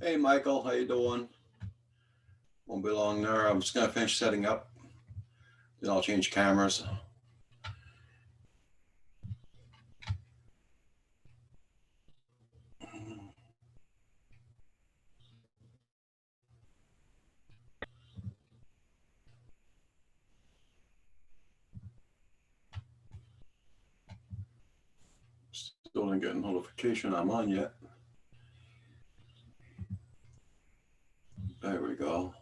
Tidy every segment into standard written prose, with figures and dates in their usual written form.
Hey, Michael, how you doing? Won't be long there. I'm just gonna finish setting up. Then I'll change cameras. Still didn't get a notification I'm on yet. There we go.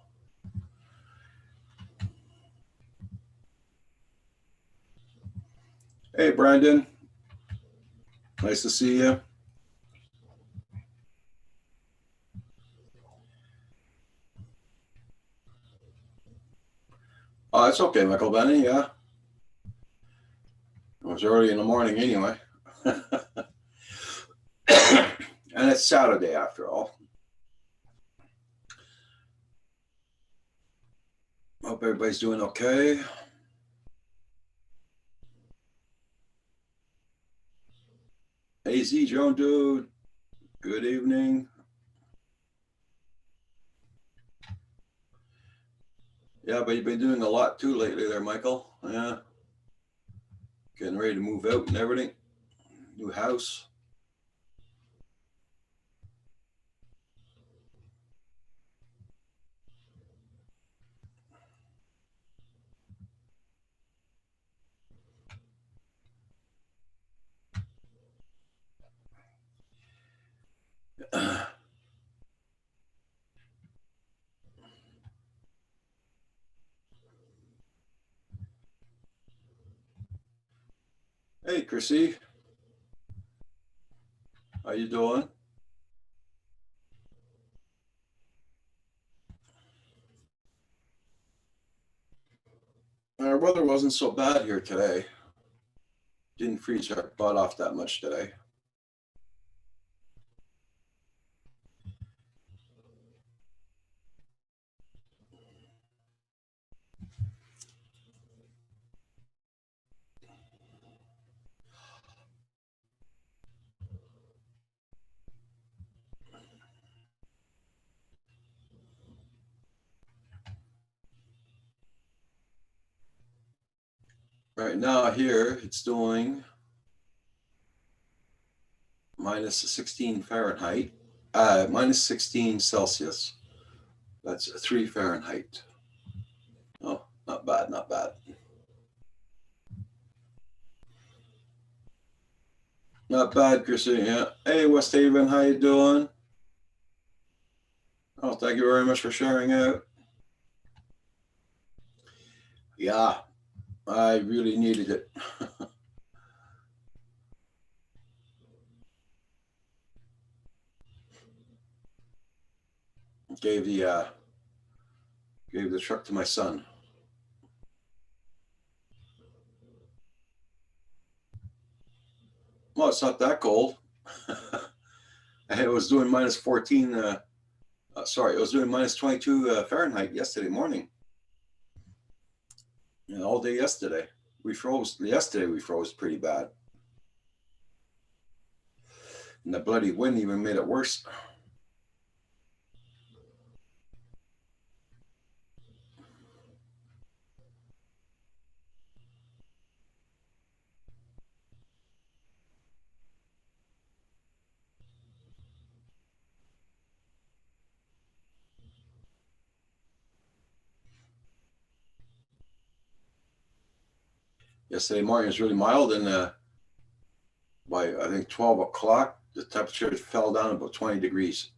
Hey, Brandon. Nice to see you. Oh, it's okay, Michael Benny. Yeah, it was early in the morning anyway. And it's Saturday after all. Hope everybody's doing okay. Hey, Z Joan Dude. Good evening. Yeah, but you've been doing a lot too lately there, Michael. Yeah. Getting ready to move out and everything. New house. Hey, Chrissy. How you doing? Our weather wasn't so bad here today. Didn't freeze our butt off that much today. Right now here it's doing minus 16 Fahrenheit, minus 16 Celsius. That's 3 Fahrenheit. Oh, not bad, not bad. Not bad, Chrissy. Yeah. Hey, West Haven, how you doing? Oh, thank you very much for sharing out. Yeah, I really needed it. gave the gave the truck to my son. Well, it's not that cold. It was doing minus 14. Sorry, it was doing minus 22 Fahrenheit yesterday morning. And all day yesterday. We froze. Yesterday we froze pretty bad. And the bloody wind even made it worse. Yesterday morning was really mild, and by I think 12 o'clock, the temperature fell down about 20 degrees.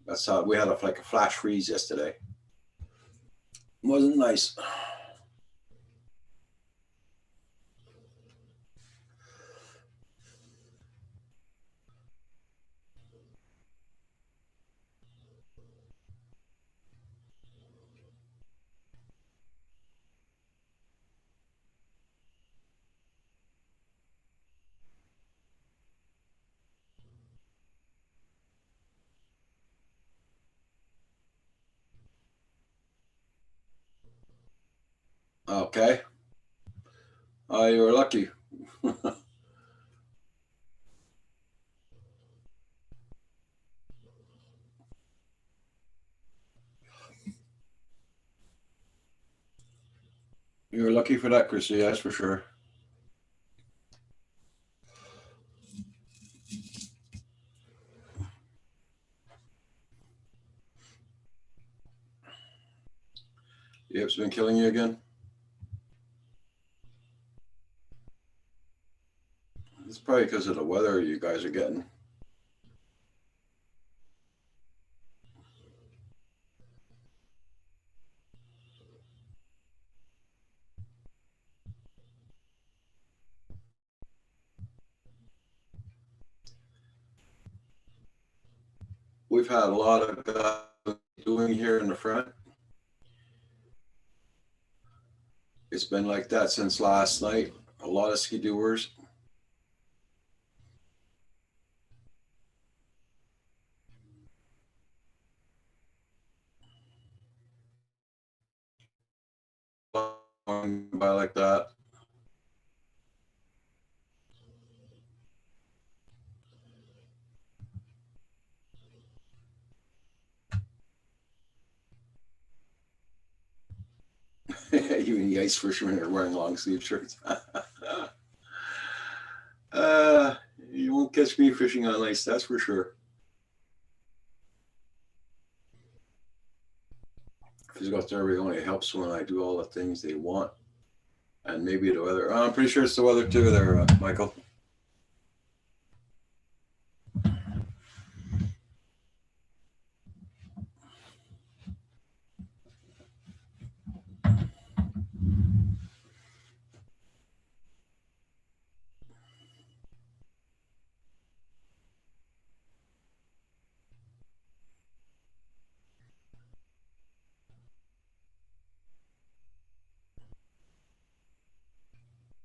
That's how we had like a flash freeze yesterday. It wasn't nice. Okay. You were lucky. You're lucky for that, Chrissy. That's for sure. The hip's been killing you again? It's probably because of the weather you guys are getting. We've had a lot of guys doing here in the front. It's been like that since last night. A lot of ski-doers. Going by like that. You and the ice fishermen are wearing long sleeve shirts. You won't catch me fishing on ice, that's for sure. Physical therapy only helps when I do all the things they want. And maybe the weather. I'm pretty sure it's the weather too there, Michael.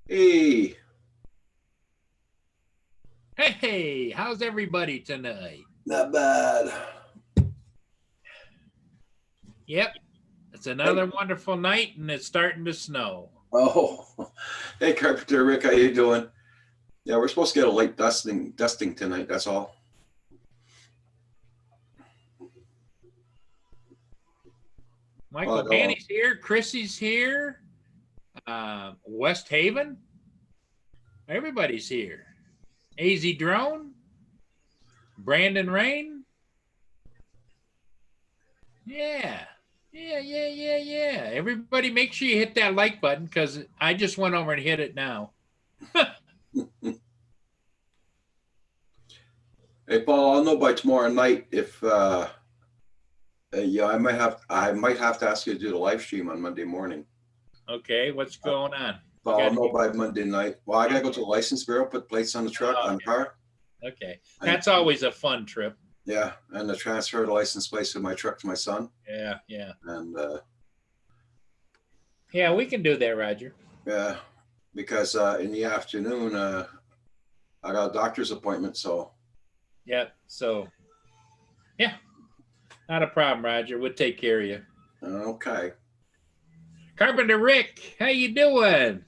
Hey. Hey, how's everybody tonight? Not bad. Yep, it's another wonderful night, and it's starting to snow. Oh, hey, Carpenter Rick, how you doing? Yeah, we're supposed to get a light dusting tonight. That's all. Michael Danny's here. Chrissy's here. West Haven. Everybody's here. AZ Drone. Brandon Rain. Yeah. Everybody make sure you hit that like button because I just went over and hit it now. Hey, Paul, I'll know by tomorrow night if yeah, I might have to ask you to do the live stream on Monday morning. Okay, what's going on? But I'll know by Monday night. Well, I gotta go to the license bureau, put plates on the truck, on the car. Okay, that's always a fun trip. Yeah, and to transfer the license plates of my truck to my son. Yeah. And yeah, we can do that, Roger. Yeah, because in the afternoon, I got a doctor's appointment, so. Yeah, so, yeah, not a problem, Roger. We'll take care of you. Okay. Carpenter Rick, how you doing?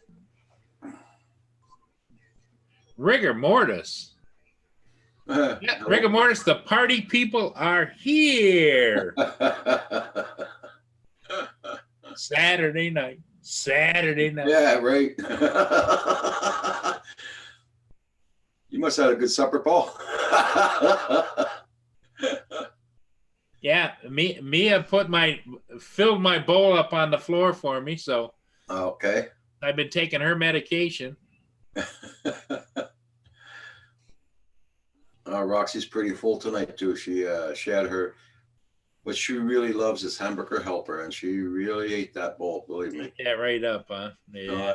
Rigor mortis. Yeah, rigor mortis, the party people are here. Saturday night. Yeah, right. You must have had a good supper, Paul. Yeah, Mia filled my bowl up on the floor for me, so. Okay. I've been taking her medication. Roxy's pretty full tonight too. She had her, what she really loves is Hamburger Helper, and she really ate that bowl, believe me. Yeah, right up, huh? Yeah.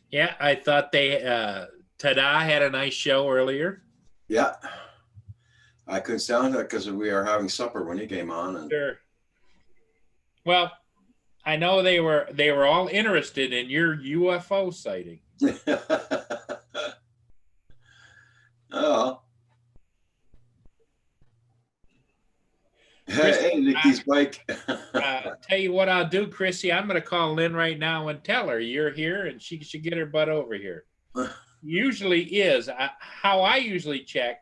Yeah, I thought Tada had a nice show earlier. Yeah. I couldn't sound that because we are having supper when he came on. And... Sure. Well, I know they were all interested in your UFO sighting. Oh. Hey, Nikki's bike. Tell you what I'll do, Chrissy. I'm going to call Lynn right now and tell her you're here, and she should get her butt over here. Usually is how I usually check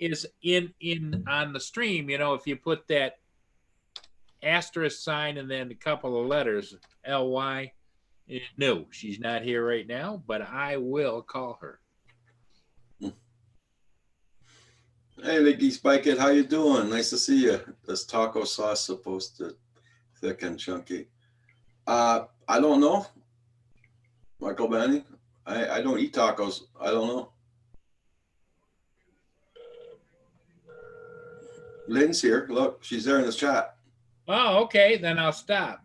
is in on the stream. You know, if you put that asterisk sign and then a couple of letters, L-Y. No, she's not here right now, but I will call her. Hey, Vicky Spikett, how you doing? Nice to see you. This taco sauce supposed to thick and chunky. I don't know, Michael Banning. I don't eat tacos. I don't know. Lynn's here. Look, she's there in the chat. Oh, okay, then I'll stop.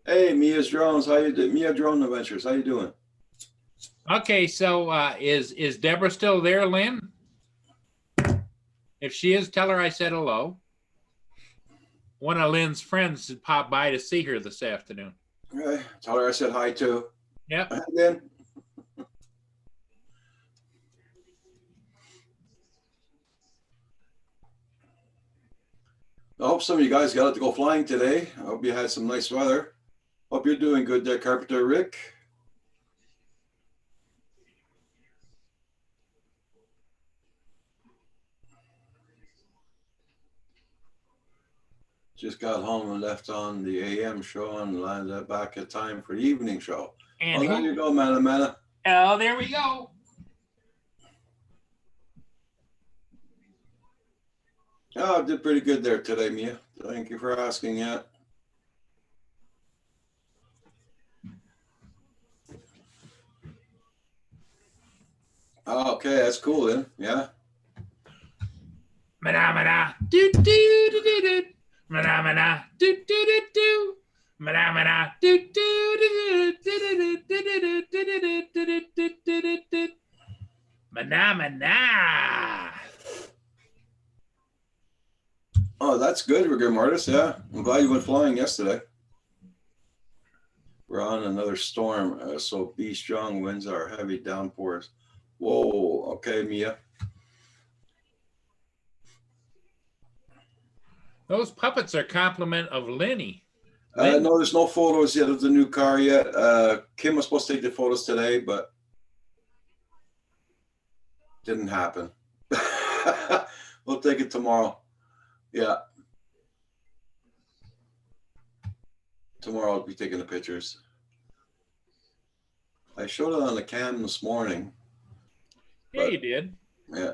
Hey, Mia's Drones, how you doing? Mia Drone Adventures, how you doing? Okay, so is Deborah still there, Lynn? If she is, tell her I said hello. One of Lynn's friends popped by to see her this afternoon. Okay, tell her I said hi too. Yep. Hi, Lynn. I hope some of you guys got to go flying today. I hope you had some nice weather. Hope you're doing good there, Carpenter Rick. Just got home and left on the AM show and landed back in time for the evening show. And there you go, Mana. Oh, there we go. Oh, I did pretty good there today, Mia. Thank you for asking. Yeah. Oh, okay, that's cool then. Yeah. Mana do do do do do. Mana do do do do. Mana do do do do do do. Mana. Oh, that's good, rigor mortis. Yeah, I'm glad you went flying yesterday. We're on another storm, so be strong. Winds are heavy downpours. Whoa. Okay, Mia. Those puppets are compliment of Lenny. No, there's no photos yet of the new car yet. Kim was supposed to take the photos today, but didn't happen. We'll take it tomorrow. Yeah. Tomorrow I'll be taking the pictures. I showed it on the cam this morning. Yeah, you did. Yeah.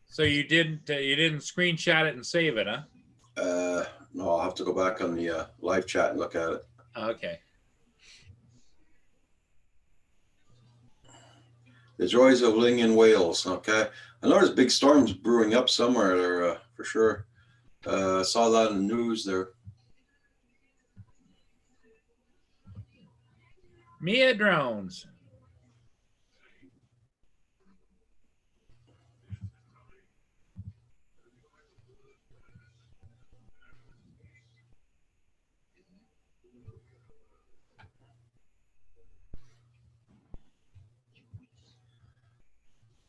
So you didn't screenshot it and save it, huh? No, I'll have to go back on the live chat and look at it. Okay. The joys of living in Wales. Okay. I know there's big storms brewing up somewhere there for sure. Saw that in the news there. Mia Drones.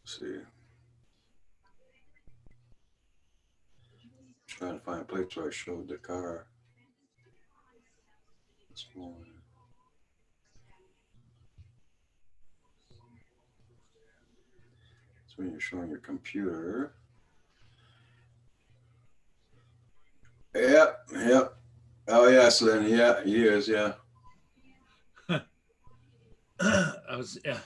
Let's see. Trying to find a place where I showed the car this morning. It's when you're showing your computer. Yep. Oh yes, Lynn. Yeah, he is. Yeah.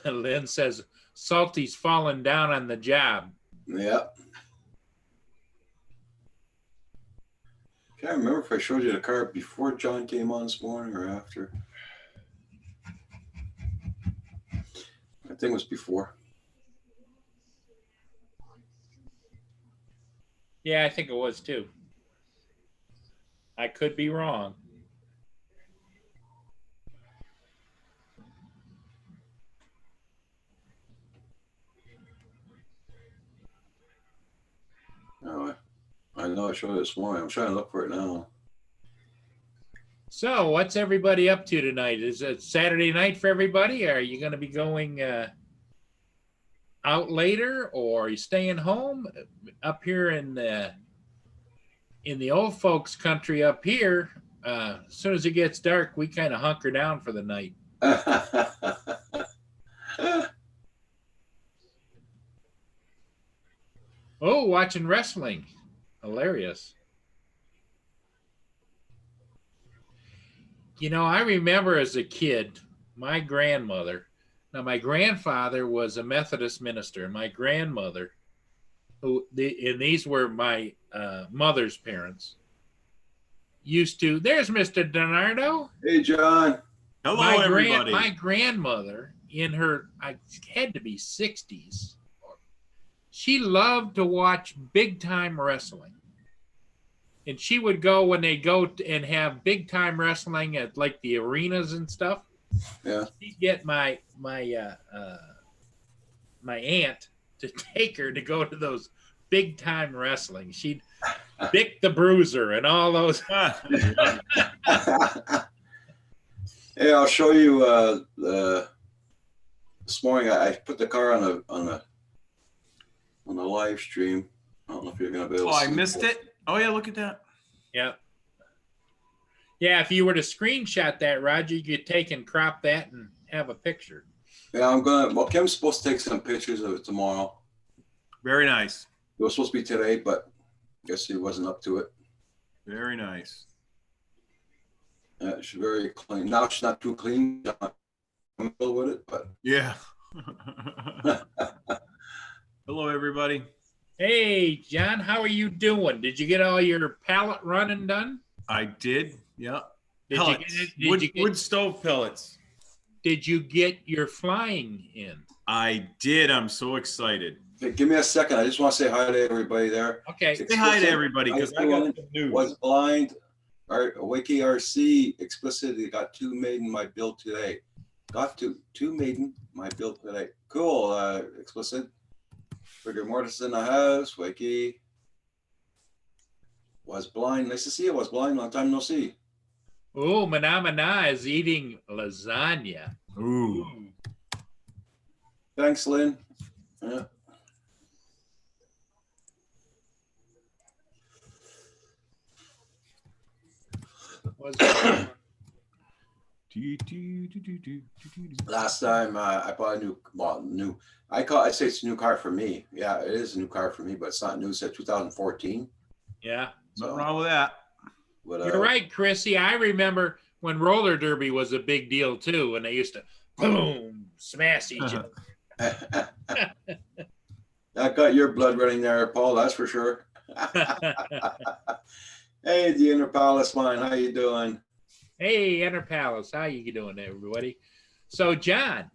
Lynn says Salty's fallen down on the job. Yep. Can't remember if I showed you the car before John came on this morning or after. I think it was before. Yeah, I think it was too. I could be wrong. No, I know I showed it this morning. I'm trying to look for it now. So what's everybody up to tonight? Is it Saturday night for everybody? Are you going to be going out later, or are you staying home? Up here in in the old folks country up here, as soon as it gets dark, we kind of hunker down for the night. Oh, watching wrestling. Hilarious. You know, I remember as a kid, my grandmother, now my grandfather was a Methodist minister. My grandmother, and these were my mother's parents, used to, there's Mr. Donardo. Hey, John. Hello, everybody. My grandmother, in her, I had to be 60s, she loved to watch big time wrestling. And she would go when they go and have big time wrestling at like the arenas and stuff. Yeah. She'd get my aunt to take her to go to those big time wrestling. She'd Dick the Bruiser and all those. Hey, I'll show you this morning. I put the car on the live stream. I don't know if you're gonna be able to Oh, I see missed it. Oh yeah, look at that. Yeah. Yeah, if you were to screenshot that, Roger, you could take and crop that and have a picture. Yeah, well, Kim's supposed to take some pictures of it tomorrow. Very nice. It was supposed to be today, but I guess he wasn't up to it. Very nice. She's very clean. Now she's not too clean. I'm with it, but Yeah. Hello, everybody. Hey, John, how are you doing? Did you get all your pallet running done? I did. Yeah. Did Pellets. Wood stove pellets. Did you get your flying in? I did. I'm so excited. hey, give me a second. I just want to say hi to everybody there. Okay. Say hi to everybody because I got some news. Was blind. Wiki RC explicitly got 2 maiden my build today. Got two maiden my build today. Cool. Explicit. Rigor Mortis in the house. Wiki. Was blind. Nice to see you. Was blind. Long time no see. Oh, Manamana is eating lasagna. Ooh. Thanks, Lynn. Yeah. Last time I bought a new. I'd say it's a new car for me. Yeah, it is a new car for me, but it's not new. It's at 2014. Yeah. Nothing wrong with that. But, You're right, Chrissy. I remember when roller derby was a big deal too, and they used to boom, smash each other. That got your blood running there, Paul. That's for sure. Hey, the Inner Palace mine, how you doing? Hey, Enter Palace, how you doing, everybody? So, John.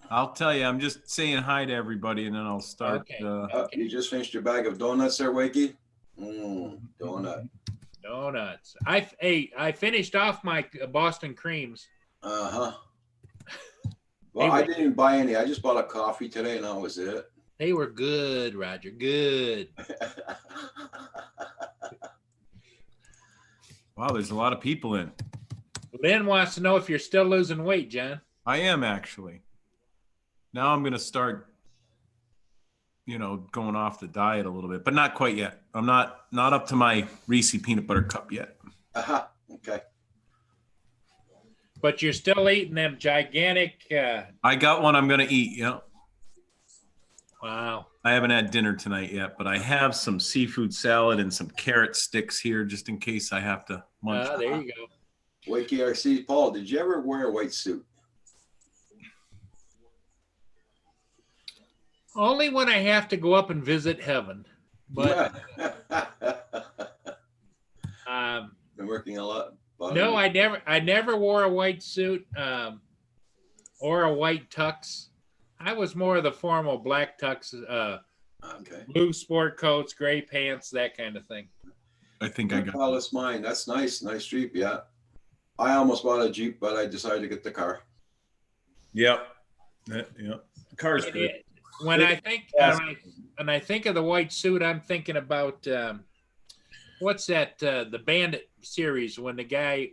I'll tell you. I'm just saying hi to everybody, and then I'll start. Okay. You just finished your bag of donuts there, Wakey? Donut. Donuts. I finished off my Boston creams. Uh-huh. Well, I didn't even buy any. I just bought a coffee today, and that was it. They were good, Roger. Good. Wow, there's a lot of people in. Lynn wants to know if you're still losing weight, John. I am actually. Now I'm going to start, going off the diet a little bit, but not quite yet. I'm not up to my Reese peanut butter cup yet. Okay. But you're still eating them gigantic. I got one I'm going to eat. Yeah. Wow. I haven't had dinner tonight yet, but I have some seafood salad and some carrot sticks here just in case I have to munch. There you go. Wakey RC, Paul, did you ever wear a white suit? Only when I have to go up and visit heaven. But been working a lot. No, I never wore a white suit or a white tux. I was more of the formal black tux, okay. blue sport coats, gray pants, that kind of thing. I think I got Palace mine. That's nice. Nice Jeep. Yeah. I almost bought a Jeep, but I decided to get the car. Yep. Yeah. The car's good. When I think of the white suit, I'm thinking about what's that? The Bandit series when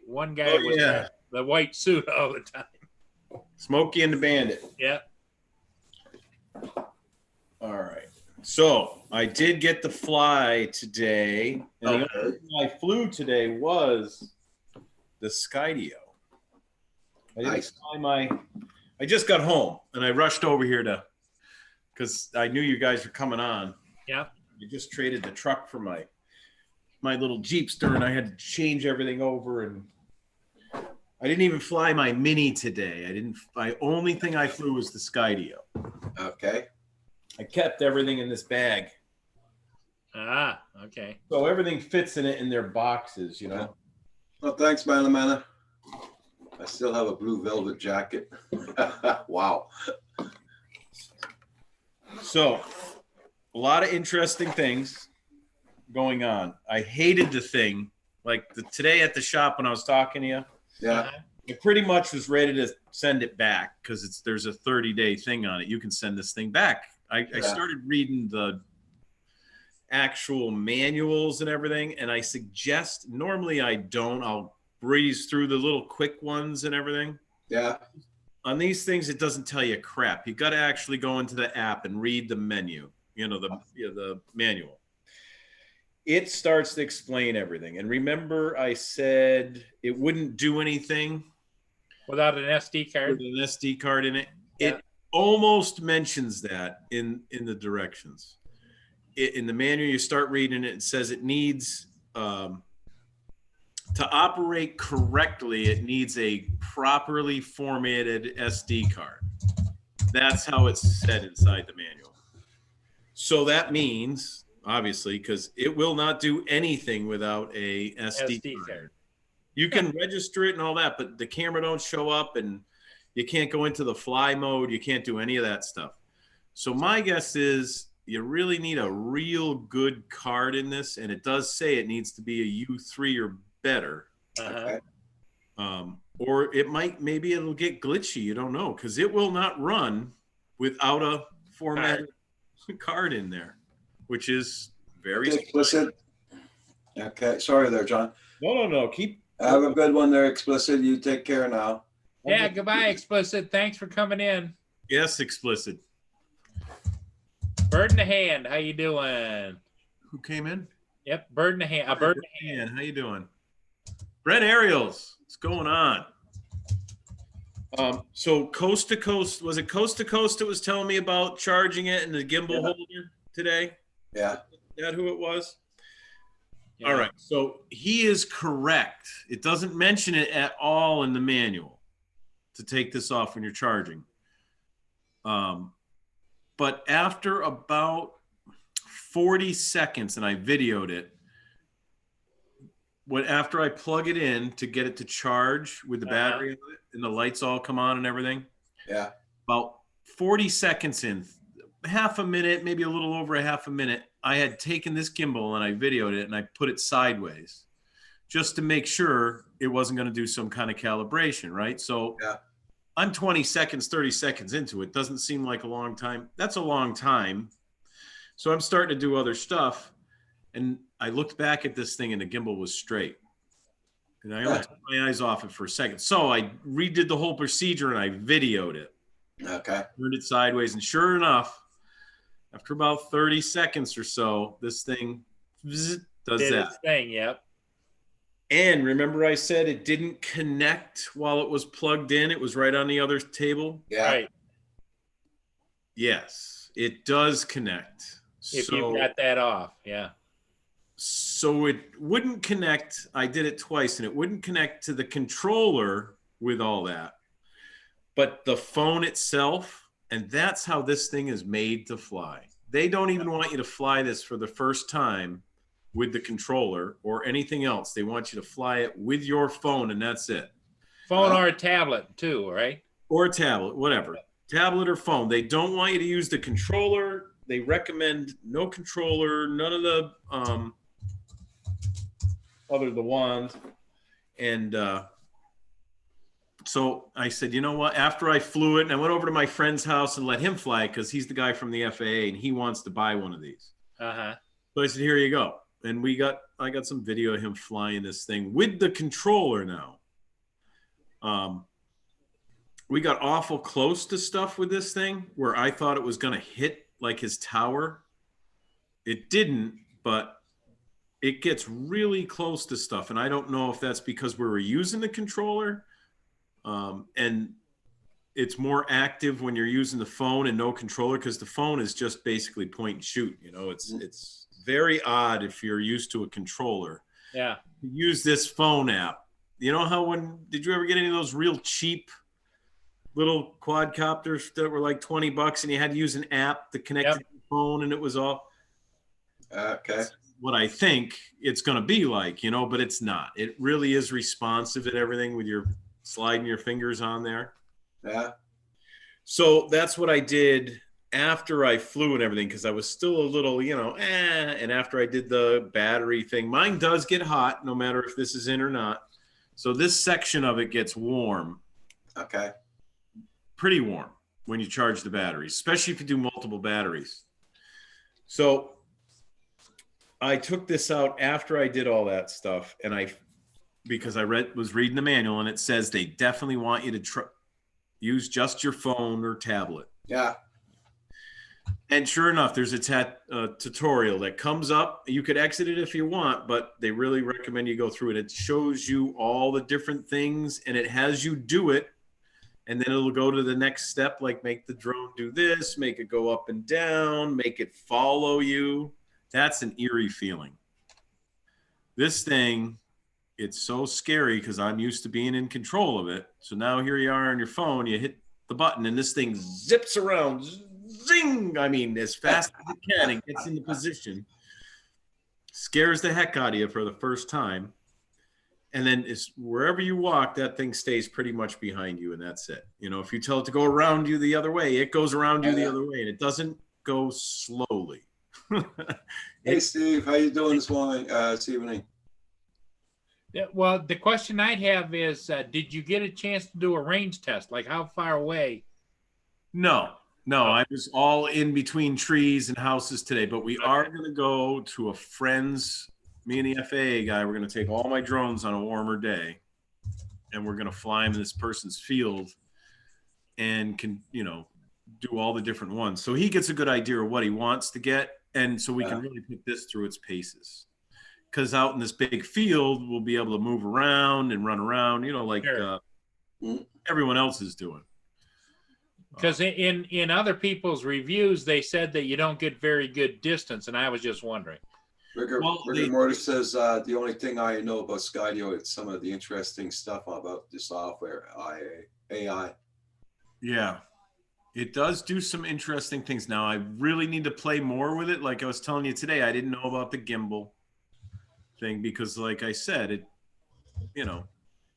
one guy was wearing the white suit all the time. Smokey and the Bandit. Yeah. All right. So I did get the fly today. And the Okay. only thing I flew today was the Skydio. I didn't Nice. fly I just got home and I rushed over here because I knew you guys were coming on. Yeah. I just traded the truck for my little Jeepster and I had to change everything over, and I didn't even fly my Mini today. My only thing I flew was the Skydio. Okay. I kept everything in this bag. Ah, okay. So everything fits in it in their boxes, you know. Well, thanks, man. I still have a blue velvet jacket. Wow. So a lot of interesting things going on. I hated the thing. Like today at the shop when I was talking to you, Yeah. Uh-huh. I pretty much was ready to send it back because there's a 30-day thing on it. You can send this thing back. I started reading the actual manuals and everything, and I suggest, normally I don't, I'll breeze through the little quick ones and everything. Yeah. On these things, it doesn't tell you crap. You got to actually go into the app and read the menu, the manual. It starts to explain everything. And remember, I said it wouldn't do anything Without an SD card. with an SD card in it. Yeah. It almost mentions that in the directions. In the manual, you start reading it, it says it needs to operate correctly, it needs a properly formatted SD card. That's how it's said inside the manual. So that means, obviously, because it will not do anything without a SD card. You can register it and all that, but the camera don't show up and you can't go into the fly mode. You can't do any of that stuff. So my guess is you really need a real good card in this. And it does say it needs to be a U3 or better. Okay. Or maybe it'll get glitchy. You don't know, because it will not run without a formatted card in there, which is very explicit. Okay. Sorry there, John. No. Have a good one there, explicit. You take care now. Yeah, goodbye, Explicit. Thanks for coming in. Yes, explicit. Bird in the hand. How you doing? Who came in? Yep, bird in the hand. A bird in the hand. How you doing? Brent Ariels, what's going on? So Coast to Coast, was it Coast to Coast that was telling me about charging it and the gimbal holder today? Yeah. Is that who it was? Yeah. All right. So he is correct. It doesn't mention it at all in the manual to take this off when you're charging. But after about 40 seconds, and I videoed it, after I plug it in to get it to charge with the battery on it, and the lights all come on and everything. Yeah. About 40 seconds in, half a minute, maybe a little over a half a minute, I had taken this gimbal and I videoed it and I put it sideways just to make sure it wasn't going to do some kind of calibration, right? So I'm 20 seconds, 30 seconds into it. Doesn't seem like a long time. That's a long time. So I'm starting to do other stuff. And I looked back at this thing and the gimbal was straight. And I only took my eyes off it for a second. So I redid the whole procedure and I videoed it. Okay. Turned it sideways. And sure enough, after about 30 seconds or so, this thing does Did that. its thing, yep. And remember I said it didn't connect while it was plugged in. It was right on the other table. Yeah. Right. Yes, it does connect. If you got that off, yeah. So it wouldn't connect. I did it twice and it wouldn't connect to the controller with all that. But the phone itself, and that's how this thing is made to fly. They don't even want you to fly this for the first time with the controller or anything else. They want you to fly it with your phone and that's it. Phone or a tablet too, right? Or a tablet, whatever. Tablet or phone. They don't want you to use the controller. They recommend no controller, none of the the wand. And so I said, you know what? After I flew it, and I went over to my friend's house and let him fly it because he's the guy from the FAA and he wants to buy one of these. Uh-huh. So I said, here you go. And I got some video of him flying this thing with the controller now. We got awful close to stuff with this thing where I thought it was going to hit like his tower. it didn't, but it gets really close to stuff. And I don't know if that's because we were using the controller, and it's more active when you're using the phone and no controller, because the phone is just basically point and shoot. You know, it's very odd if you're used to a controller. Yeah. Use this phone app. You know how did you ever get any of those real cheap little quadcopters that were like $20 and you had to use an app to connect to the phone, and it was all Okay. That's what I think it's going to be like, you know, but it's not. It really is responsive and everything with your sliding your fingers on there. Yeah. So that's what I did after I flew and everything, because I was still a little, you know, and after I did the battery thing, mine does get hot no matter if this is in or not. So this section of it gets warm. Okay. Pretty warm when you charge the batteries, especially if you do multiple batteries. So I took this out after I did all that stuff, and because I was reading the manual, and it says they definitely want you to use just your phone or tablet. Yeah. And sure enough, there's a tutorial that comes up. You could exit it if you want, but they really recommend you go through it. It shows you all the different things, and it has you do it. And then it'll go to the next step, like make the drone do this, make it go up and down, make it follow you. That's an eerie feeling. This thing, it's so scary because I'm used to being in control of it. So now here you are on your phone, you hit the button, and this thing zips around, zing! I mean, as fast as it can, it gets into position, scares the heck out of you for the first time. And then wherever you walk, that thing stays pretty much behind you, and that's it. You know, if you tell it to go around you the other way, it goes around you the other way, and it doesn't go slowly. Hey, Steve, how you doing this evening? Yeah, well, the question I'd have is, did you get a chance to do a range test? Like how far away? No, I was all in between trees and houses today, but we are going to go to a friend's. Me and the FAA guy, we're going to take all my drones on a warmer day, and we're going to fly them in this person's field and can, you know, do all the different ones. So he gets a good idea of what he wants to get. And so we can really put this through its paces, because out in this big field, we'll be able to move around and run around, you know, like everyone else is doing. Because in other people's reviews, they said that you don't get very good distance. And I was just wondering. Rigor Mortis says the only thing I know about Skydio is some of the interesting stuff about the software, AI. Yeah, it does do some interesting things. Now, I really need to play more with it. Like I was telling you today, I didn't know about the gimbal thing because, like I said, it, you know.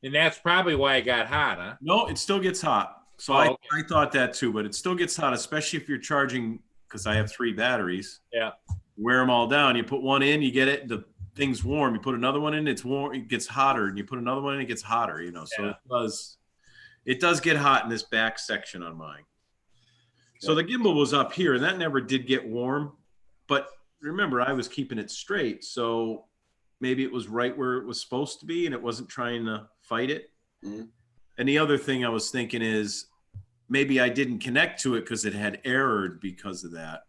And that's probably why it got hot, huh? No, it still gets hot. So I thought that too, but it still gets hot, especially if you're charging, because I have 3 batteries. Yeah. Wear them all down. You put one in, you get it, the thing's warm. You put another one in, it's warm, it gets hotter. And you put another one in, it gets hotter, you know. So it does get hot in this back section on mine. So the gimbal was up here, and that never did get warm. But remember, I was keeping it straight. So maybe it was right where it was supposed to be, and it wasn't trying to fight it. Mm-hmm. And the other thing I was thinking is maybe I didn't connect to it because it had errored because of that.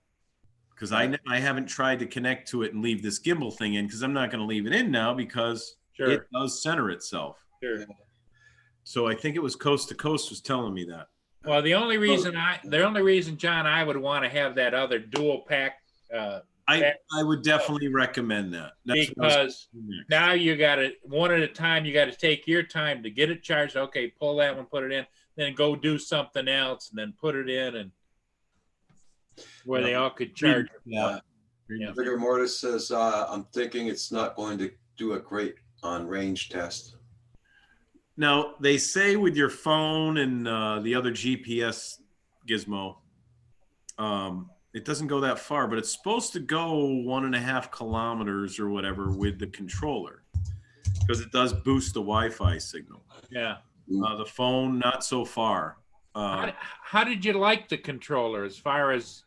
Because I haven't tried to connect to it and leave this gimbal thing in, because I'm not going to leave it in now because it does center itself. Sure. So I think it was Coast to Coast was telling me that. Well, the only reason, John, I would want to have that other dual pack. I would definitely recommend that. That's because now you got to, one at a time, you got to take your time to get it charged. Okay, pull that one, put it in, then go do something else, and then put it in, and where they all could charge. Rigor Mortis says, I'm thinking it's not going to do a great on range test. Now, they say with your phone and the other GPS gizmo, it doesn't go that far, but it's supposed to go 1.5 kilometers or whatever with the controller, because it does boost the Wi-Fi signal. Yeah. The phone, not so far. How did you like the controller? As far as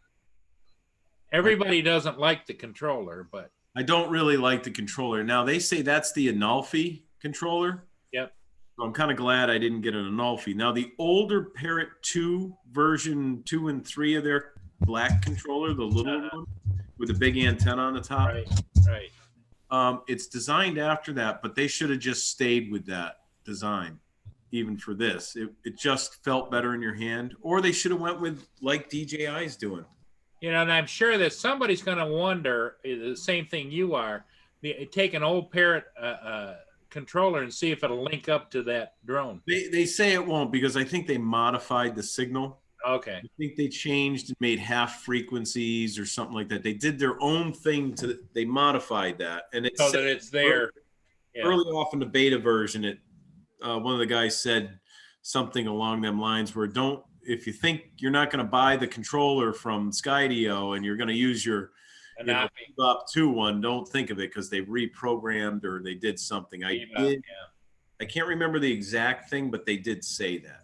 everybody doesn't like the controller, but I don't really like the controller. Now they say that's the Anulfi controller. Yep. So I'm kind of glad I didn't get an Anulfi. Now the older Parrot 2 version 2 and 3 of their black controller, the little one, with a big antenna on the top. Right, right. It's designed after that, but they should have just stayed with that design, even for this. It just felt better in your hand, or they should have went with like DJI's doing. You know, and I'm sure that somebody's going to wonder the same thing you are. Take an old Parrot controller and see if it'll link up to that drone. They say it won't because I think they modified the signal. Okay. I think they changed and made half frequencies or something like that. They did their own thing they modified that, and it's So that it's there. Yeah. early off in the beta version. One of the guys said something along them lines where if you think you're not going to buy the controller from Skydio and you're going to use your up to one, don't think of it because they reprogrammed or they did something. I can't remember the exact thing, but they did say that.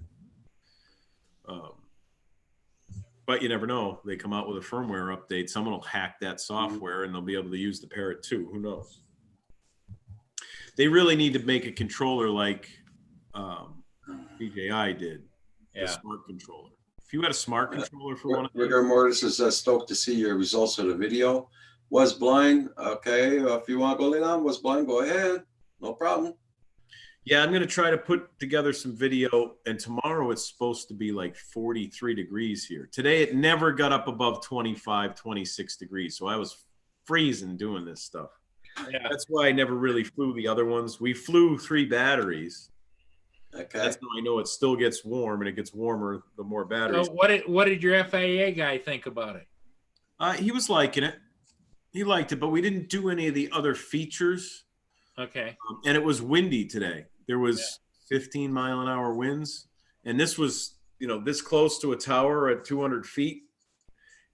But you never know. They come out with a firmware update. Someone will hack that software and they'll be able to use the Parrot 2. Who knows? They really need to make a controller like DJI did, the smart controller. If you had a smart controller for one of them. Rigor Mortis is stoked to see your results of the video. Was blind. Okay, if you want to go lay down, was blind, go ahead. No problem. Yeah, I'm going to try to put together some video, and tomorrow it's supposed to be like 43 degrees here. Today it never got up above 25, 26 degrees, so I was freezing doing this stuff. Yeah. That's why I never really flew the other ones. We flew 3 batteries. Okay. That's how I know it still gets warm, and it gets warmer the more batteries. So what did your FAA guy think about it? He was liking it. He liked it, but we didn't do any of the other features. Okay. And it was windy today. There was 15-mile-an-hour winds, and this was, this close to a tower at 200 feet.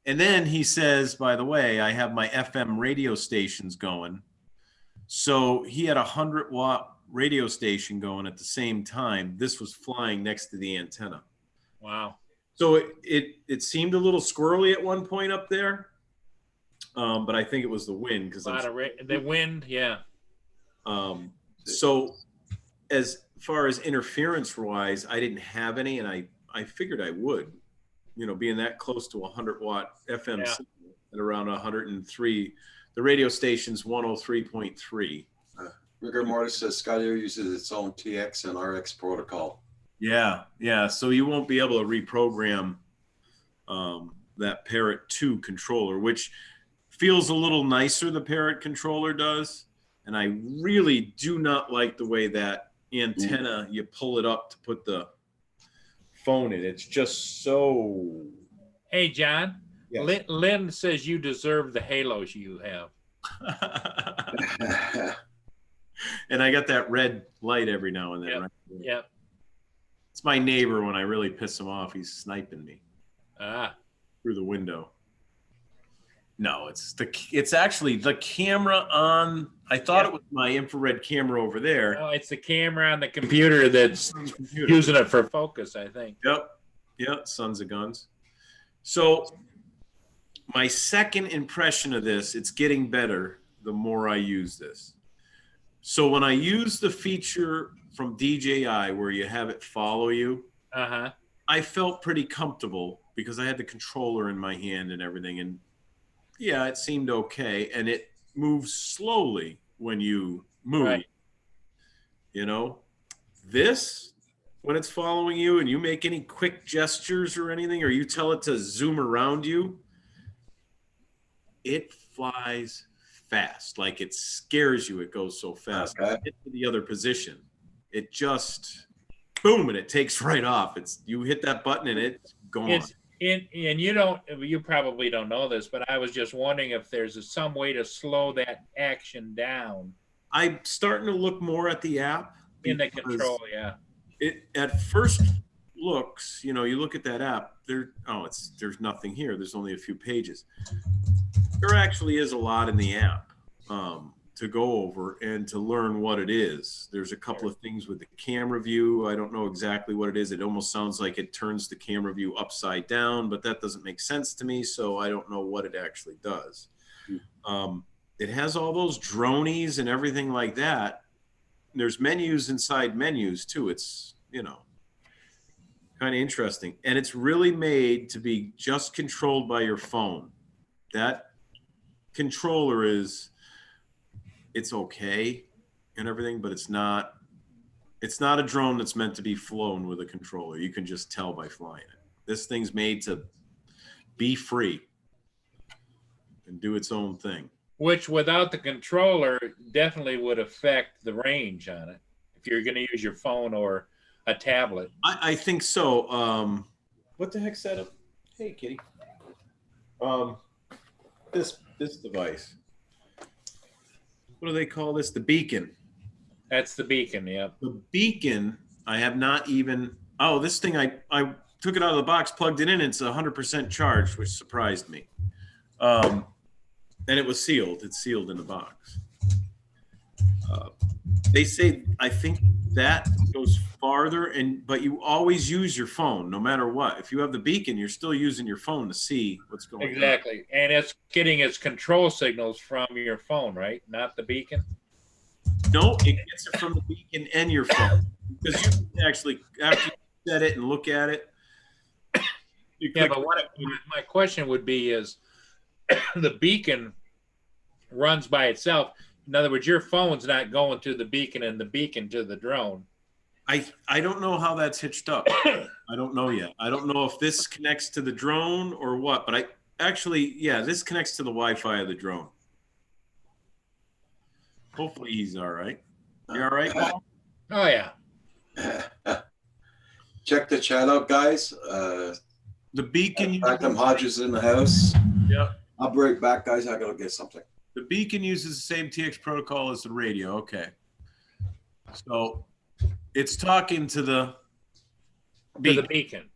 And then he says, by the way, I have my FM radio stations going. So he had a 100-watt radio station going at the same time. This was flying next to the antenna. Wow. So it seemed a little squirrely at one point up there, but I think it was the wind because the wind, yeah. So as far as interference wise, I didn't have any, and I figured I would, being that close to 100-watt FM signal at around 103. The radio station's 103.3. Rigor Mortis says Skydio uses its own TX and RX protocol. Yeah. So you won't be able to reprogram that Parrot 2 controller, which feels a little nicer, the Parrot controller does. And I really do not like the way that antenna, you pull it up to put the phone in. It's just so... Hey, John. Yes. Lynn says you deserve the halos you have. And I got that red light every now and then. Yep. Right? Yep. It's my neighbor when I really piss him off. He's sniping me through the window. No, it's actually the camera on. I thought it was my infrared camera over there. No, it's the camera on the computer that's using it for focus, I think. Yep, sons of guns. So my second impression of this, it's getting better the more I use this. So when I use the feature from DJI where you have it follow you, I felt pretty comfortable because I had the controller in my hand and everything, and yeah, it seemed okay, and it moves slowly when you move. Right. This, when it's following you and you make any quick gestures or anything, or you tell it to zoom around you, it flies fast. Like it scares you. It goes so fast. Okay. Get to the other position. It just, boom, and it takes right off. You hit that button and it's gone. And you probably don't know this, but I was just wondering if there's some way to slow that action down. I'm starting to look more at the app. In the control, It at first looks, you look at that app, there's nothing here. There's only a few pages. There actually is a lot in the app to go over and to learn what it is. There's a couple of things with the camera view. I don't know exactly what it is. It almost sounds like it turns the camera view upside down, but that doesn't make sense to me, so I don't know what it actually does. It has all those dronies and everything like that. There's menus inside menus too. It's, kind of interesting. And it's really made to be just controlled by your phone. That controller it's okay and everything, but it's not a drone that's meant to be flown with a controller. You can just tell by flying it. This thing's made to be free and do its own thing. Which without the controller definitely would affect the range on it if you're going to use your phone or a tablet. I think so. What the heck's that? Hey, kitty. This device. What do they call this? The beacon. That's the beacon, yep. The beacon, I have not even. Oh, this thing, I took it out of the box, plugged it in. It's 100% charged, which surprised me. And it was sealed. It's sealed in the box. They say, I think that goes farther, but you always use your phone, no matter what. If you have the beacon, you're still using your phone to see what's going on. Exactly. And it's getting its control signals from your phone, right? Not the beacon? No, it gets it from the beacon and your phone. Because you can actually, after you set it and look at it, yeah, but my question would be is the beacon runs by itself. In other words, your phone's not going to the beacon and the beacon to the drone. I don't know how that's hitched up. I don't know yet. I don't know if this connects to the drone or what, but this connects to the Wi-Fi of the drone. Hopefully he's all right. You all right, Paul? Oh, yeah. Check the chat out, guys. The beacon. Phantom Hodges in the house. Yeah. I'll be right back, guys. I gotta get something. The beacon uses the same TX protocol as the radio. Okay. So it's talking to the beacon.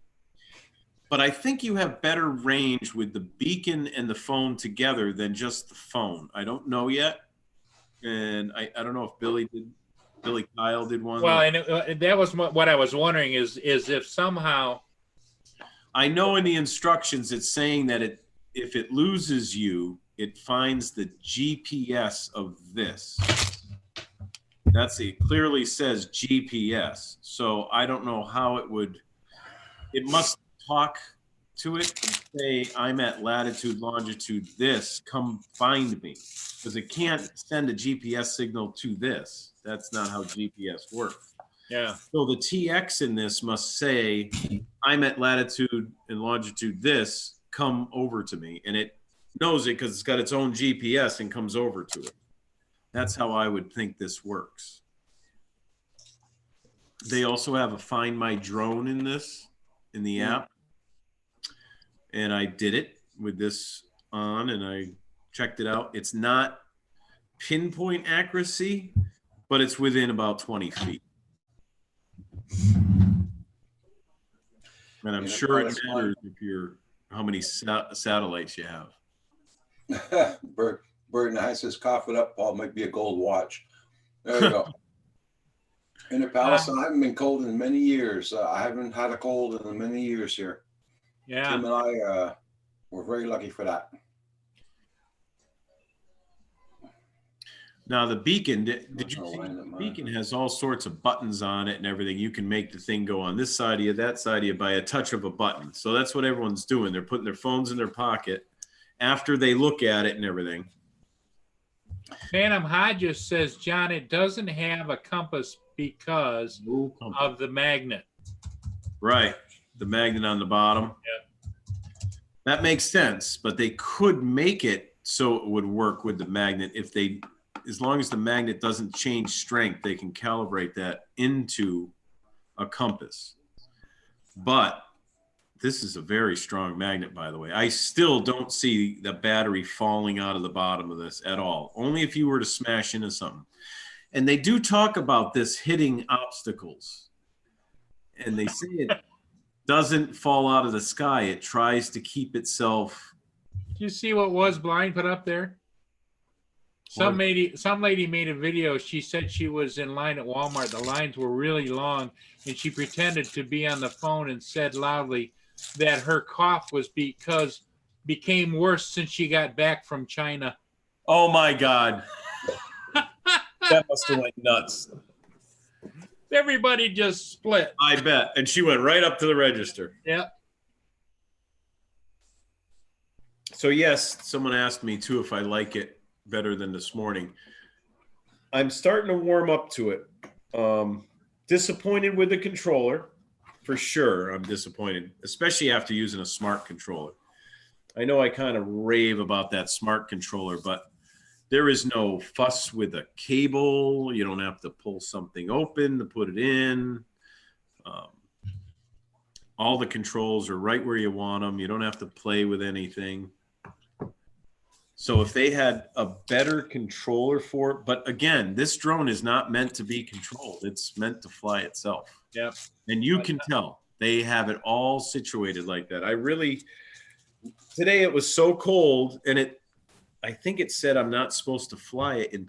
But I think you have better range with the beacon and the phone together than just the phone. I don't know yet. And I don't know if Billy Kyle did one. Well, and that was what I was wondering is if somehow. I know in the instructions it's saying that if it loses you, it finds the GPS of this. It clearly says GPS. So I don't know how it must talk to it and say, I'm at latitude, longitude, this, come find me. Because it can't send a GPS signal to this. That's not how GPS works. Yeah. So the TX in this must say, I'm at latitude and longitude, this, come over to me. And it knows it because it's got its own GPS and comes over to it. That's how I would think this works. They also have a Find My Drone in the app. And I did it with this on and I checked it out. It's not pinpoint accuracy, but it's within about 20 feet. And I'm sure it matters how many satellites you have. Bert in the house says, cough it up, Paul. Might be a gold watch. There you go. In the palace, I haven't been cold in many years. I haven't had a cold in many years here. Yeah. Tim and I were very lucky for that. Now the beacon, did you see the beacon has all sorts of buttons on it and everything. You can make the thing go on this side of you, that side of you by a touch of a button. So that's what everyone's doing. They're putting their phones in their pocket after they look at it and everything. Phantom Hodges says, John, it doesn't have a compass because of the magnet. Right. The magnet on the bottom. Yeah. That makes sense, but they could make it so it would work with the magnet as long as the magnet doesn't change strength, they can calibrate that into a compass. But this is a very strong magnet, by the way. I still don't see the battery falling out of the bottom of this at all. Only if you were to smash into something. And they do talk about this hitting obstacles. And they say it doesn't fall out of the sky. It tries to keep itself. Do you see what Was Blind put up there? Some lady made a video. She said she was in line at Walmart. The lines were really long, and she pretended to be on the phone and said loudly that her cough became worse since she got back from China. Oh my God. That must have went nuts. Everybody just split. I bet. And she went right up to the register. Yep. So yes, someone asked me too if I like it better than this morning. I'm starting to warm up to it. Disappointed with the controller, for sure. I'm disappointed, especially after using a smart controller. I know I kind of rave about that smart controller, but there is no fuss with a cable. You don't have to pull something open to put it in. All the controls are right where you want them. You don't have to play with anything. So if they had a better controller for it, but again, this drone is not meant to be controlled. It's meant to fly itself. Yep. And you can tell they have it all situated like that. Today it was so cold, and I think it said I'm not supposed to fly it in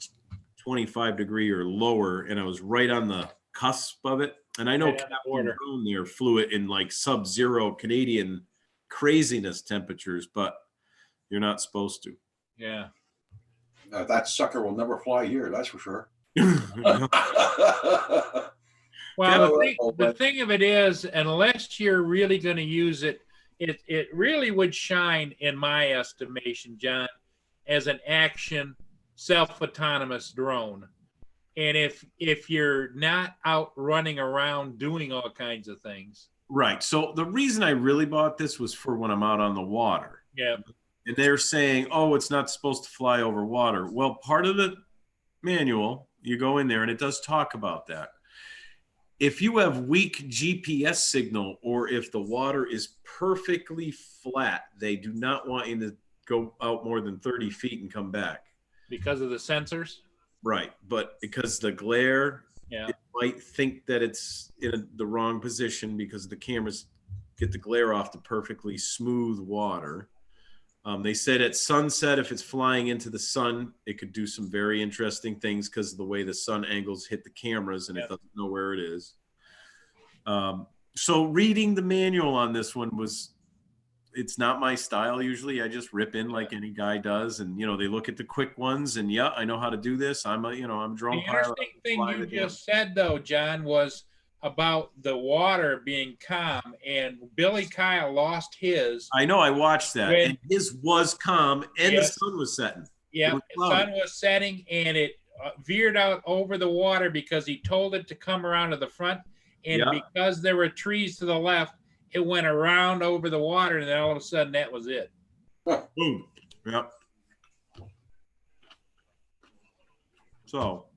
25-degree or lower, and I was right on the cusp of it. And I know Right on the border. Captain Drone there flew it in like sub-zero Canadian craziness temperatures, but you're not supposed to. Yeah. That sucker will never fly here, that's for sure. Well, Yeah, the thing of it is, unless you're really going to use it, it really would shine, in my estimation, John, as an action self-autonomous drone. And if you're not out running around doing all kinds of things. Right. So the reason I really bought this was for when I'm out on the water. Yeah. And they're saying, oh, it's not supposed to fly over water. Well, part of the manual, you go in there and it does talk about that. If you have weak GPS signal, or if the water is perfectly flat, they do not want you to go out more than 30 feet and come back. Because of the sensors? Right. But because the glare, Yeah. it might think that it's in the wrong position because the cameras get the glare off the perfectly smooth water. They said at sunset, if it's flying into the sun, it could do some very interesting things because of the way the sun angles hit the cameras, and it doesn't know where it is. So reading the manual on this one it's not my style usually. I just rip in like any guy does, and they look at the quick ones, and yeah, I know how to do this. I'm a drone The pilot. interesting thing you just said, though, John, was about the water being calm, and Billy Kyle lost his. I know, I watched that, When- and his was calm, and Yes. the sun was setting. Yeah, It was the cloudy. sun was setting, and it veered out over the water because he told it to come around to the front, and Yeah. because there were trees to the left, it went around over the water, and then all of a sudden that was it. Boom. Yep. So,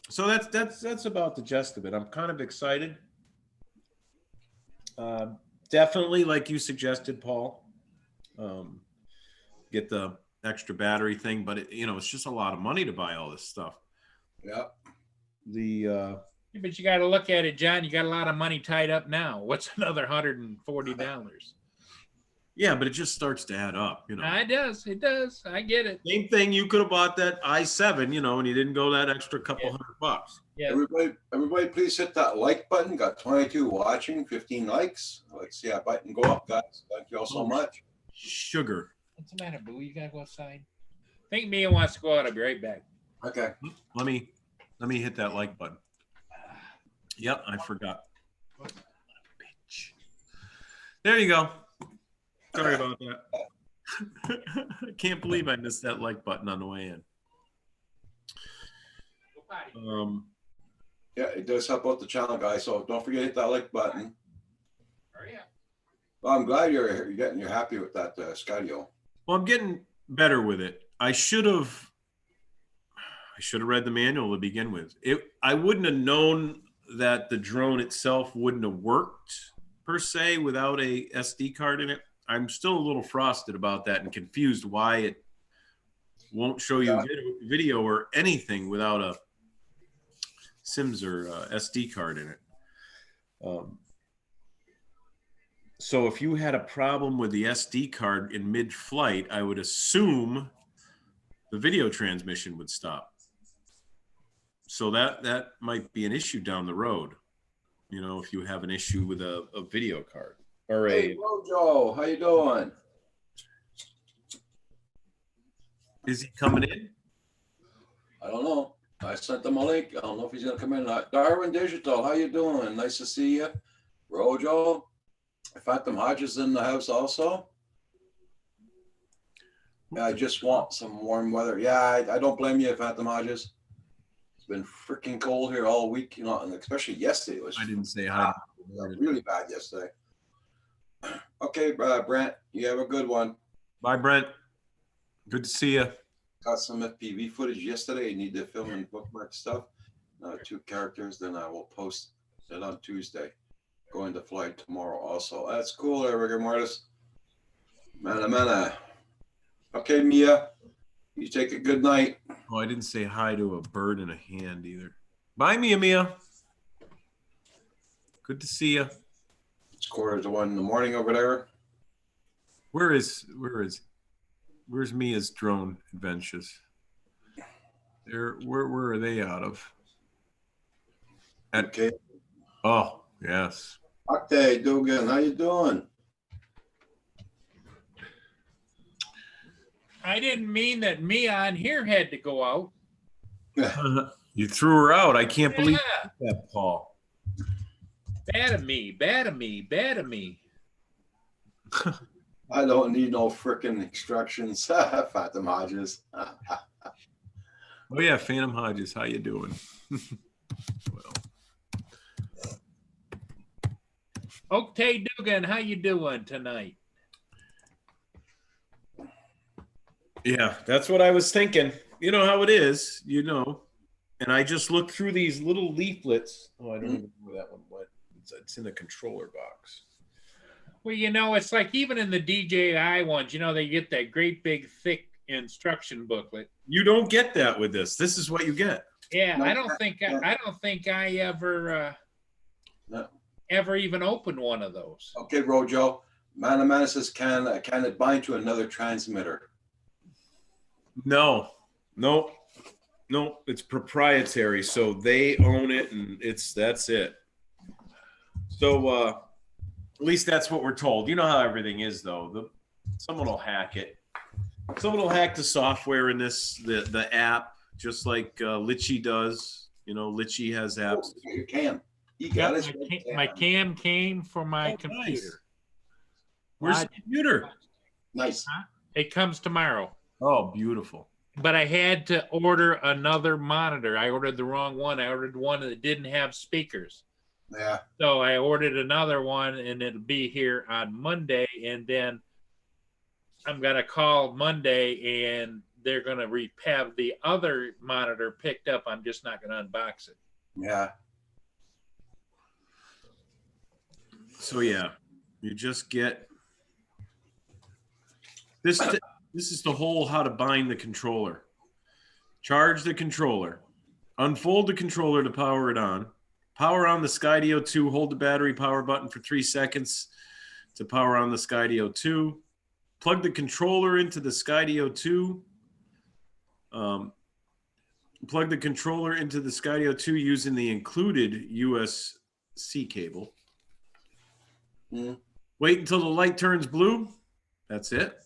so that's about the gist of it. I'm kind of excited. Definitely, like you suggested, Paul, get the extra battery thing, but it's just a lot of money to buy all this stuff. Yeah. But you got to look at it, John. You got a lot of money tied up now. What's another $140? Yeah, but it just starts to add up, It does. It does. I get it. Same thing. You could have bought that i7, and you didn't go that extra couple $100. Yeah. Everybody, please hit that like button. Got 22 watching, 15 likes. Let's see that button go up, guys. Thank you all so much. Sugar. What's the matter, Boo? You got to go outside. I think Mia wants to go out. I'll be right back. Okay. Let me hit that like button. Yep, I forgot. Bitch. There you go. Sorry about that. I can't believe I missed that like button on the way in. Yeah, it does help out the channel, guys. So don't forget to hit that like button. Hurry up. Well, I'm glad you're happy with that Skydio. Well, I'm getting better with it. I should have read the manual to begin with. I wouldn't have known that the drone itself wouldn't have worked per se without a SD card in it. I'm still a little frosted about that and confused why it won't show you video or anything without a SIMS or SD card in it. So if you had a problem with the SD card in mid-flight, I would assume the video transmission would stop. So that might be an issue down the road, if you have an issue with a video card. Or Hey, Rojo, how you doing? Is he coming in? I don't know. I sent him a link. I don't know if he's gonna come in. Darwin Digital, how you doing? Nice to see you. Rojo, Phantom Hodges in the house also. Yeah, I just want some warm weather. Yeah, I don't blame you, Phantom Hodges. It's been freaking cold here all week, you know, and especially yesterday. It was I didn't say hi. really bad yesterday. Okay, Brent, you have a good one. Bye, Brent. Good to see you. Got some FPV footage yesterday. You need to film and bookmark stuff. 2 characters. Then I will post it on Tuesday. Going to fly tomorrow also. That's cool there, rigor mortis. Mana. Okay, Mia. You take a good night. Oh, I didn't say hi to a bird in a hand either. Bye, Mia. Good to see you. It's 1:45 in the morning over there. Where's Mia's drone adventures? Where are they out of? Okay. Oh, yes. Okay, Dugan, how you doing? I didn't mean that Mia on here had to go out. You threw her out. I can't believe Yeah. that, Paul. Bad of me, bad of me, bad of me. I don't need no freaking instructions. Phantom Hodges. Oh yeah, Phantom Hodges, how you doing? Well, Okay, Dugan, how you doing tonight? yeah, that's what I was thinking. You know how it is, you know. And I just looked through these little leaflets. Oh, I don't even know where that one went. It's in the controller box. Well, you know, it's like even in the DJI ones, you know, they get that great big thick instruction booklet. You don't get that with this. This is what you get. Yeah, No, I don't think no. I ever No. ever even opened one of those. Okay, Rojo. Mana says, can it bind to another transmitter? No. It's proprietary, so they own it, and that's it. So at least that's what we're told. You know how everything is, though. Someone will hack it. Someone will hack the software in the app, just like Litchi does. You know, Litchi has apps. You can. He Yeah, got his my cam came for my Oh, computer. nice. Where's the computer? Nice. It comes tomorrow. Oh, beautiful. But I had to order another monitor. I ordered the wrong one. I ordered one that didn't have speakers. Yeah. So I ordered another one, and it'll be here on Monday. And then I'm going to call Monday, and they're going to have the other monitor picked up. I'm just not going to unbox it. Yeah. So yeah, you just get this. This is the whole how to bind the controller. Charge the controller. Unfold the controller to power it on. Power on the Skydio 2. Hold the battery power button for 3 seconds to power on the Skydio 2. Plug the controller into the Skydio 2. Plug the controller into the Skydio 2 using the included USB-C cable. Wait until the light turns blue. That's it.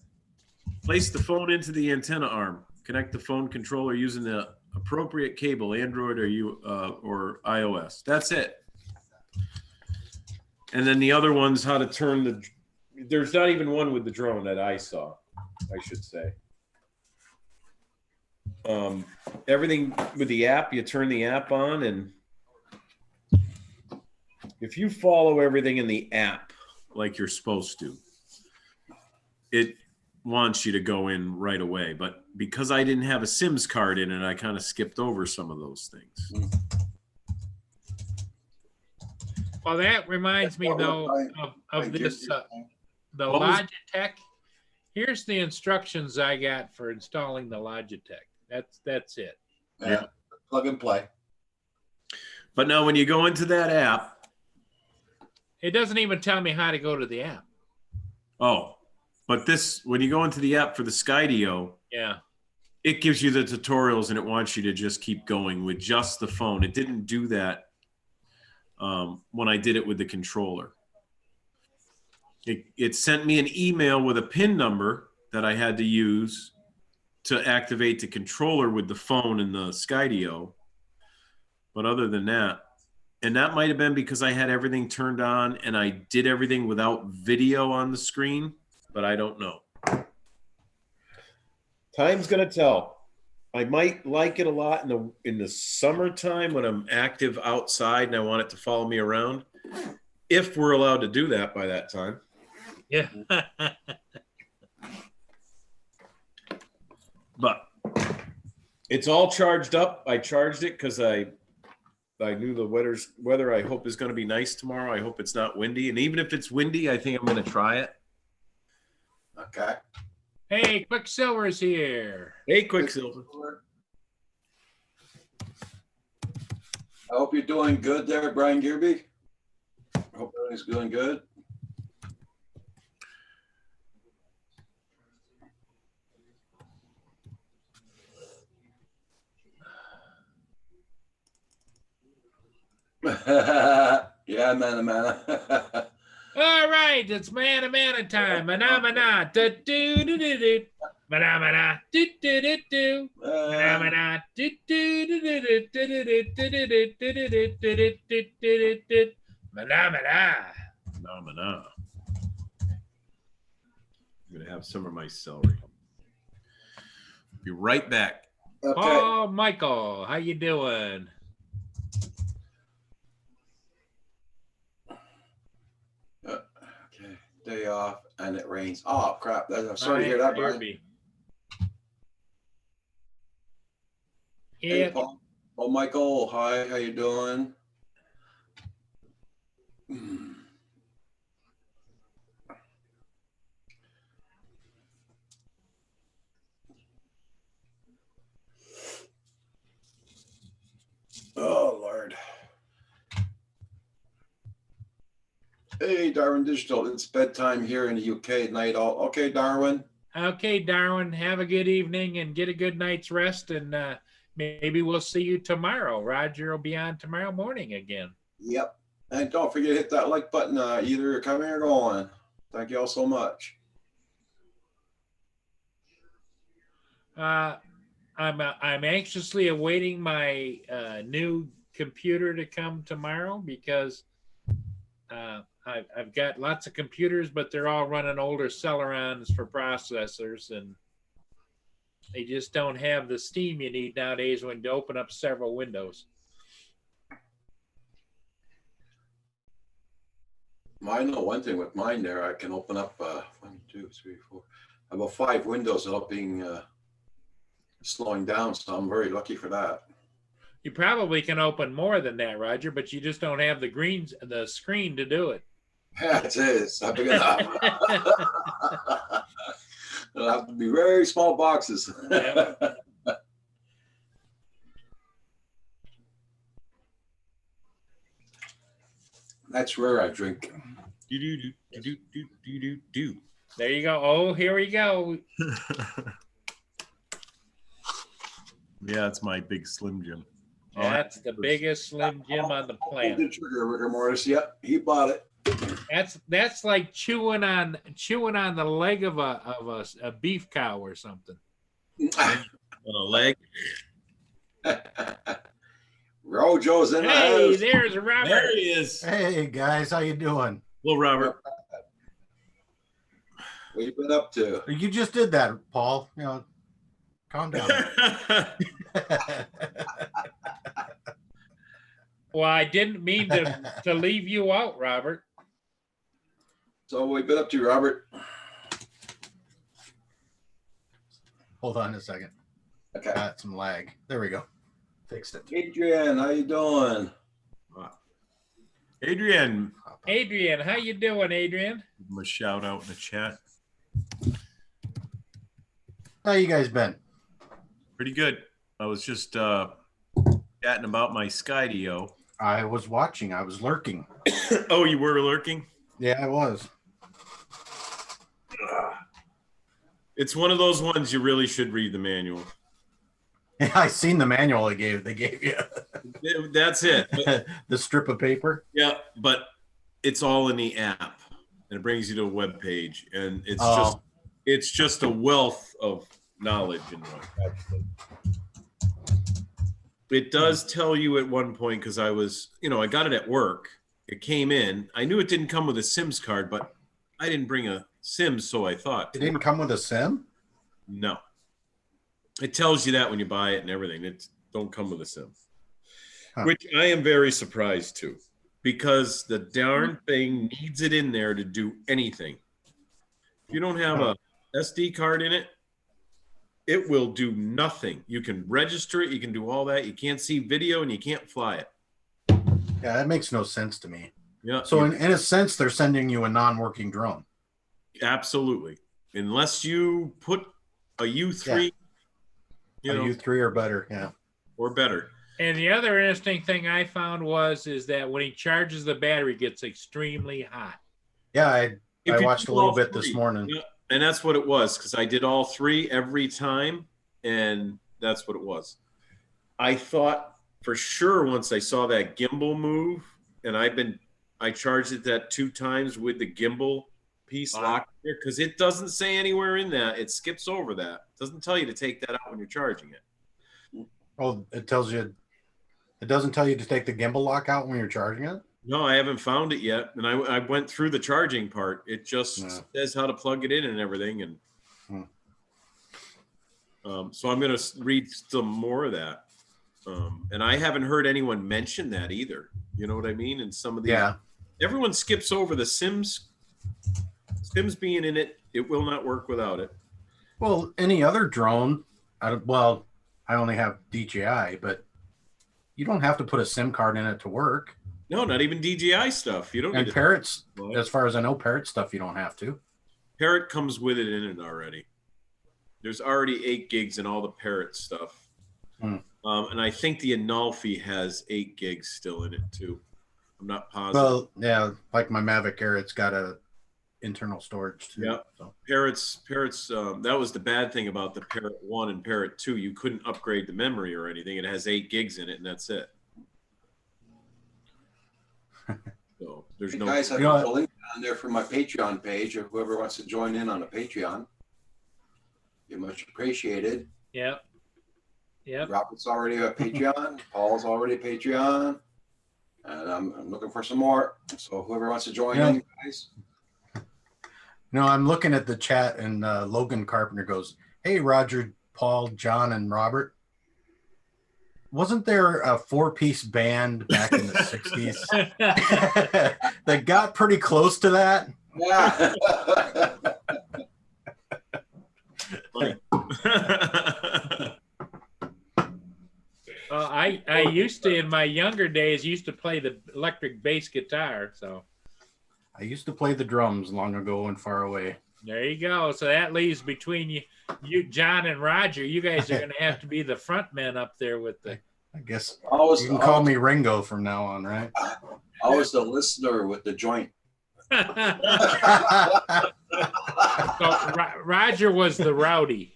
Place the phone into the antenna arm. Connect the phone controller using the appropriate cable, Android or iOS. That's it. And then the other one's how to turn the. There's not even one with the drone that I saw, I should say. Everything with the app, you turn the app on, and if you follow everything in the app like you're supposed to, it wants you to go in right away. But because I didn't have a Sims card in it, I kind of skipped over some of those things. Well, that reminds me, though, of this, the Logitech. Here's the instructions I got for installing the Logitech. That's it. Yeah. Plug and play. But now when you go into that app, It doesn't even tell me how to go to the app. oh, but this, when you go into the app for the Skydio, Yeah. it gives you the tutorials and it wants you to just keep going with just the phone. It didn't do that when I did it with the controller. It sent me an email with a PIN number that I had to use to activate the controller with the phone and the Skydio. But other than that, And that might have been because I had everything turned on and I did everything without video on the screen, but I don't know. Time's gonna tell. I might like it a lot in the summertime when I'm active outside and I want it to follow me around. If we're allowed to do that by that time. Yeah. But it's all charged up. I charged it because I knew the weather I hope is going to be nice tomorrow. I hope it's not windy. And even if it's windy, I think I'm going to try it. Okay. Hey, Quicksilver's here. Hey, Quicksilver. I hope you're doing good there, Brian Gearby. Hope everything's doing good. Yeah, man. All right, it's man time. Mana do do do do do. Mana do do do do. Mana do do do do do do do do do do do do. Mana. I'm going to have some of my celery. Be right back. Okay. Oh, Michael, how you doing? Okay. Day off and it rains. Oh crap! I'm sorry to hear that, Brian. Hey, Yeah. Paul. Oh, Michael. Hi. How you doing? Oh Lord. Hey, Darwin Digital. It's bedtime here in the UK at night. All okay, Darwin. Okay, Darwin, have a good evening and get a good night's rest, and maybe we'll see you tomorrow. Roger will be on tomorrow morning again. Yep. And don't forget to hit that like button. Either you're coming or going. Thank you all so much. I'm anxiously awaiting my new computer to come tomorrow because I've got lots of computers, but they're all running older Celerons for processors, and they just don't have the steam you need nowadays when to open up several windows. I know one thing with mine there, I can open up 1, 2, 3, 4, about 5 windows without being slowing down. So I'm very lucky for that. You probably can open more than that, Roger, but you just don't have the screen to do it. Yeah, it is. Not big enough. It'll have to be very small boxes. Yep. That's rare. I drink. Do. There you go. Oh, here we go. Yeah, it's my big Slim Jim. That's the biggest Slim Jim on the The planet. trigger, rigor mortis. Yep, he bought it. That's like chewing on the leg of a beef cow or something. On a leg. Rojo's in the Hey, house. there's Robert. There he is. Hey guys, how you doing? Well, Robert. What you been up to? You just did that, Paul. You know, calm down. Well, I didn't mean to leave you out, Robert. So what you been up to, Robert? Hold on a second. Okay. Got some lag. There we go. Fixed it. Adrian, how you doing? Adrian, Adrian, how you doing, Adrian? give him a shout out in the chat. How you guys been? Pretty good. I was just chatting about my Skydio. I was watching. I was lurking. Oh, you were lurking? Yeah, I was. It's one of those ones you really should read the manual. Yeah, I seen the manual they gave you. That's it. But, The strip of paper. yeah, but it's all in the app, and it brings you to a web page, and it's just a wealth of knowledge in there. Actually. It does tell you at one point, because I was, I got it at work. It came in. I knew it didn't come with a Sims card, but I didn't bring a Sims, so I thought. It didn't come with a sim? No. It tells you that when you buy it and everything. It don't come with a Sim. Huh. Which I am very surprised too, because the darn thing needs it in there to do anything. If you don't have a SD card in it, it will do nothing. You can register it, you can do all that. You can't see video and you can't fly it. Yeah, that makes no sense to me. Yeah. So in a sense, they're sending you a non-working drone. Absolutely. Unless you put a U3, A U3 or better, yeah. or better. And the other interesting thing I found is that when he charges the battery, it gets extremely hot. Yeah, If I you watched do a little all bit three, this morning. yeah, and that's what it was, because I did all three every time, and that's what it was. I thought for sure once I saw that gimbal move, and I charged it that 2 times with the gimbal piece locked there, because it doesn't say anywhere in that. It skips over that. It doesn't tell you to take that out when you're charging it. Oh, it tells you. It doesn't tell you to take the gimbal lock out when you're charging it? No, I haven't found it yet, and I went through the charging part. It just says how to plug it in and everything, and so I'm going to read some more of that. And I haven't heard anyone mention that either. You know what I mean? And some of the everyone skips over the Sims being in it. It will not work without it. Well, any other drone, I only have DJI, but you don't have to put a SIM card in it to work. No, not even DJI stuff. You don't And need Parrots, as far as I know, Parrot stuff, you don't have to. Parrot comes with it in it already. There's already 8 gigs in all the Parrot stuff. And I think the Anolfi has 8 gigs still in it too. I'm not positive. Well, yeah, like my Mavic Air, it's got a internal storage too. Yeah. So. Parrots. That was the bad thing about the Parrot 1 and Parrot 2. You couldn't upgrade the memory or anything. It has 8 gigs in it, and that's it. So there's Hey no. guys, I've got a link on there for my Patreon page. If whoever wants to join in on a Patreon, you're much appreciated. Yep. Robert's already a Patreon. Paul's already a Patreon. And I'm looking for some more. So whoever wants to join in, guys. No, I'm looking at the chat, and Logan Carpenter goes, "Hey, Roger, Paul, John, and Robert. Wasn't there a 4-piece band back in the 60s that got pretty close to that?" Yeah. I used to, in my younger days, used to play the electric bass guitar. So I used to play the drums long ago and far away. there you go. So that leaves between you, John and Roger. You guys are going to have to be the front men up there with the. I guess you can call me Ringo from now on, right? I was the listener with the joint. So Roger was the rowdy.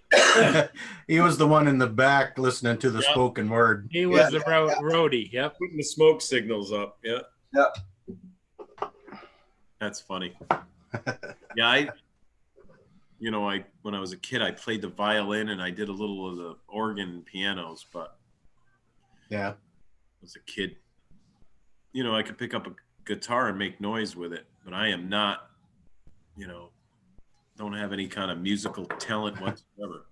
He was the one in the back listening to the spoken word. He was the roadie. Yep. Putting the smoke signals up. Yeah. Yeah. That's funny. Yeah, when I was a kid, I played the violin and I did a little of the organ and pianos, but yeah, as a kid, I could pick up a guitar and make noise with it, but I am not, don't have any kind of musical talent whatsoever.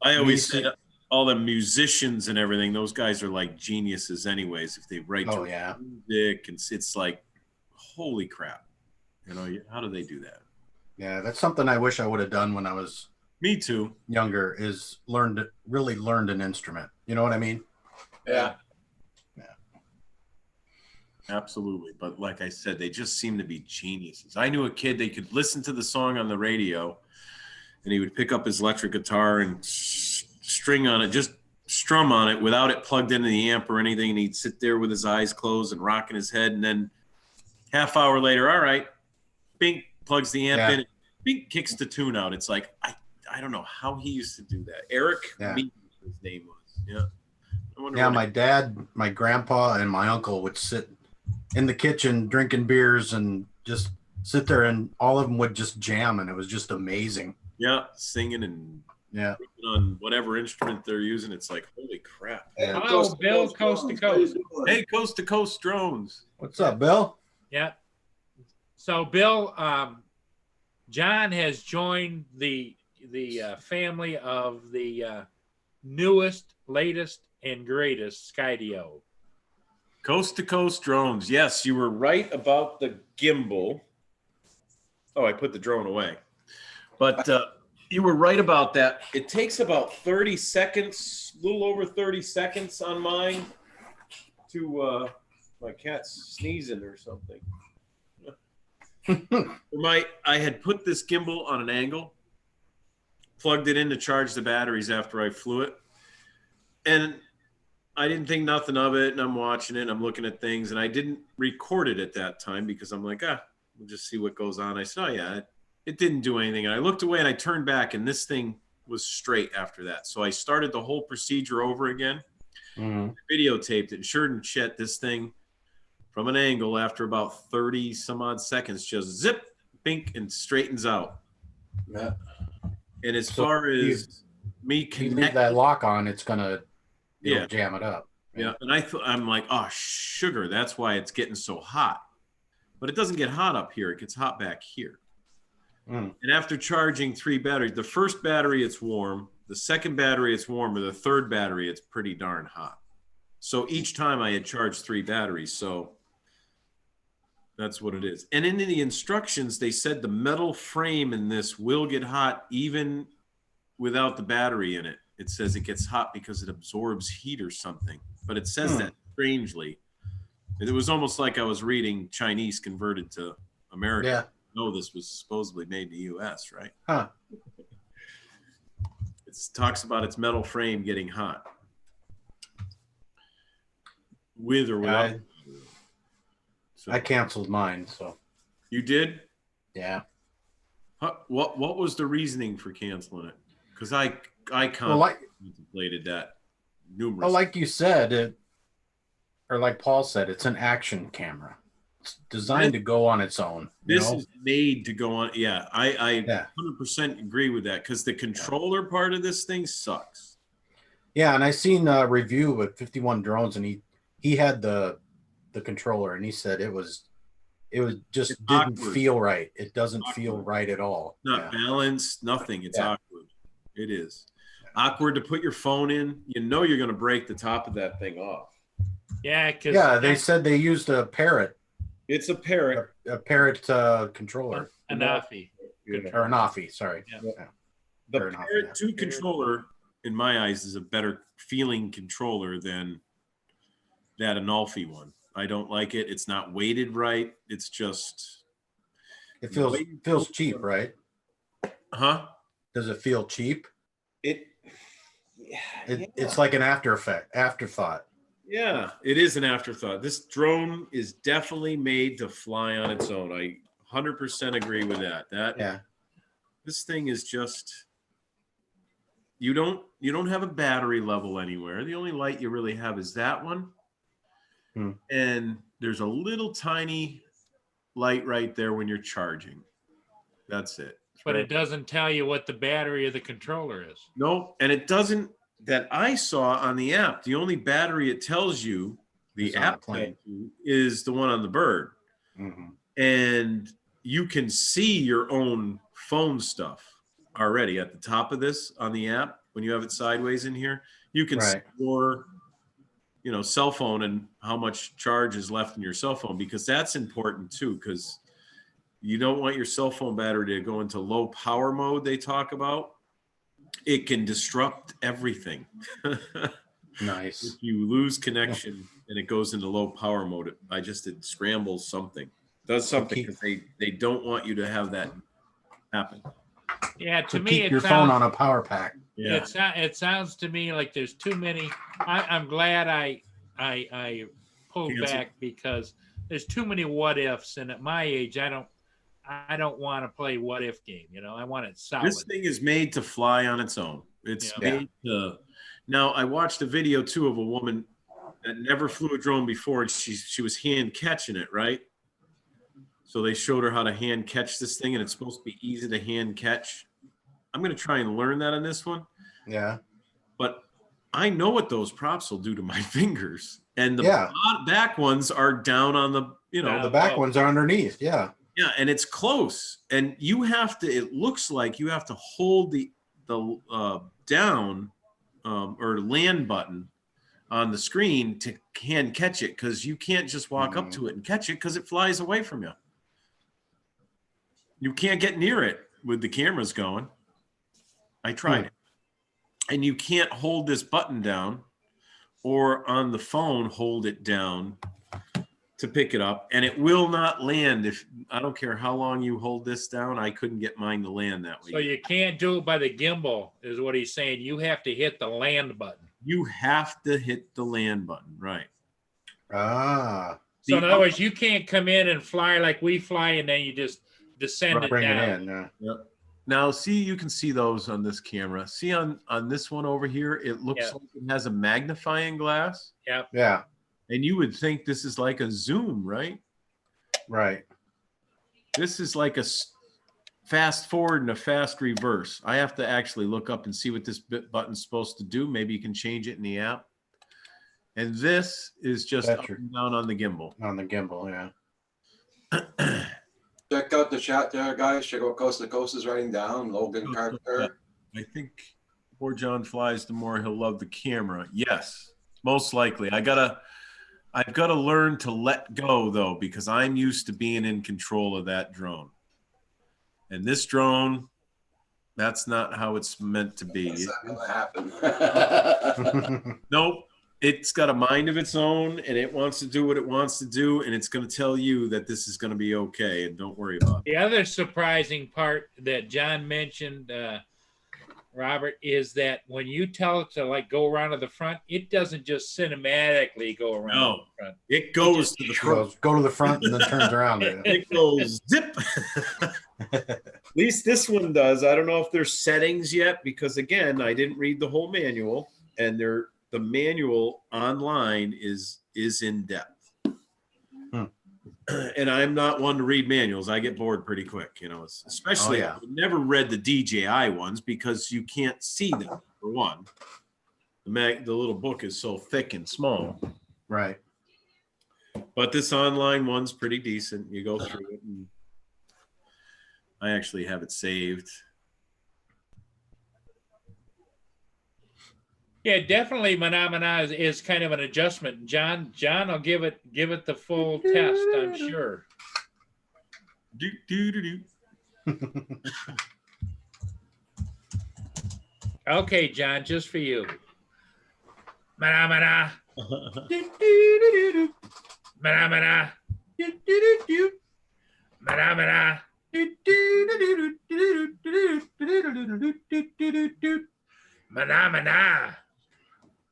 I always say all the musicians and everything, those guys are like geniuses anyways. If they write music, and it's like, holy crap. How do they do that? Yeah, that's something I wish I would have done when I was Me too. younger, is really learned an instrument. You know what I mean? Yeah. Absolutely. But like I said, they just seem to be geniuses. I knew a kid, they could listen to the song on the radio and he would pick up his electric guitar and string on it, just strum on it without it plugged into the amp or anything. And he'd sit there with his eyes closed and rocking his head. And then half hour later, all right, bink, plugs the amp in, and bink, kicks the tune out. It's like, I don't know how he used to do that. Eric, his name was. Yeah. Yeah, my dad, my grandpa, and my uncle would sit in the kitchen drinking beers and just sit there, and all of them would just jam, and it was just amazing. Yeah, singing and Yeah. on whatever instrument they're using. It's like, holy crap. And Hello, Bill, Coast to Coast. Hey, Coast to Coast Drones. What's up, Bill? Yeah. So, Bill, John has joined the family of the newest, latest, and greatest Skydio. Coast to Coast Drones. Yes, you were right about the gimbal. Oh, I put the drone away. But you were right about that. It takes about 30 seconds, a little over 30 seconds on mine to my cat's sneezing or something. I had put this gimbal on an angle, plugged it in to charge the batteries after I flew it. And I didn't think nothing of it. And I'm watching it and I'm looking at things, and I didn't record it at that time because I'm like, we'll just see what goes on. I said, oh yeah, it didn't do anything. And I looked away and I turned back, and this thing was straight after that. So I started the whole procedure over again, videotaped it, and sure and shit, this thing from an angle after about 30 some odd seconds just zip, bink, and straightens out. Yeah. And as So far as me You leave connecting, that lock on, it'll Yeah. jam it up. yeah, and I'm like, oh sugar, that's why it's getting so hot. But it doesn't get hot up here; it gets hot back here. Mm. And after charging 3 batteries, the first battery it's warm, the second battery it's warm, or the third battery it's pretty darn hot. So each time I had charged 3 batteries, so that's what it is. And in the instructions, they said the metal frame in this will get hot even without the battery in it. It says it gets hot because it absorbs heat or something, but it says that strangely. It was almost like I was reading Chinese converted to American. Yeah. No, this was supposedly made in the U.S., right? Huh. It talks about its metal frame getting hot, with or without. So I canceled mine, so you did? yeah. What was the reasoning for canceling it? Because I Well, contemplated that numerous. like you said, or like Paul said, it's an action camera. It's designed to go on its own. This is made to go on. Yeah, I Yeah. 100% agree with that because the controller part of this thing sucks. Yeah, and I seen a review with 51 drones, and he had the controller, and he said it just It's didn't awkward. feel right. It doesn't feel Awkward. right at all. Not Yeah. balanced, nothing. It's Yeah. awkward. It is awkward to put your phone in. You know you're going to break the top of that thing off. Yeah, because Yeah, they said they used a Parrot It's a Parrot. controller Anafi. or an Afi. Sorry. Yeah. The Fair enough, Parrot yeah. 2 controller, in my eyes, is a better feeling controller than that Analfi one. I don't like it. It's not weighted right. It's just, It feels cheap, right? huh? Does it feel cheap? It's Yeah. like an afterthought. Yeah, it is an afterthought. This drone is definitely made to fly on its own. I 100% agree with that. Yeah. This thing is just, you don't have a battery level anywhere. The only light you really have is that one. And there's a little tiny light right there when you're charging. That's it. But it doesn't tell you what the battery of the controller is. No, and it doesn't, that I saw on the app. The only battery it tells you, the Is on the app plane. tells you, is the one on the bird. Mhm. And you can see your own phone stuff already at the top of this on the app. When you have it sideways in here, you can see Right. your, cell phone and how much charge is left in your cell phone, because that's important too, because you don't want your cell phone battery to go into low power mode. They talk about it can disrupt everything. Nice. If you lose connection and it goes into low power mode, it scrambles something, does something, because they don't want you to have that happen. Yeah, to To me, keep it your sounds, phone on a power pack. Yeah. it sounds to me like there's too many. I'm glad I pulled Cancel. back because there's too many what ifs, and at my age, I don't want to play what if game. I want it solid. This thing is made to fly on its own. It's Yeah. made to. Now, I watched a video too of a woman that never flew a drone before, and she was hand catching it, right? So they showed her how to hand catch this thing, and it's supposed to be easy to hand catch. gonna try and learn that on this one. Yeah. But I know what those props will do to my fingers, and the Yeah. back ones are down on the The back ones are underneath. Yeah. yeah, and it's close, and you have to. It looks like you have to hold the down or land button on the screen to catch it, because you can't just walk up to it and catch it because it flies away from you. You can't get near it with the cameras going. I tried it. And you can't hold this button down or on the phone hold it down to pick it up, and it will not land. If I don't care how long you hold this down, I couldn't get mine to land that way. So you can't do it by the gimbal, is what he's saying. You have to hit the land button. You have to hit the land button, right? Ah. So in other words, you can't come in and fly like we fly, and then you just descend it Bring down. it in. Yeah. Yep. Now, see, you can see those on this camera. See on this one over here, it looks like it has a magnifying glass. Yep. Yeah. And you would think this is like a zoom, right? Right. This is like a fast forward and a fast reverse. I have to actually look up and see what this button's supposed to do. Maybe you can change it in the app. And this is just up and down on the gimbal. On the gimbal, yeah. Check out the chat there, guys. Check out what Coast to Coast is writing down. Logan Carpenter. I think the more John flies, the more he'll love the camera. Yes, most likely. I've got to learn to let go, though, because I'm used to being in control of that drone. And this drone, that's not how it's meant to be. That's not gonna happen. Nope. It's got a mind of its own, and it wants to do what it wants to do, and it's going to tell you that this is going to be okay, and don't worry about it. The other surprising part that John mentioned, Robert, is that when you tell it to like go around to the front, it doesn't just cinematically go around to the front. It goes to the front. Go to the front and then turns around. It goes zip. At least this one does. I don't know if there's settings yet, because again, I didn't read the whole manual, and the manual online is in depth. And I'm not one to read manuals. I get bored pretty quick, especially I've never read the DJI ones because you can't see them, for one. The little book is so thick and small. Right. But this online one's pretty decent. You go through it, and I actually have it saved. Yeah, definitely. Manamana is kind of an adjustment. John will give it the full test, I'm sure. Do, do, do, do. Okay, John, just for you. Manamana. Manamana. Manamana. Manamana.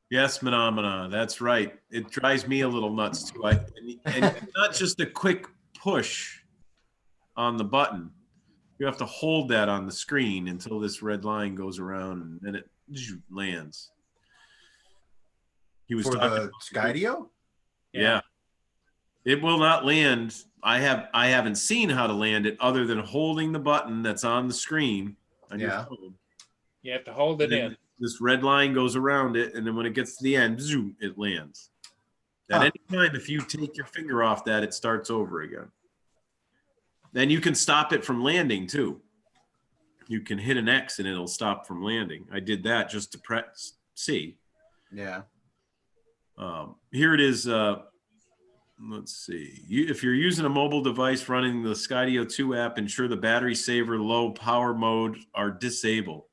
Yes, phenomena. That's right. It drives me a little nuts too. And not just a quick push on the button. You have to hold that on the screen until this red line goes around, and then it lands. He was For talking the Skydio? Yeah. It will not land. I haven't seen how to land it other than holding the button that's on the screen on your phone. You have to hold it in. This red line goes around it, and then when it gets to the end, zoom, it lands. At any time, if you take your finger off that, it starts over again. Then you can stop it from landing too. You can hit an X and it'll stop from landing. I did that just to press C. Yeah. Here it is. Let's see. If you're using a mobile device running the Skydio 2 app, ensure the battery saver low power mode are disabled.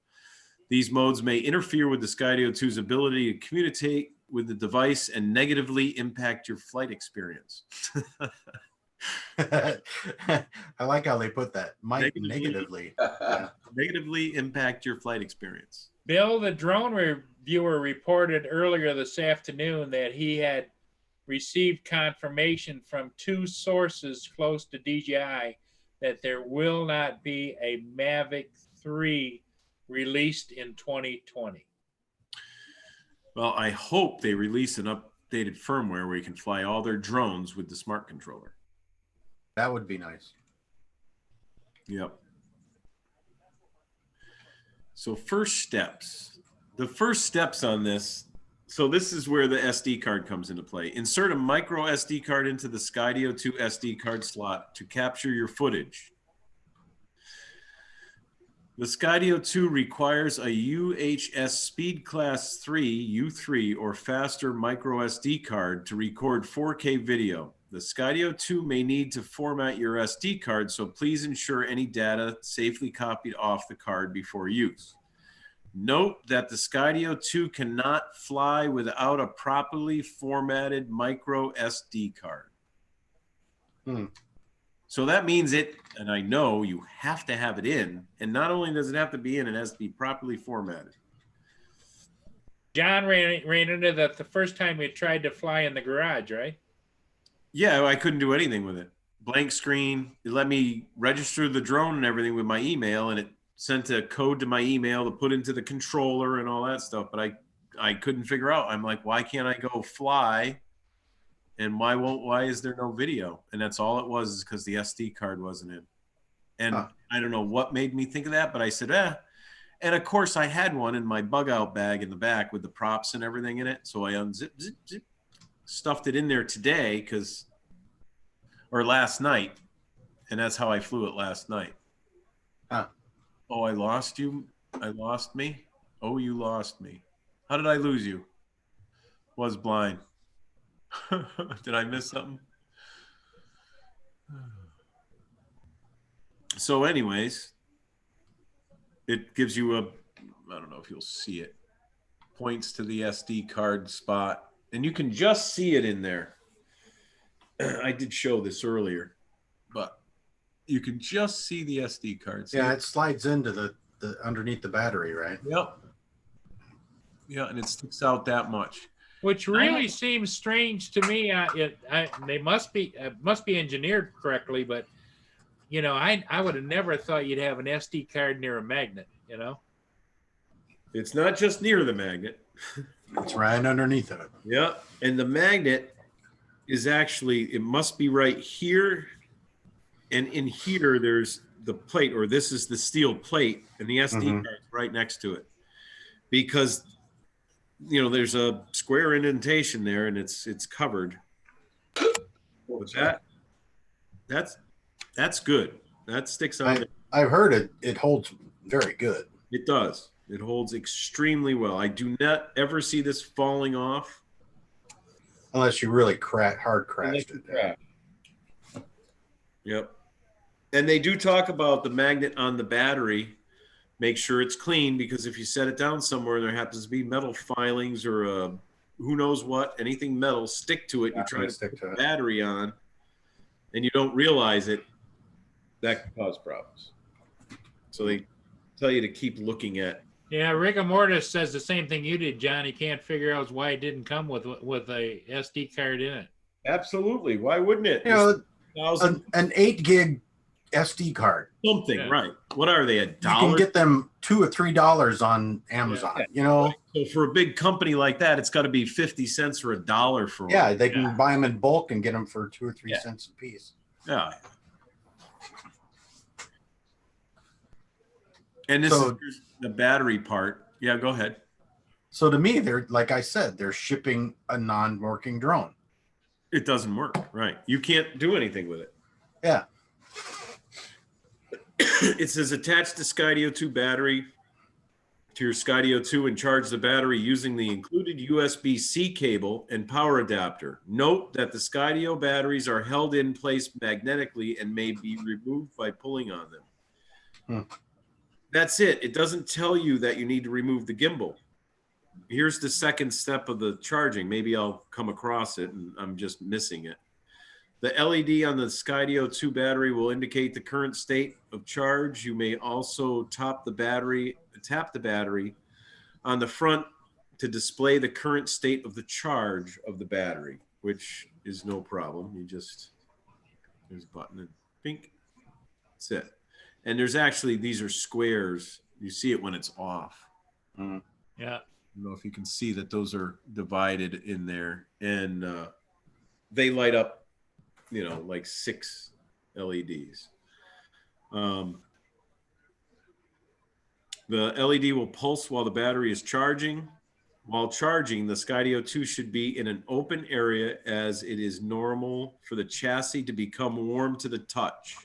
These modes may interfere with the Skydio 2's ability to communicate with the device and negatively impact your flight experience. I like how they put that. Might negatively. Negatively impact your flight experience. Bill, the drone reviewer, reported earlier this afternoon that he had received confirmation from 2 sources close to DJI that there will not be a Mavic 3 released in 2020. Well, I hope they release an updated firmware where you can fly all their drones with the smart controller. That would be nice. Yep. So first steps. The first steps on this. So this is where the SD card comes into play. Insert a micro SD card into the Skydio 2 SD card slot to capture your footage. The Skydio 2 requires a UHS Speed Class 3 U3 or faster micro SD card to record 4K video. The Skydio 2 may need to format your SD card, so please ensure any data safely copied off the card before use. Note that the Skydio 2 cannot fly without a properly formatted micro SD card. So that means it, and I know you have to have it in, and not only does it have to be in, it has to be properly formatted. John ran into that the first time he tried to fly in the garage, right? Yeah, I couldn't do anything with it. Blank screen. It let me register the drone and everything with my email, and it sent a code to my email to put into the controller and all that stuff. But I couldn't figure out. I'm like, why can't I go fly? And why is there no video? And that's all it was, is because the SD card wasn't in. And I don't know what made me think of that, but I said, And of course I had one in my bug out bag in the back with the props and everything in it. So I unzipped, zip, stuffed it in there today or last night. And that's how I flew it last night. Oh, I lost you. I lost me. Oh, you lost me. How did I lose you? Was blind. Did I miss something? So anyways, it gives you I don't know if you'll see it, points to the SD card spot, and you can just see it in there. I did show this earlier, but you can just see the SD card. Yeah, it slides into the underneath the battery, right? Yep. Yeah, and it sticks out that much. Which really seems strange to me. They must be engineered correctly, but you know, I would have never thought you'd have an SD card near a magnet. You know, it's not just near the magnet; it's right underneath of it. Yeah, and the magnet is actually, it must be right here, and in here there's the plate, or this is the steel plate, and the SD card's right next to it, because you know, there's a square indentation there, and it's covered. With that's good. That sticks out. I've heard it holds very good. It does. It holds extremely well. I do not ever see this falling off, unless you really hard crashed it. Yep. And they do talk about the magnet on the battery. Make sure it's clean, because if you set it down somewhere and there happens to be metal filings or who knows what, anything metal, stick to it. You try to stick the battery on and you don't realize it, that can cause problems. So they tell you to keep looking at. Yeah, Rigor Mortis says the same thing you did, John. He can't figure out why it didn't come with a SD card in it. Absolutely. Why wouldn't it? You know, an 8 gig SD card. Something, yeah. Right. What are they, $1? You can get them $2 or $3 on Amazon, yeah. You know? So for a big company like that, it's got to be 50 cents or $1 for one. Yeah, they can buy them in bulk and get them for 2 or 3 cents a piece. Yeah. And this is the battery part. Yeah, go ahead. So to me, they're, like I said, they're shipping a non-working drone. It doesn't work, right? You can't do anything with it. Yeah. It says attach the Skydio 2 battery to your Skydio 2 and charge the battery using the included USB-C cable and power adapter. Note that the Skydio batteries are held in place magnetically and may be removed by pulling on them. That's it. It doesn't tell you that you need to remove the gimbal. Here's the second step of the charging. Maybe I'll come across it and I'm just missing it. The LED on the Skydio 2 battery will indicate the current state of charge. You may also tap the battery on the front to display the current state of the charge of the battery, which is no problem. You just, there's a button and pink. That's it. And there's actually, these are squares. You see it when it's off. Yeah. I don't know if you can see that those are divided in there, and they light up, you know, like 6 LEDs. The LED will pulse while the battery is charging. While charging, the Skydio 2 should be in an open area as it is normal for the chassis to become warm to the touch.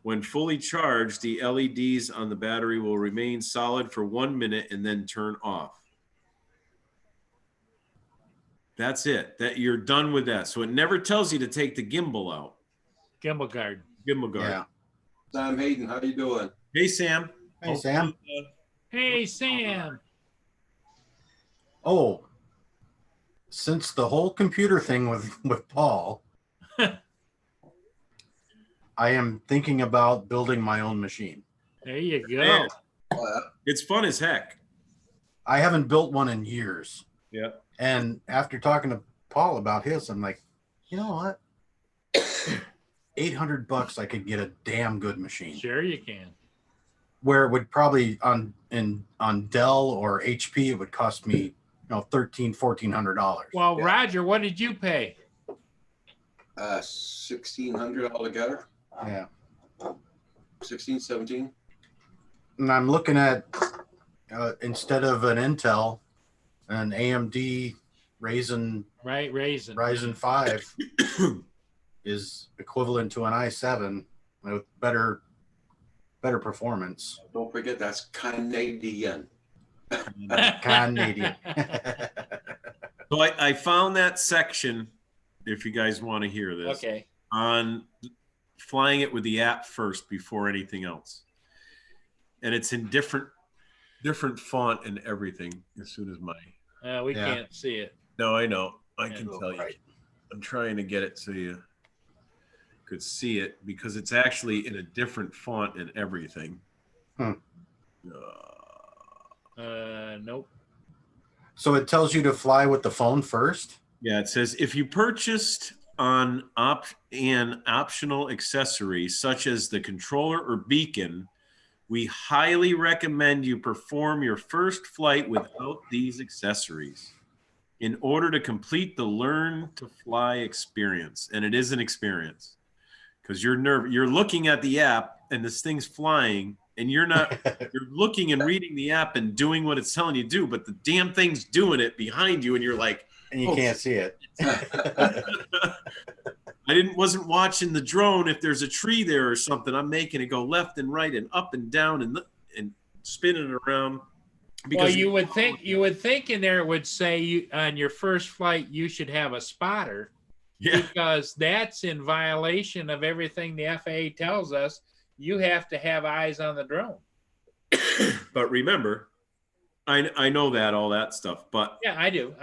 When fully charged, the LEDs on the battery will remain solid for 1 minute and then turn off. That's it. That you're done with that. So it never tells you to take the gimbal out. Gimbal guard. Gimbal guard. Yeah. Sam Hayden, how you doing? Hey, Sam. Hey, Sam. Hey, Sam. Oh, since the whole computer thing with Paul, I am thinking about building my own machine. There you go. Man, Oh, it's fun as heck. I haven't built one in years. Yeah. And after talking to Paul about his, I'm like, you know what? $800 I could get a damn good machine. Sure you can. Where it would probably on Dell or HP, it would cost me, $1,300-$1,400. Well, Yeah. Roger, what did you pay? 1,600 altogether. Yeah. 16, 17. And I'm looking at instead of an Intel, an AMD Ryzen Right, Raisin. Ryzen 5 is equivalent to an i7 with better performance. Don't forget that's Canadian. Canadian. So I found that section, if you guys want to hear this, Okay. on flying it with the app first before anything else. And it's in different font and everything as soon as my... We Yeah. can't see it. No, I know. I Yeah. can tell you. Right. I'm trying to get it so you could see it because it's actually in a different font and everything. Hmm. Nope. So it tells you to fly with the phone first? Yeah, it says if you purchased on an optional accessory such as the controller or beacon, we highly recommend you perform your first flight without these accessories in order to complete the learn to fly experience. And it is an experience because you're looking at the app and this thing's flying and you're looking and reading the app and doing what it's telling you to do, but the damn thing's doing it behind you and you're like, And you can't see it. I wasn't watching the drone. If there's a tree there or something, I'm making it go left and right and up and down and spinning it around. Well, you would think in there it would say on your first flight you should have a spotter yeah, because that's in violation of everything the FAA tells us. You have to have eyes on the drone. but remember, I know that all that stuff, but Yeah, I do.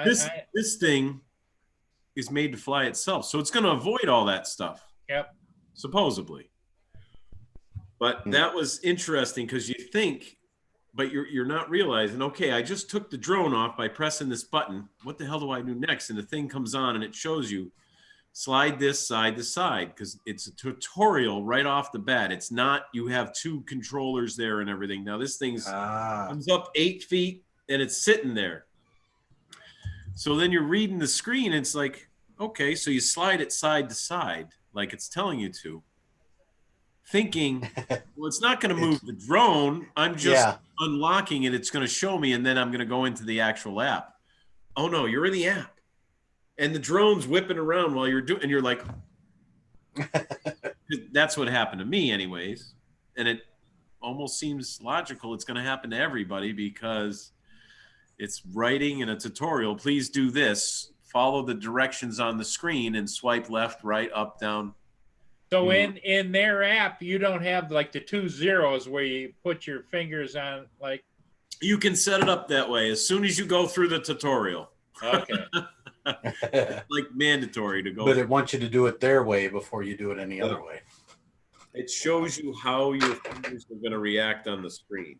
this thing is made to fly itself, so it's going to avoid all that stuff. Yep. Supposedly. But that was interesting because you think, but you're not realizing, okay, I just took the drone off by pressing this button. What the hell do I do next? And the thing comes on and it shows you slide this side to side because it's a tutorial right off the bat. It's not you have two controllers there and everything. Now this thing's comes up 8 feet and it's sitting there. So then you're reading the screen. And it's like, okay, so you slide it side to side like it's telling you to. Thinking, well, it's not going to move the drone. I'm just unlocking it. It's going to show me, and then I'm going to go into the actual app. Oh no, you're in the app, and the drone's whipping around while you're doing. And you're like, that's what happened to me, anyways. And it almost seems logical. It's going to happen to everybody because it's writing in a tutorial. Please do this. Follow the directions on the screen and swipe left, right, up, down. So in their app, you don't have like the 2 zeros where you put your fingers on like. You can set it up that way as soon as you go through the tutorial. Okay. Like mandatory to go. But it wants you to do it their way before you do it any other way. It shows you how your fingers are going to react on the screen.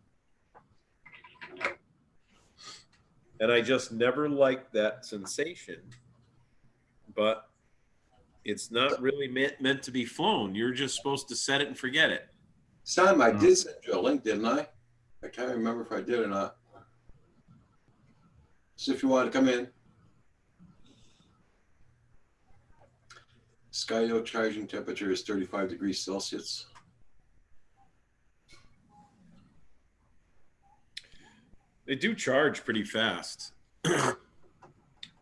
And I just never liked that sensation. But it's not really meant to be flown. You're just supposed to set it and forget it. Sam, I did send you a link, didn't I? I can't remember if I did or not. So if you want to come in. Skydio charging temperature is 35 degrees Celsius. They do charge pretty fast. I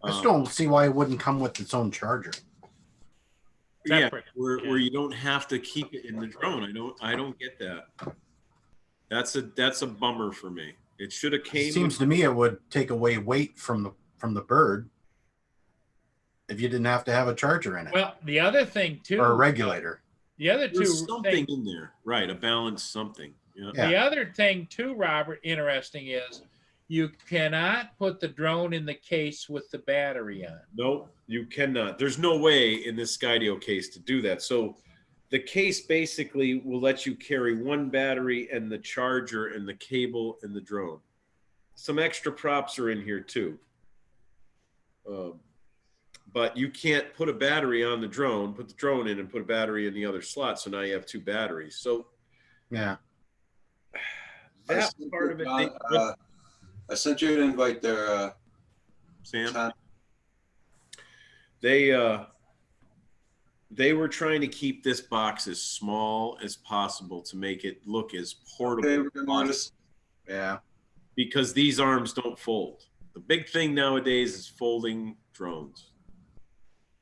just don't see why it wouldn't come with its own charger. Yeah, Separate. where you don't have to keep it in the drone. I don't get that. That's a bummer for me. It should have It came. seems to me it would take away weight from the bird if you didn't have to have a charger in it Well, the other thing too, or a regulator. the other two There's something things, in there, right? A balanced something. Yeah. Yeah. the other thing too, Robert, interesting is you cannot put the drone in the case with the battery on. No, you cannot. There's no way in this Skydio case to do that. So the case basically will let you carry one battery and the charger and the cable and the drone. Some extra props are in here too. But you can't put a battery on the drone, put the drone in and put a battery in the other slot. So now you have two batteries. So Yeah. that part of it, I sent you an invite there, Sam, Tom. they were trying to keep this box as small as possible to make it look as portable Okay, as we're gonna possible, just- Yeah. because these arms don't fold. The big thing nowadays is folding drones.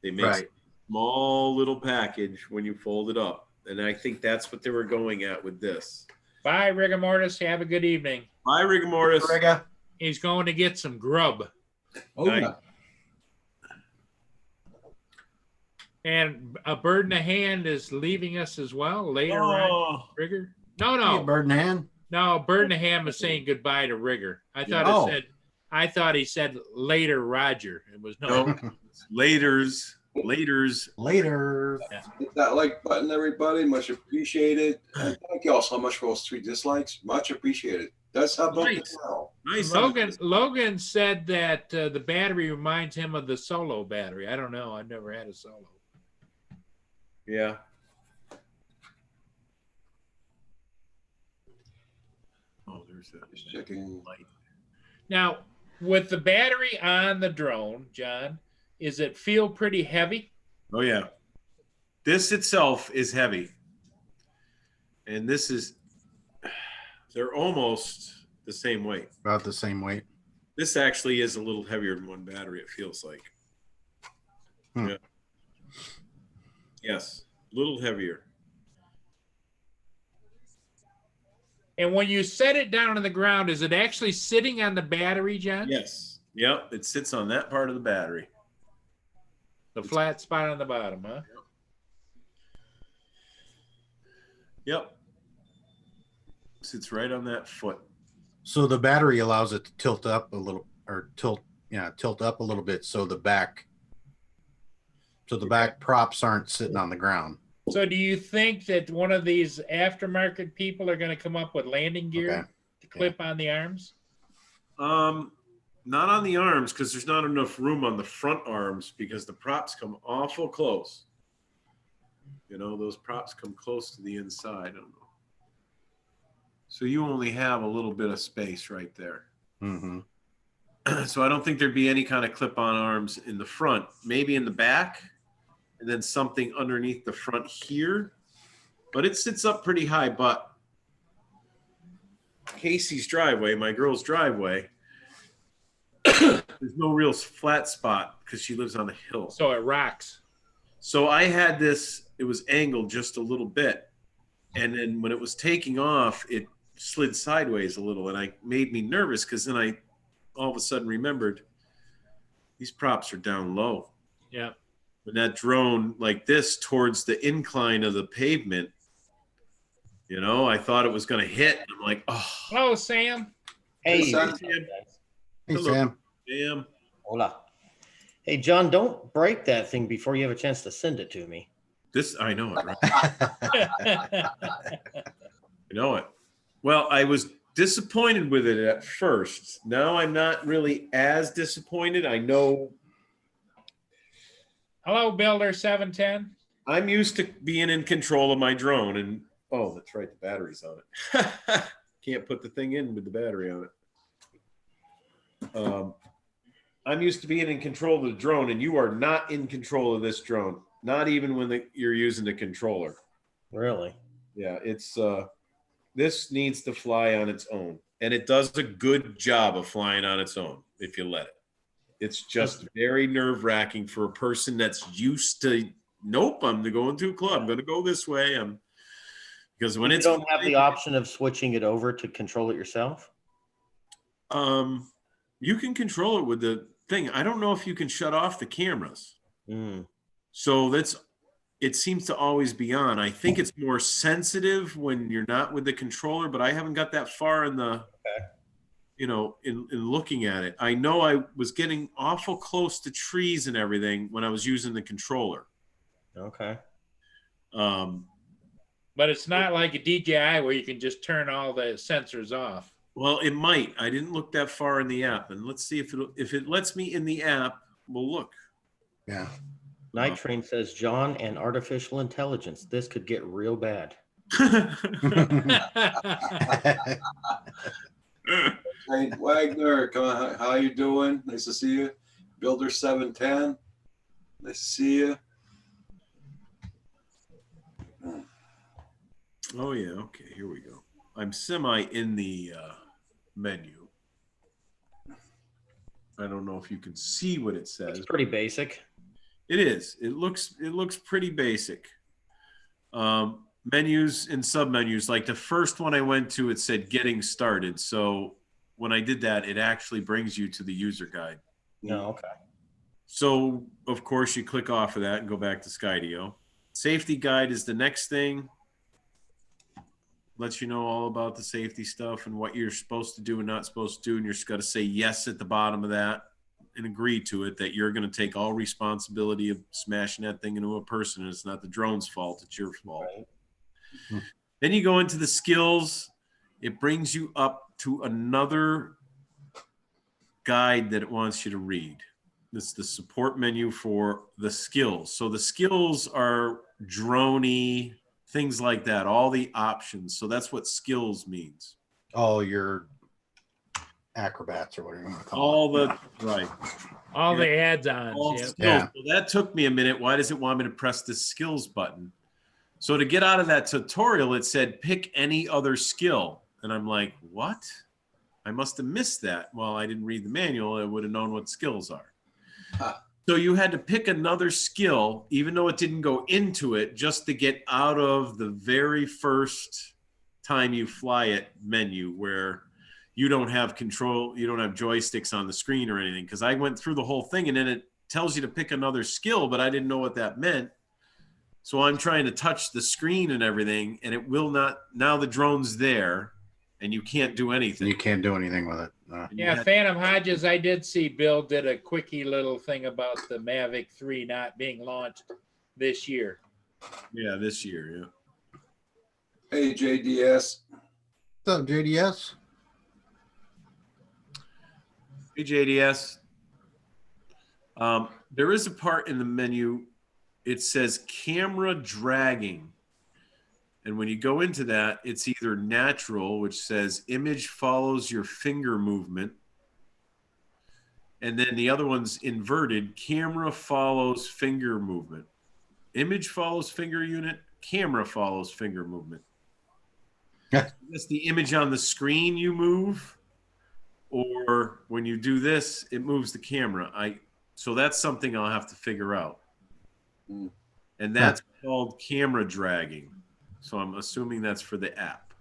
They make Right. a small little package when you fold it up. And I think that's what they were going at with this. Bye, rigor mortis. Have a good evening. Bye, rigor mortis. Riga. He's going to get some grub. Oh, Nice. yeah. And a bird in the hand is leaving us as well later, right? Oh, Rigor? No, Hey, no, bird in hand. no. Bird in the hand was saying goodbye to Rigor. I thought Oh. it said. I thought he said later, Roger. It was no. no. Laters. Laters. Later. Hit that like button, everybody. Much appreciated. And thank you all so much for those 3 dislikes. Much appreciated. That's how about Nice. now. Nice. Logan said that the battery reminds him of the Solo battery. I don't know. I've never had a Solo. Yeah. Oh, there's that. Just checking. Light. Now, with the battery on the drone, John, is it feel pretty heavy? Oh yeah. This itself is heavy. And this is, they're almost the same weight. About the same weight. This actually is a little heavier than one battery, it feels like. Hmm. Yeah. Yes, a little heavier. And when you set it down on the ground, is it actually sitting on the battery, John? Yes. Yep, it sits on that part of the battery. The flat spot on the bottom, huh? Yep. Sits right on that foot. So the battery allows it to tilt up a little, or tilt up a little bit, so the back props aren't sitting on the ground. So do you think that one of these aftermarket people are going to come up with landing gear Okay. to clip on the arms? Not on the arms because there's not enough room on the front arms because the props come awful close. You know, those props come close to the inside. I don't know. So you only have a little bit of space right there. Mm-hmm. So I don't think there'd be any kind of clip-on arms in the front, maybe in the back, and then something underneath the front here. But it sits up pretty high. But Casey's driveway, my girl's driveway, there's no real flat spot because she lives on a hill. So it rocks. So I had this, it was angled just a little bit. And then when it was taking off, it slid sideways a little and made me nervous because then I all of a sudden remembered these props are down low. Yeah. When that drone like this towards the incline of the pavement, you know, I thought it was going to hit. I'm like, oh, Hello, Sam. Hey, Sam. what's up, guys? Hey, Hello. Sam. damn. Hola. Hey, John, don't break that thing before you have a chance to send it to me. This, I know it, right? I know it. Well, I was disappointed with it at first. Now I'm not really as disappointed. I know Hello, Builder 710. I'm used to being in control of my drone, and oh, that's right, the battery's on it. Can't put the thing in with the battery on it. I'm used to being in control of the drone, and you are not in control of this drone. Not even when you're using the controller. Really? Yeah, it's This needs to fly on its own. And it does a good job of flying on its own if you let it. It's just very nerve-wracking for a person that's used to, nope, I'm going to a club. I'm going to go this way. Because when You it's don't have the option of switching it over to control it yourself? you can control it with the thing. I don't know if you can shut off the cameras. Mm. So it seems to always be on. I think it's more sensitive when you're not with the controller, but I haven't got that far in the, in looking at it. I know I was getting awful close to trees and everything when I was using the controller. Okay. But it's not like a DJI where you can just turn all the sensors off. Well, it might. I didn't look that far in the app, and let's see if it lets me in the app. We'll look. Yeah. Night Train says, John and artificial intelligence. This could get real bad. Hey, Wagner, come on, how you doing? Nice to see you. Builder 710, nice to see you. Oh yeah, okay, here we go. I'm semi in the menu. I don't know if you can see what it says. It's pretty basic. It is. It looks pretty basic. Menus and submenus. Like the first one I went to, it said getting started. So when I did that, it actually brings you to the user guide. No, okay. So of course you click off of that and go back to Skydio. Safety guide is the next thing. Lets you know all about the safety stuff and what you're supposed to do and not supposed to do. And you're just got to say yes at the bottom of that and agree to it, that you're going to take all responsibility of smashing that thing into a person. And it's not the drone's fault. It's your fault. Right. Then you go into the skills. It brings you up to another guide that it wants you to read. This is the support menu for the skills. So the skills are droney, things like that, all the options. So that's what skills means. Oh, your acrobats or whatever you want to call All the, right. All the All add-ons. the Yep. skills. Yeah. Well, that took me a minute. Why does it want me to press the skills button? So to get out of that tutorial, it said, pick any other skill. And I'm like, what? I must have missed that. Well, I didn't read the manual. I would have known what skills are. Huh. So you had to pick another skill, even though it didn't go into it, just to get out of the very first time you fly it menu where you don't have control, you don't have joysticks on the screen or anything. Because I went through the whole thing and then it tells you to pick another skill, but I didn't know what that meant. So I'm trying to touch the screen and everything, and it will not. Now the drone's there, and you can't do anything. You can't do anything with it. And you Yeah, had- Phantom Hodges, I did see Bill did a quickie little thing about the Mavic 3 not being launched this year. yeah, this year, yeah. Hey, JDS. What's up, JDS? Hey, JDS. There is a part in the menu. It says camera dragging. And when you go into that, it's either natural, which says image follows your finger movement. And then the other one's inverted, camera follows finger movement. Image follows finger unit, camera follows finger movement. That's the image on the screen you move, or when you do this, it moves the camera. So that's something I'll have to figure out. Hmm. And that's called camera dragging. So I'm assuming that's for the app.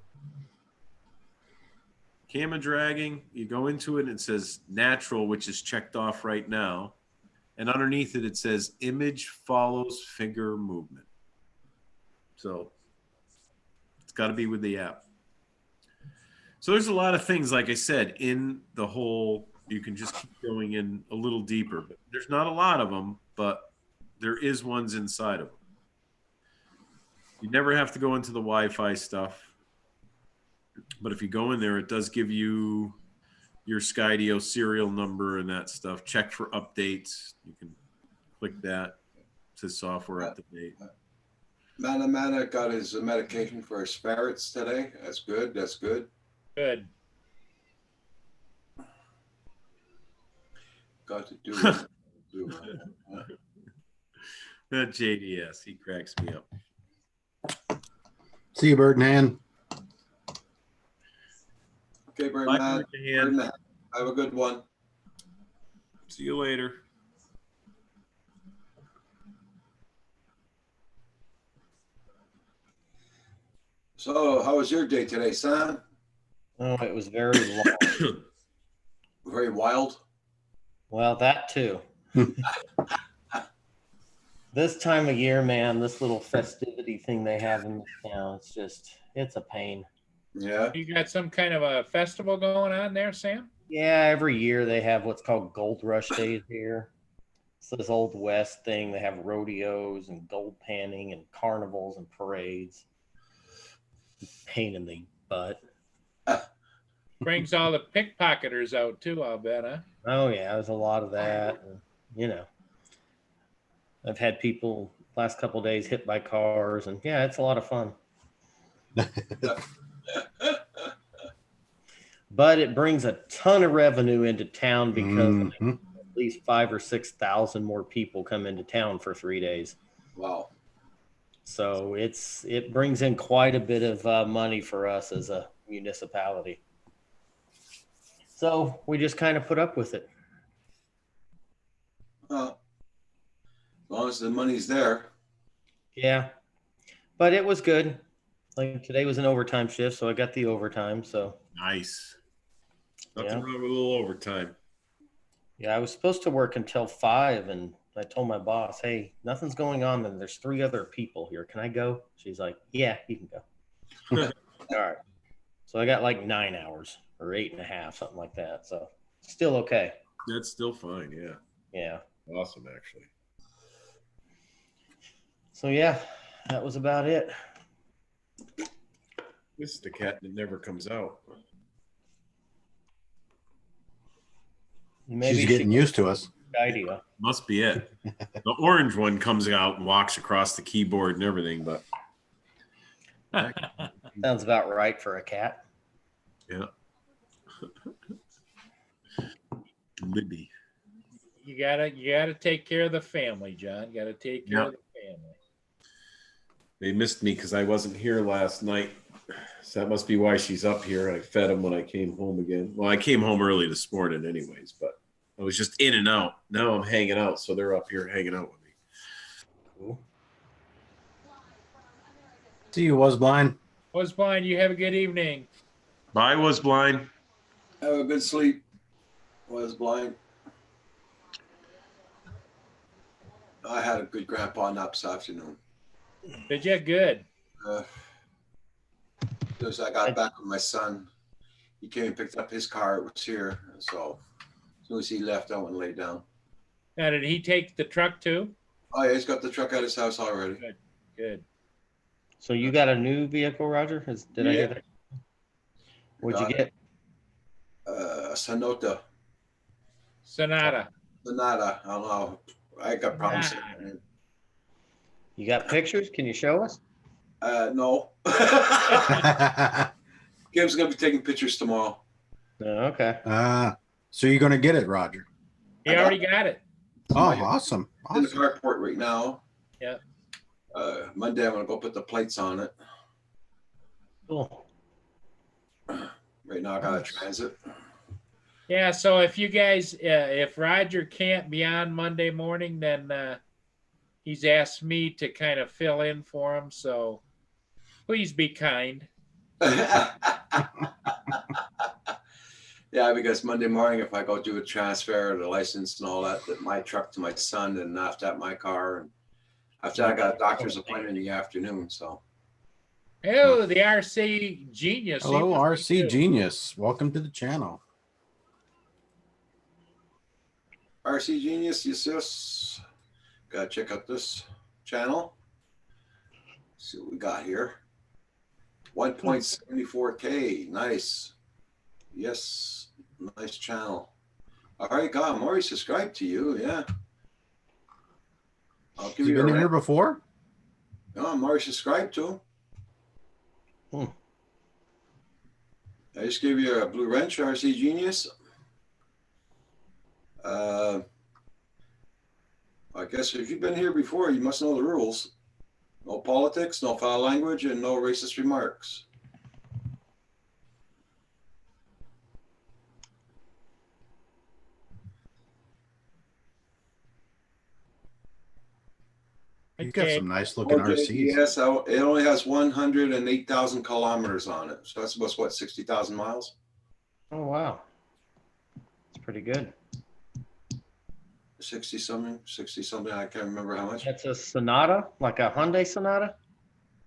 Camera dragging, you go into it and it says natural, which is checked off right now. And underneath it, it says image follows finger movement. So it's got to be with the app. So there's a lot of things, like I said, in the whole, you can just keep going in a little deeper. But there's not a lot of them, but there is ones inside of them. You never have to go into the Wi-Fi stuff. But if you go in there, it does give you your Skydio serial number and that stuff. Check for updates. You can click that. It says software up to date. Mana got his medication for his ferrets today. That's good. That's good. Good. Got to do it. That JDS, he cracks me up. See you, Bird and Hand. Okay, Bye, Bernard. Ferdinand. Have a good one. See you later. So, how was your day today, son? Oh, it was very long. Very wild. Well, that too. This time of year, man, this little festivity thing they have in this town, it's a pain. Yeah. You got some kind of a festival going on there, Sam? Yeah, every year they have what's called Gold Rush Days here. It's this old West thing. They have rodeos and gold panning and carnivals and parades. Pain in the butt. Brings all the pickpocketers out too, I'll bet, huh? Oh yeah, there's a lot of that. And, you know, I've had people last couple of days hit by cars, and yeah, it's a lot of fun. But it brings a ton of revenue into town because Mhm. at least 5,000 or 6,000 more people come into town for 3 days. Wow. So it brings in quite a bit of money for us as a municipality. So we just kind of put up with it. As long as the money's there. Yeah, but it was good. Like today was an overtime shift, so I got the overtime. So Nice. Nothing Yeah. wrong with a little overtime. yeah, I was supposed to work until 5, and I told my boss, "Hey, nothing's going on. And there's 3 other people here. Can I go?" She's like, "Yeah, you can go." All right. So I got like 9 hours or 8.5, something like that. So still okay. That's still fine. Yeah. Yeah. Awesome, actually. So yeah, that was about it. This is the cat that never comes out. Maybe She's getting used to us. idea. Must be it. The orange one comes out and walks across the keyboard and everything, but Sounds about right for a cat. yeah. Libby. You gotta take care of the family, John. You gotta take care Yeah. of the family. They missed me because I wasn't here last night. So that must be why she's up here. I fed them when I came home again. Well, I came home early this morning anyways, but I was just in and out. Now I'm hanging out, so they're up here hanging out with me. Cool. See you, was blind. Was blind. You have a good evening. Bye, was blind. Have a good sleep. Was blind. I had a good grandpa nap this afternoon. Did you? Good. As I got back with my son, he came and picked up his car. It was here. So as soon as he left, I went and laid down. Now, did he take the truck too? Oh, yeah, he's got the truck at his house already. Good. So you got a new vehicle, Roger? Did I Yeah. hear that? What'd you get? Sonata. Sonata. Sonata. I don't know. I got problems. Sonata. You got pictures? Can you show us? No. Kim's going to be taking pictures tomorrow. Okay. So you're going to get it, Roger. He already got it. Oh, awesome. In the Awesome. carport right now. Yeah. Monday, I'm going to go put the plates on it. Cool. Right now, I got a transit. Yeah. So if you guys, if Roger can't be on Monday morning, then he's asked me to kind of fill in for him. So please be kind. Yeah, because Monday morning, if I go do a transfer, the license and all that, that my truck to my son, and after that, my car. And after that, I got a doctor's appointment in the afternoon. So, Oh, the RC genius. He Hello, must be RC too. Genius. Welcome to the channel. RC Genius, yes. Gotta check out this channel. See what we got here. 1.74K. Nice. Yes. Nice channel. All right, God, I'm already subscribed to you. Yeah. I'll give Has he you a been in here rent. before? No, I'm already subscribed to him. Hmm. I just gave you a blue wrench, RC Genius. I guess if you've been here before, you must know the rules. No politics, no foul language, and no racist remarks. You got Okay. some nice looking RCs. Yes, it only has 108,000 kilometers on it. So that's about what, 60,000 miles? Oh wow, it's pretty good. 60 something. I can't remember how much. That's a Sonata, like a Hyundai Sonata.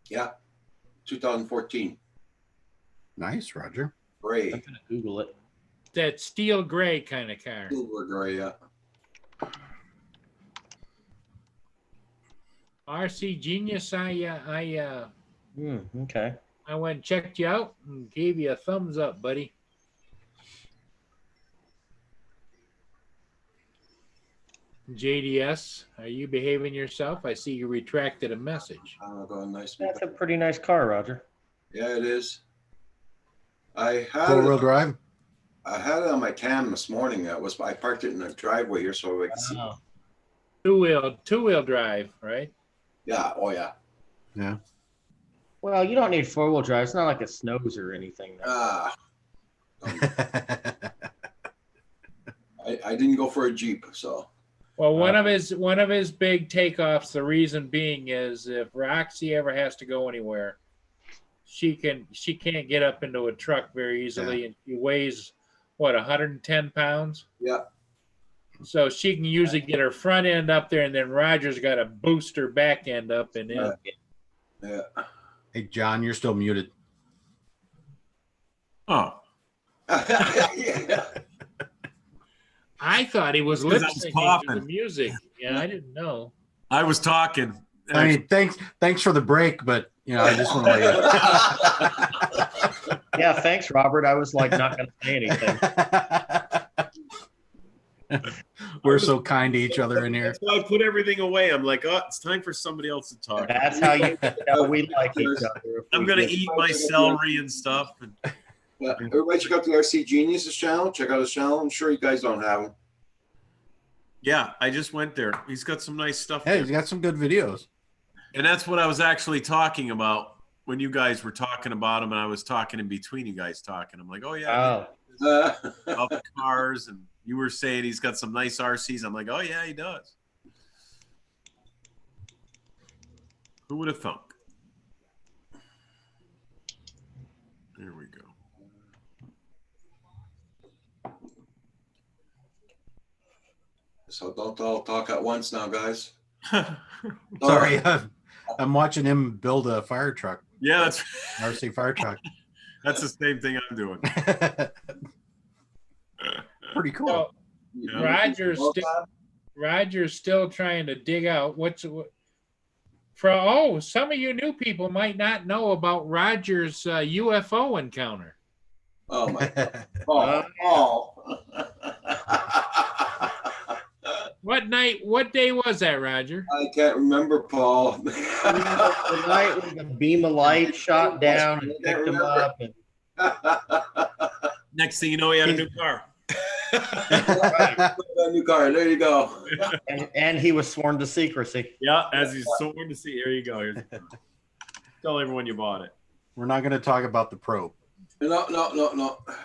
Yeah. 2014. Nice, Roger. Gray. I'm gonna Google it. That steel gray kind of car. Silver gray, yeah. RC Genius, Okay. I went and checked you out and gave you a thumbs up, buddy. JDS, are you behaving yourself? I see you retracted a message. Nice. That's a pretty nice car, Roger. Yeah, it is. I Four-wheel drive. had it on my cam this morning. I parked it in the driveway here so I could see. Oh. Two-wheel drive, right? Yeah. Oh yeah. Yeah. Well, you don't need 4-wheel drive. It's not like it snows or anything. I didn't go for a Jeep, so. Well, one of his big takeoffs, the reason being is if Roxy ever has to go anywhere, she can't get up into a truck very easily, and she weighs what, 110 pounds? Yeah. So she can usually get her front end up there, and then Roger's got to boost her back end up and in. Yeah. Hey, John, you're still muted. Oh, Yeah. I thought he was 'Cause lip I was syncing to the coughing. music. Yeah, I didn't know. I was talking. I mean, thanks for the break, but I just want to let Yeah, thanks, Robert. I was like not going to say anything. We're so kind to each other in here. That's why I put everything away. I'm like, oh, it's time for somebody else to talk. That's how we like each other. I'm gonna eat my celery and stuff. And Yeah. Everybody check out the RC Geniuses channel. Check out his channel. I'm sure you guys don't have him. yeah, I just went there. He's got some nice stuff Hey, there. he's got some good videos. And that's what I was actually talking about when you guys were talking about him, and I was talking in between you guys talking. I'm like, oh yeah, Oh, about the cars, and you were saying he's got some nice RCs. I'm like, oh yeah, he does. Who would have thunk? There we go. So don't all talk at once now, guys. Sorry, I'm watching him build a fire truck, Yeah, that's RC fire truck. that's the same thing I'm doing. Pretty cool. So Yeah. Roger's still trying to dig out some of you new people might not know about Roger's UFO encounter. Oh my God. Oh. What day was that, Roger? I can't remember, Paul. the night when the beam of light shot down and picked him up. And, Next thing you know, he had a new car. A new car. There you go. and he was sworn to secrecy. Yeah, as he's sworn to see. Here you go. Here's tell everyone you bought it. We're not going to talk about the probe. No.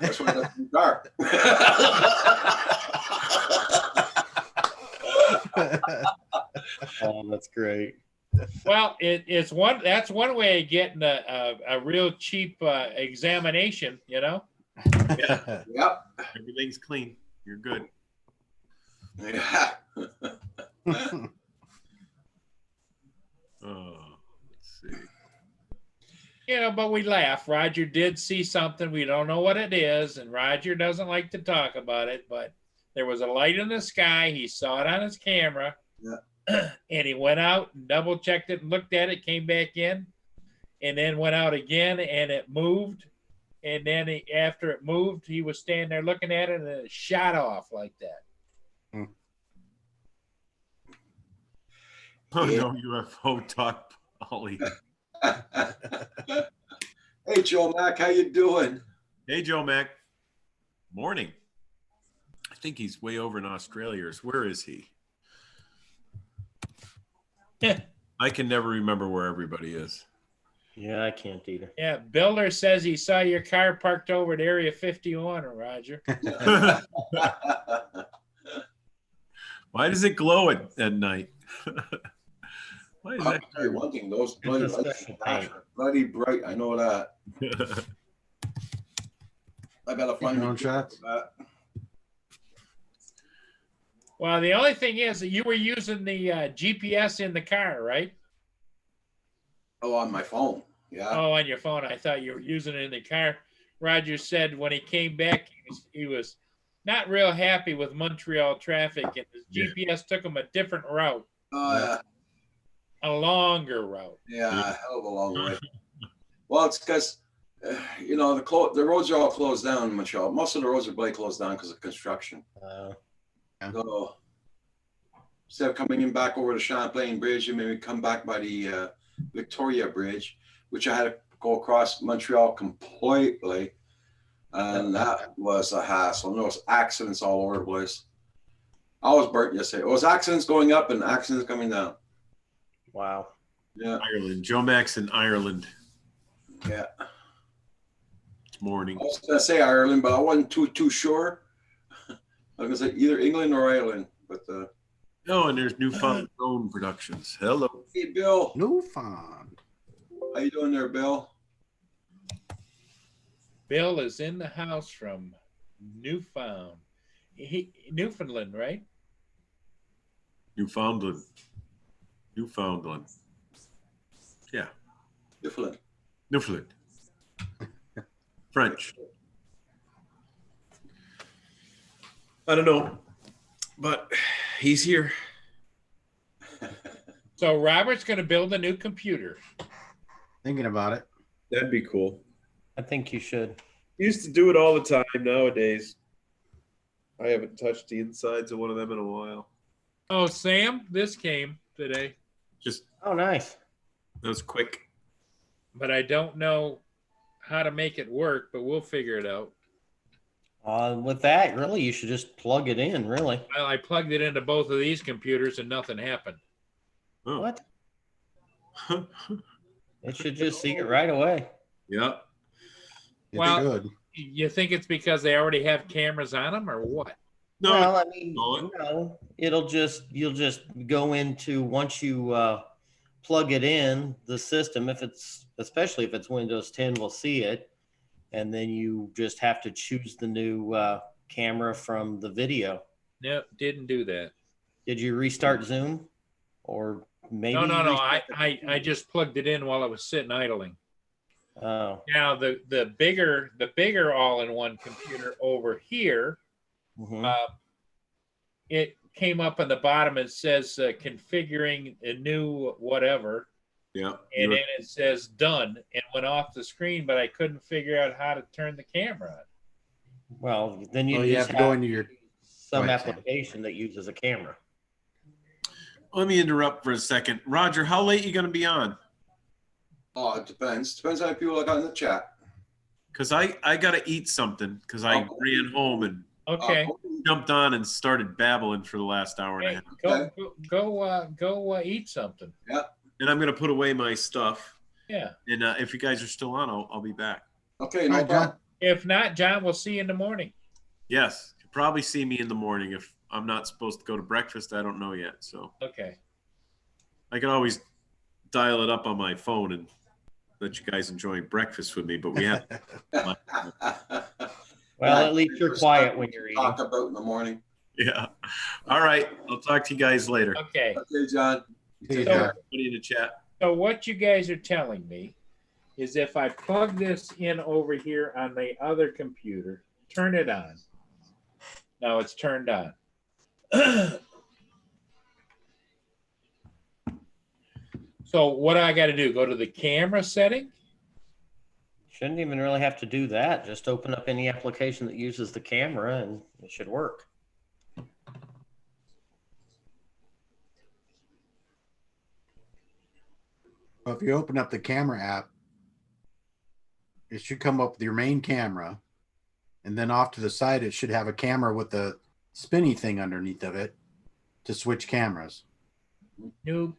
That's why that's the car. Oh, that's great. Well, that's one way of getting a real cheap examination, Yeah, Yep. everything's clean. You're good. Yeah. Oh, let's see. But we laugh. Roger did see something. We don't know what it is, and Roger doesn't like to talk about it, but there was a light in the sky. He saw it on his camera. Yeah. And he went out and double checked it and looked at it, came back in, and then went out again, and it moved. And then after it moved, he was standing there looking at it, and it shot off like that. Oh Yeah. no, UFO talk, Ollie. Hey, Joe Mac, how you doing? Hey, Joe Mac. Morning. I think he's way over in Australia. Where is he? I can never remember where everybody is. Yeah, I can't either. Yeah, Builder says he saw your car parked over at Area 51, Roger. Why does it glow at night? Why is I'll that? tell you one thing, those It's bloody a lights special flash paint. are bloody bright. I know that. I gotta find Drone me shots. that. Well, the only thing is that you were using the GPS in the car, right? Oh, on my phone. Yeah. Oh, on your phone. I thought you were using it in the car. Roger said when he came back, he was not real happy with Montreal traffic, and his Yeah. GPS took him a different route, Oh, yeah. a longer route. Yeah, Yeah. a hell of a long way. Well, it's because, you know, the roads are all closed down in Montreal. Most of the roads are bloody closed down because of construction. So instead of coming in back over the Champlain Bridge, you maybe come back by the Victoria Bridge, which I had to go across Montreal completely. And that was a hassle. And there was accidents all over the place. I was burnt yesterday. It was accidents going up and accidents coming down. Wow. Yeah, Ireland. Joe Max in Ireland yeah. this morning. I was gonna say Ireland, but I wasn't too sure. I was gonna say either England or Ireland. But Oh, and there's Newfound Drone Productions. Hello. hey, Bill, Newfound. how you doing there, Bill? Bill is in the house from Newfoundland, right? Newfoundland. Newfoundland. Yeah. Newfoundland. Newfoundland. French. I don't know, but he's here. So Robert's going to build a new computer. Thinking about it. That'd be cool. I think you should. Used to do it all the time. Nowadays, I haven't touched the insides of one of them in a while. Oh, Sam, this came today, Just Oh, nice. that was quick. but I don't know how to make it work, but we'll figure it out. With that, really, you should just plug it in. Really. Well, I plugged it into both of these computers and nothing happened. Oh. What? It should just see it right away. Yeah. It's Well- good. You think it's because they already have cameras on them, or what? No. Well, I mean, No. no, you'll just go into once you plug it in the system. Especially if it's Windows 10, will see it, and then you just have to choose the new camera from the video. No, didn't do that. Did you restart Zoom, or maybe? No. you restarted I just plugged it in while I was sitting idling. Oh. Now the bigger all-in-one computer over here, Mhm. it came up on the bottom. It says configuring a new whatever, Yeah. and then it says done, and went off the screen. But I couldn't figure out how to turn the camera on. Well, then you Well, you just have to go into your. some Go ahead, Sam. application that uses a camera. Let me interrupt for a second. Roger, how late you going to be on? Oh, it depends. Depends how many people I got in the chat. Because I got to eat something because I Oh. ran home and Okay, jumped on and started babbling for the last hour and a hey, half. go eat something. And I'm going to put away my stuff. Yeah. And if you guys are still on, I'll be back. Okay, All no right, problem. John. If not, John, we'll see you in the morning. Yes. You'll probably see me in the morning. If I'm not supposed to go to breakfast, I don't know yet. So Okay. I can always dial it up on my phone and let you guys enjoy breakfast with me. But we have Well, Yeah, at least you're quiet when you're eating. Talk about in the morning. yeah. All right. I'll talk to you guys later. Okay. Okay, John. See you, So- John. Everybody in the chat. So what you guys are telling me is if I plug this in over here on the other computer, turn it on. Now it's turned on. So what do I got to do? Go to the camera setting? Shouldn't even really have to do that. Just open up any application that uses the camera and it should work. Well, if you open up the camera app, it should come up with your main camera. And then off to the side, it should have a camera with the spinny thing underneath of it to switch cameras. New.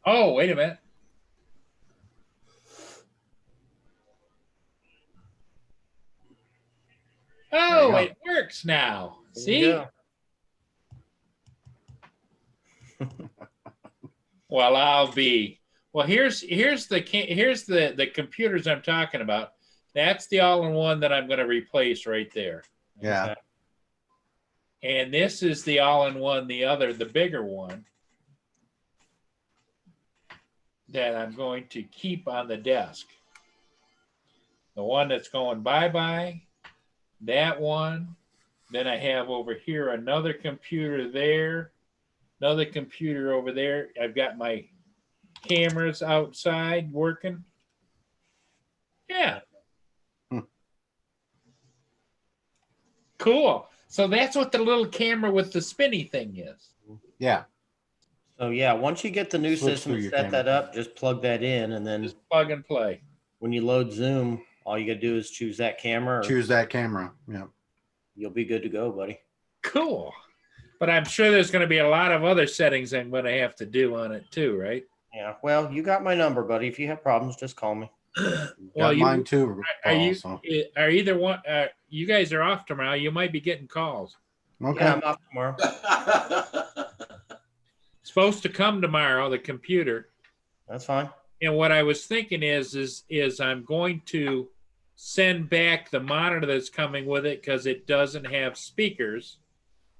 Oh, wait a minute. Oh, There you it works now. There See? you go. Well, here's the computers I'm talking about. That's the all-in-one that I'm going to replace right there. Yeah. Okay. And this is the all-in-one, the bigger one that I'm going to keep on the desk. The one that's going bye-bye, that one. Then I have over here another computer there, another computer over there. I've got my cameras outside working. Yeah. Hmm. Cool. So that's what the little camera with the spinny thing is. Yeah. So yeah, once you get the new Switch system through and your set camera. that up, just plug that in, and then Just plug and play. when you load Zoom, all you gotta do is choose that camera. Choose that camera. Yeah. You'll be good to go, buddy. Cool. But I'm sure there's going to be a lot of other settings I'm going to have to do on it too, right? Yeah. Well, you got my number, buddy. If you have problems, just call me. Got mine too. Are Paul, you? so. Are either one? You guys are off tomorrow. You might be getting calls. Okay. Yeah, I'm off tomorrow. Supposed to come tomorrow. The computer. That's fine. And what I was thinking is I'm going to send back the monitor that's coming with it because it doesn't have speakers.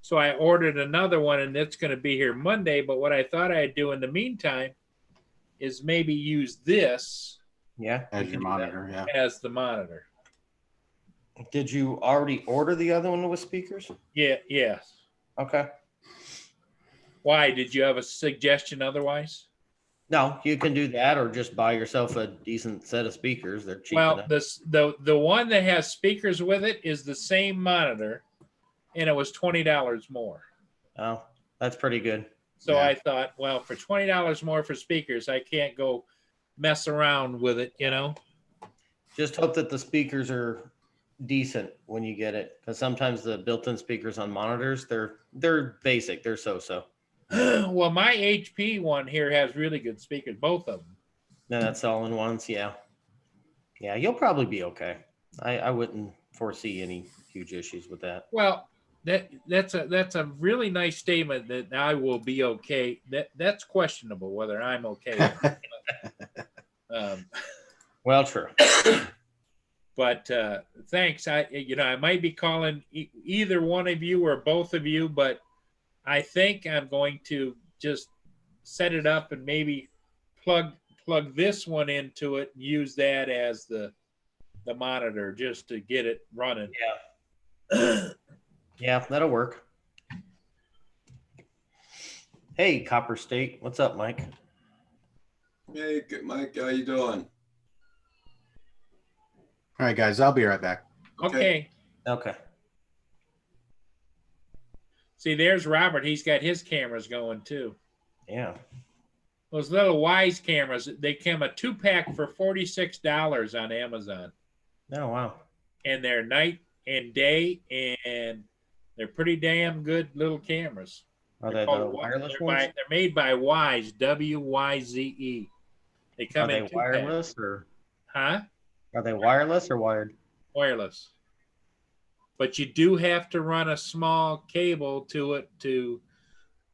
So I ordered another one, and it's going to be here Monday. But what I thought I'd do in the meantime is maybe use this Yeah. As you your can do that. monitor. Yeah. as the monitor. Did you already order the other one with speakers? Yeah, yes. Okay. Why? Did you have a suggestion otherwise? No, you can do that, or just buy yourself a decent set of speakers. They're cheap Well, enough. the one that has speakers with it is the same monitor, and it was $20 more. Oh, that's pretty good. So Yeah. I thought, well, for $20 more for speakers, I can't go mess around with it, you know? Just hope that the speakers are decent when you get it, because sometimes the built-in speakers on monitors, they're basic. They're so. Well, my HP one here has really good speakers, both of them. No, that's all in ones. Yeah. Yeah, you'll probably be okay. I wouldn't foresee any huge issues with that. Well, that's a really nice statement that I will be okay. That's questionable whether I'm okay. Well, true. But thanks. I might be calling either one of you or both of you, but I think I'm going to just set it up and maybe plug this one into it and use that as the monitor just to get it running. Yeah. Yeah, that'll work. Hey, Copper State. What's up, Mike? Hey, Mike, how you doing? All right, guys. I'll be right back. Okay. Okay. See, there's Robert. He's got his cameras going too. Yeah. Those little Wise cameras, they come a 2-pack for $46 on Amazon. Oh, wow. And they're night and day, and they're pretty damn good little cameras. Are They're they the called- wireless they're ones? they're made by Wise, WYZE. They Are come they in 2-pack. wireless or Huh? are they wireless or wired? Wireless. But you do have to run a small cable to it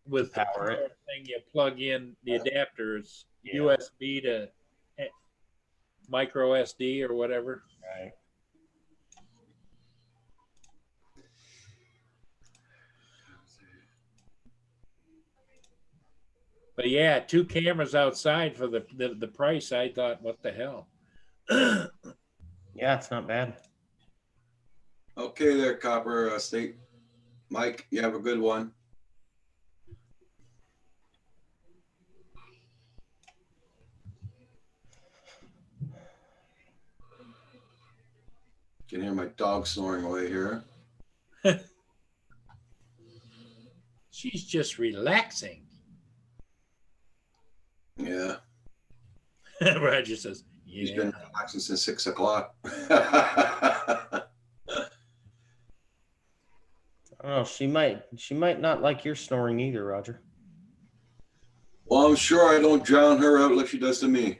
with the power it. power thing you plug in the adapters, Yeah. USB to micro SD or whatever. Right. But yeah, 2 cameras outside for the price. I thought, what the hell? Yeah, it's not bad. Okay there, Copper State. Mike, you have a good one. Can hear my dog snoring away here. She's just relaxing. Yeah, Roger says, he's yeah. been relaxing since 6 o'clock. I don't know. She might not like your snoring either, Roger. Well, I'm sure I don't drown her out like she does to me.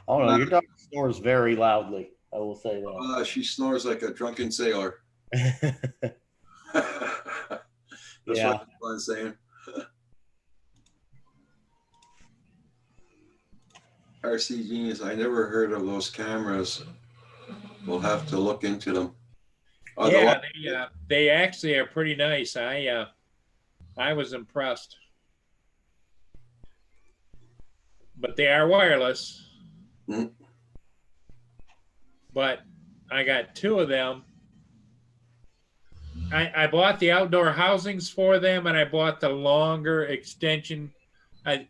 Oh no, your dog snores very loudly. I will say that. She snores like a drunken sailor. That's Yeah. what I'm saying. RC Genius, I never heard of those cameras. We'll have to look into them. Oh, the Yeah, li- they actually are pretty nice. I was impressed. But they are wireless. Mhm. But I got two of them. I bought the outdoor housings for them, and I bought the longer extension. In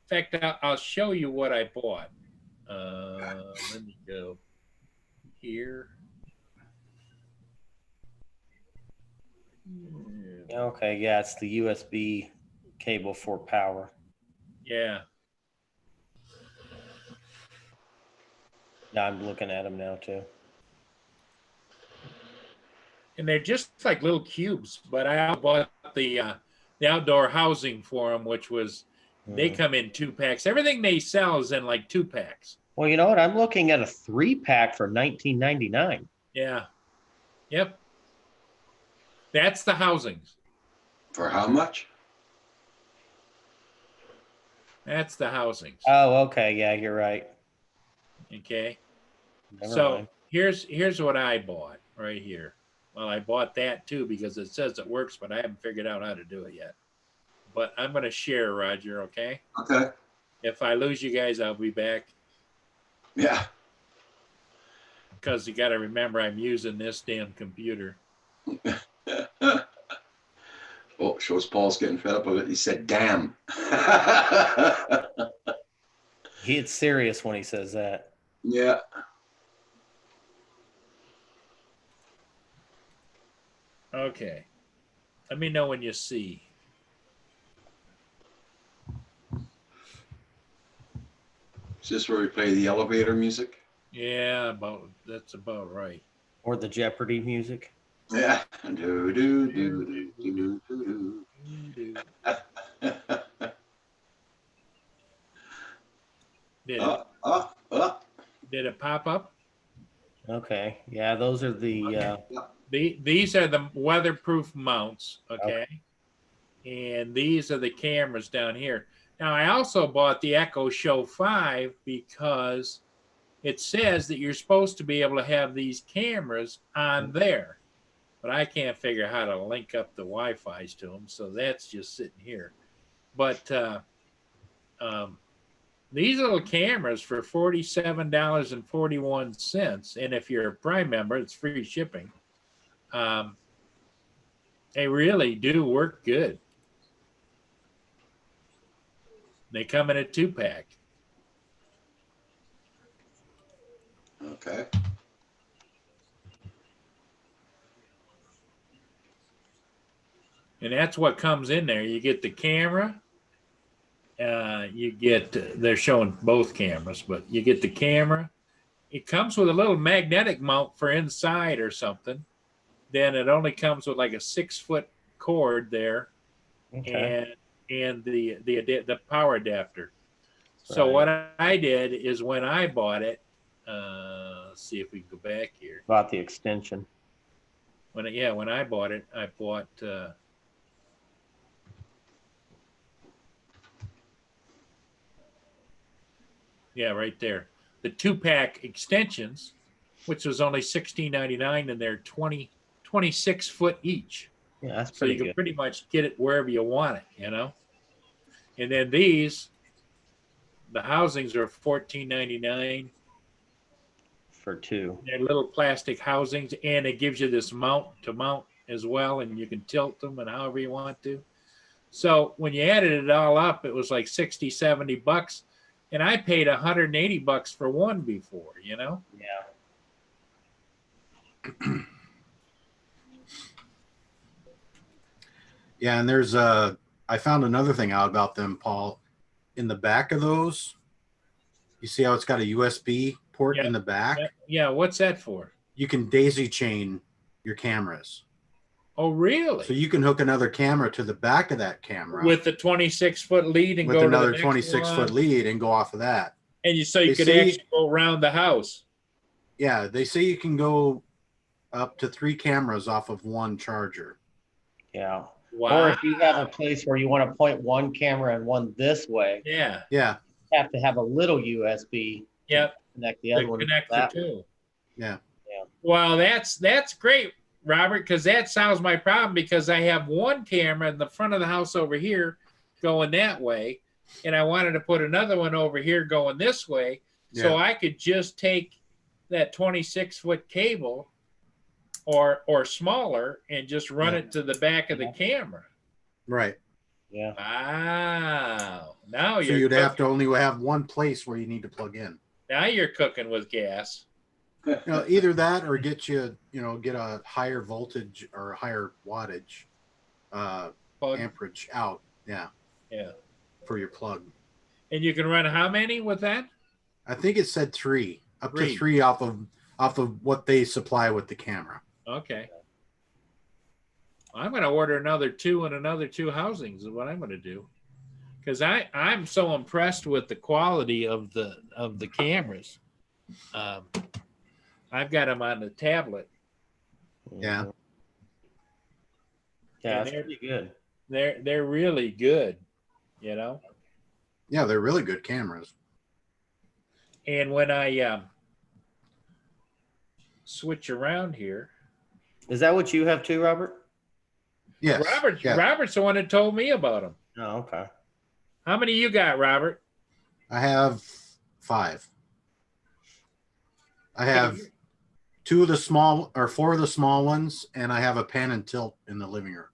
fact, I'll show you what I bought. Let me go here. Okay, yeah, it's the USB cable for power. Yeah. Yeah, I'm looking at them now too. And they're just like little cubes, but I bought the outdoor housing for them, which was they come in 2-packs. Everything they sell is in like 2-packs. Well, you know what? I'm looking at a 3-pack for $19.99. Yeah. Yep. That's the housings. For how much? That's the housings. Oh, okay. Yeah, you're right. Okay. Never So mind. here's what I bought right here. Well, I bought that too because it says it works, but I haven't figured out how to do it yet. But I'm going to share, Roger, okay? Okay. If I lose you guys, I'll be back Yeah. because you got to remember I'm using this damn computer. Oh, shows Paul's getting fed up with it. He said, damn. He gets serious when he says that. Yeah. Okay. Let me know when you see. Is this where we play the elevator music? Yeah, that's about right. Or the Jeopardy music. Yeah. Do, do, do, do, do, do. Did it pop up? Okay. Yeah, those are the These are the weatherproof mounts, okay? And these are the cameras down here. Now, I also bought the Echo Show 5 because it says that you're supposed to be able to have these cameras on there, but I can't figure how to link up the Wi-Fi's to them, so that's just sitting here. But these little cameras for $47.41, and if you're a Prime member, it's free shipping. They really do work good. They come in a 2-pack. Okay. And that's what comes in there. You get the camera. You get, they're showing both cameras, but you get the camera. It comes with a little magnetic mount for inside or something. Then it only comes with like a 6-foot cord there, and the power adapter. So what I did is when I bought it, let's see if we can go back here. Bought the extension. When I bought it, I bought right there. The 2-pack extensions, which was only $16.99, and they're 26 foot each. Yeah, that's So pretty you can good. pretty much get it wherever you want it, you know? And then these, the housings are $14.99. For 2. They're little plastic housings, and it gives you this mount to mount as well, and you can tilt them and however you want to. So when you added it all up, it was like 60, 70 bucks. And I paid 180 bucks for one before, you know? Yeah. Yeah, and there's I found another thing out about them, Paul. In the back of those, you see how it's got a USB port in the back? Yeah, what's that for? You can daisy chain your cameras. Oh, really? So you can hook another camera to the back of that camera With the 26-foot lead and with go another to the next 26-foot one. lead and go off of that. And you They could say- actually go around the house. Yeah, they say you can go up to 3 cameras off of one charger. Yeah. Wow. Or if you have a place where you want to point one camera and one this way, Yeah. Yeah, have to have a little USB. Yep. Connect the other The one. to connector that. too. Yeah. Well, that's great, Robert, because that solves my problem because I have one camera in the front of the house over here going that way, and I wanted to put another one over here going this way, so Yeah. I could just take that 26-foot cable or smaller and just run Yeah. it to the back of the camera. Right. Yeah. Wow. Now So you're you'd have cooking. to only have one place where you need to plug in. Now you're cooking with gas. You know, either that or get get a higher voltage or a higher wattage Plug. amperage out. Yeah. Yeah. For your plug. And you can run how many with that? I think it said up to Three. three off of what they supply with the camera. Okay. I'm going to order another 2 and another 2 housings is what I'm going to do. Because I'm so impressed with the quality of the cameras. I've got them on the tablet. Yeah. Yeah, And that's pretty good. They're really good, you know. Yeah, they're really good cameras. And when I switch around here, Is that what you have too, Robert? Yes. Yeah. Robert's the one that told me about them. Oh, okay. How many you got, Robert? I have 5. I have 4 of the small ones, and I have a pan and tilt in the living room.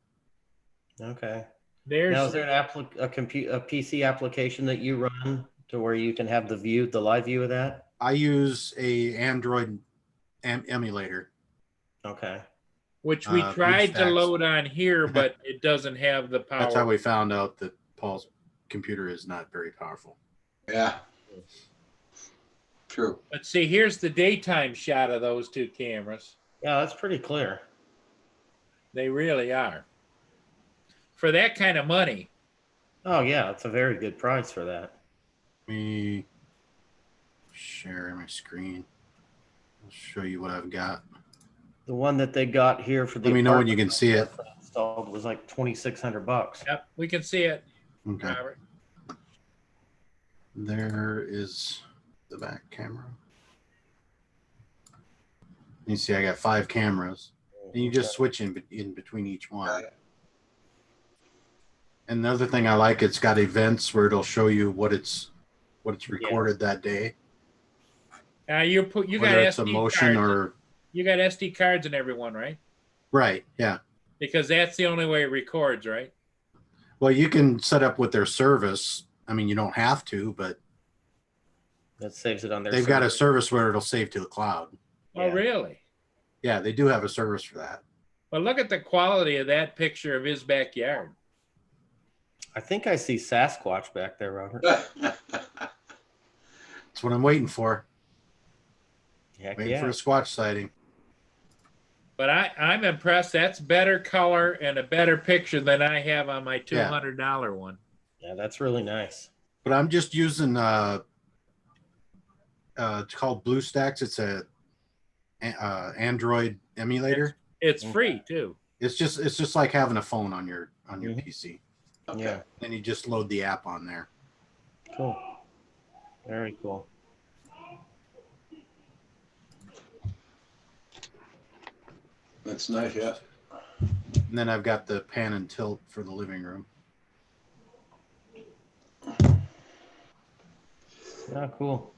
Okay. There's Now, is there a PC application that you run to where you can have the live view of that? I use a Android emulator. Okay. which we tried to BlueStacks. load on here, but it doesn't have the power. That's how we found out that Paul's computer is not very powerful. Yeah. True. But see, here's the daytime shot of those 2 cameras. Yeah, that's pretty clear. They really are. For that kind of money. Oh yeah, it's a very good price for that. Let me share my screen. I'll show you what I've got. The one that they got here for the Let me know when you apartment can see it. installed was like $2,600. Yep, we can see it, Okay. Robert. There is the back camera. You see, I got 5 cameras, and you just switch in between each one. And the other thing I like, it's got events where it'll show you what it's recorded that day, Now you got whether it's a SD motion cards. or You got SD cards in every one, right? right. Yeah. Because that's the only way it records, right? Well, you can set up with their service. I mean, you don't have to, but That saves it on their they've got a server. service where it'll save to the cloud. Oh, Yeah. really? Yeah, they do have a service for that. But look at the quality of that picture of his backyard. I think I see Sasquatch back there, Robert. That's what I'm waiting for. Heck Waiting yeah. for a Squatch sighting. But I'm impressed. That's better color and a better picture than I have on my $200 one. Yeah, that's really nice. But I'm just using it's called BlueStacks. It's a Android emulator. It's free too. It's just like having a phone on your Mhm. PC. Okay. Yeah, Then you just load the app on there. cool. Very cool. That's nice, yeah. And then I've got the pan and tilt for the living room. Yeah, cool.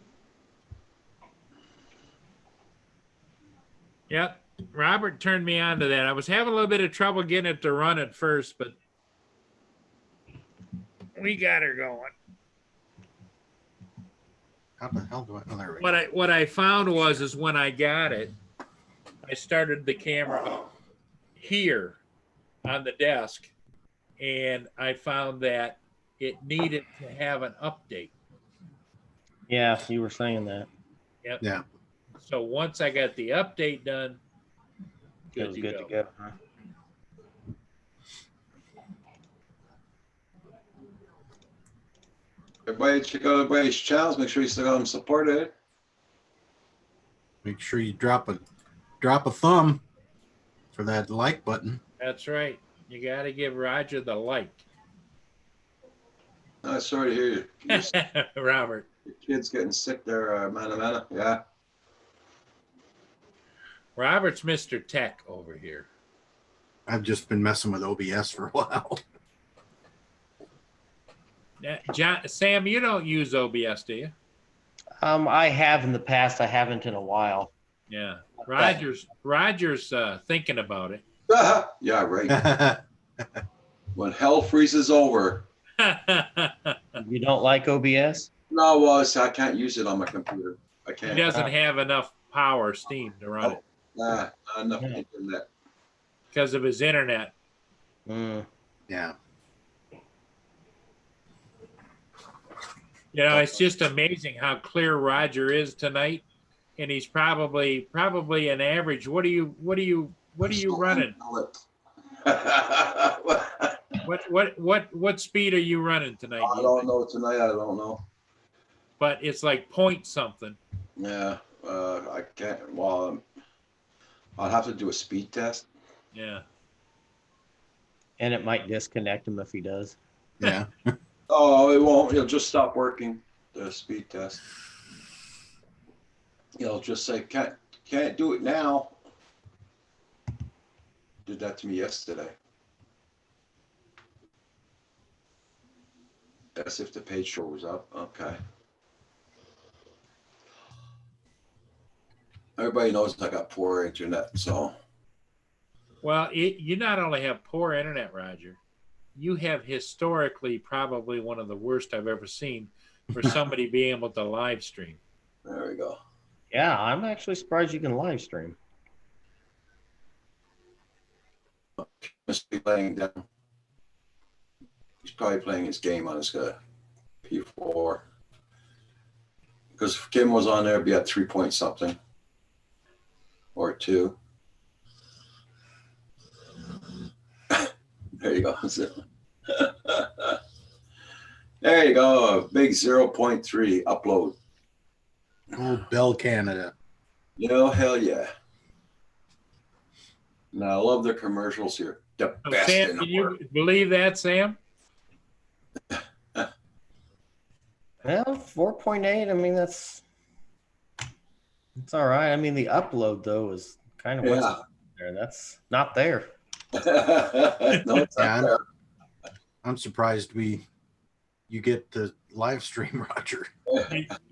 Yep. Robert turned me on to that. I was having a little bit of trouble getting it to run at first, but we got her going. How the hell do I? Oh, there we What go. what I found is when I got it, I started the camera up here on the desk, and I found that it needed to have an update. Yeah, you were saying that. Yep. Yeah. So once I got the update done, It was good to go. Huh? Everybody check out everybody's channels. Make sure you still got them supported. Make sure you drop a thumb for that like button. That's right. You got to give Roger the like. Sorry to hear you. Robert. Your kid's getting sick there, Manamana. Yeah. Robert's Mr. Tech over here. I've just been messing with OBS for a while. Sam, you don't use OBS, do you? I have in the past. I haven't in a while. Yeah. Roger's thinking about it. Yeah, right. When hell freezes over. You don't like OBS? No, well, I can't use it on my computer. I He can't. doesn't have enough power, steam to run it Not enough Yeah. internet. because of his internet. Mm. Yeah. You know, it's just amazing how clear Roger is tonight, and he's probably an average. What are you running? I What speed are you running tonight? don't know tonight. I don't know. But it's like point something. Yeah, I can't. Well, I'll have to do a speed test. Yeah. And it might disconnect him if he does. Yeah. Oh, it won't. It'll just stop working. The speed test. It'll just say can't do it now. Did that to me yesterday. As if the page shows up. Okay. Everybody knows I got poor internet, so. Well, you not only have poor internet, Roger, you have historically probably one of the worst I've ever seen for somebody being able to live stream. There we go. Yeah, I'm actually surprised you can live stream. Must be laying down. He's probably playing his game on his P4. Because if Kim was on there, it'd be at 3 point something. Or 2. There you go. There you go. A big 0.3 upload. Old Bell Canada. You know, hell yeah. Now I love the commercials here. The So, best Sam, in can the you world. believe that, Sam? Well, 4.8. I mean, it's all right. I mean, the upload though is kind of what's Yeah. there. That's not there. No, it's Yeah, not there. I'm surprised you get the live stream, Roger.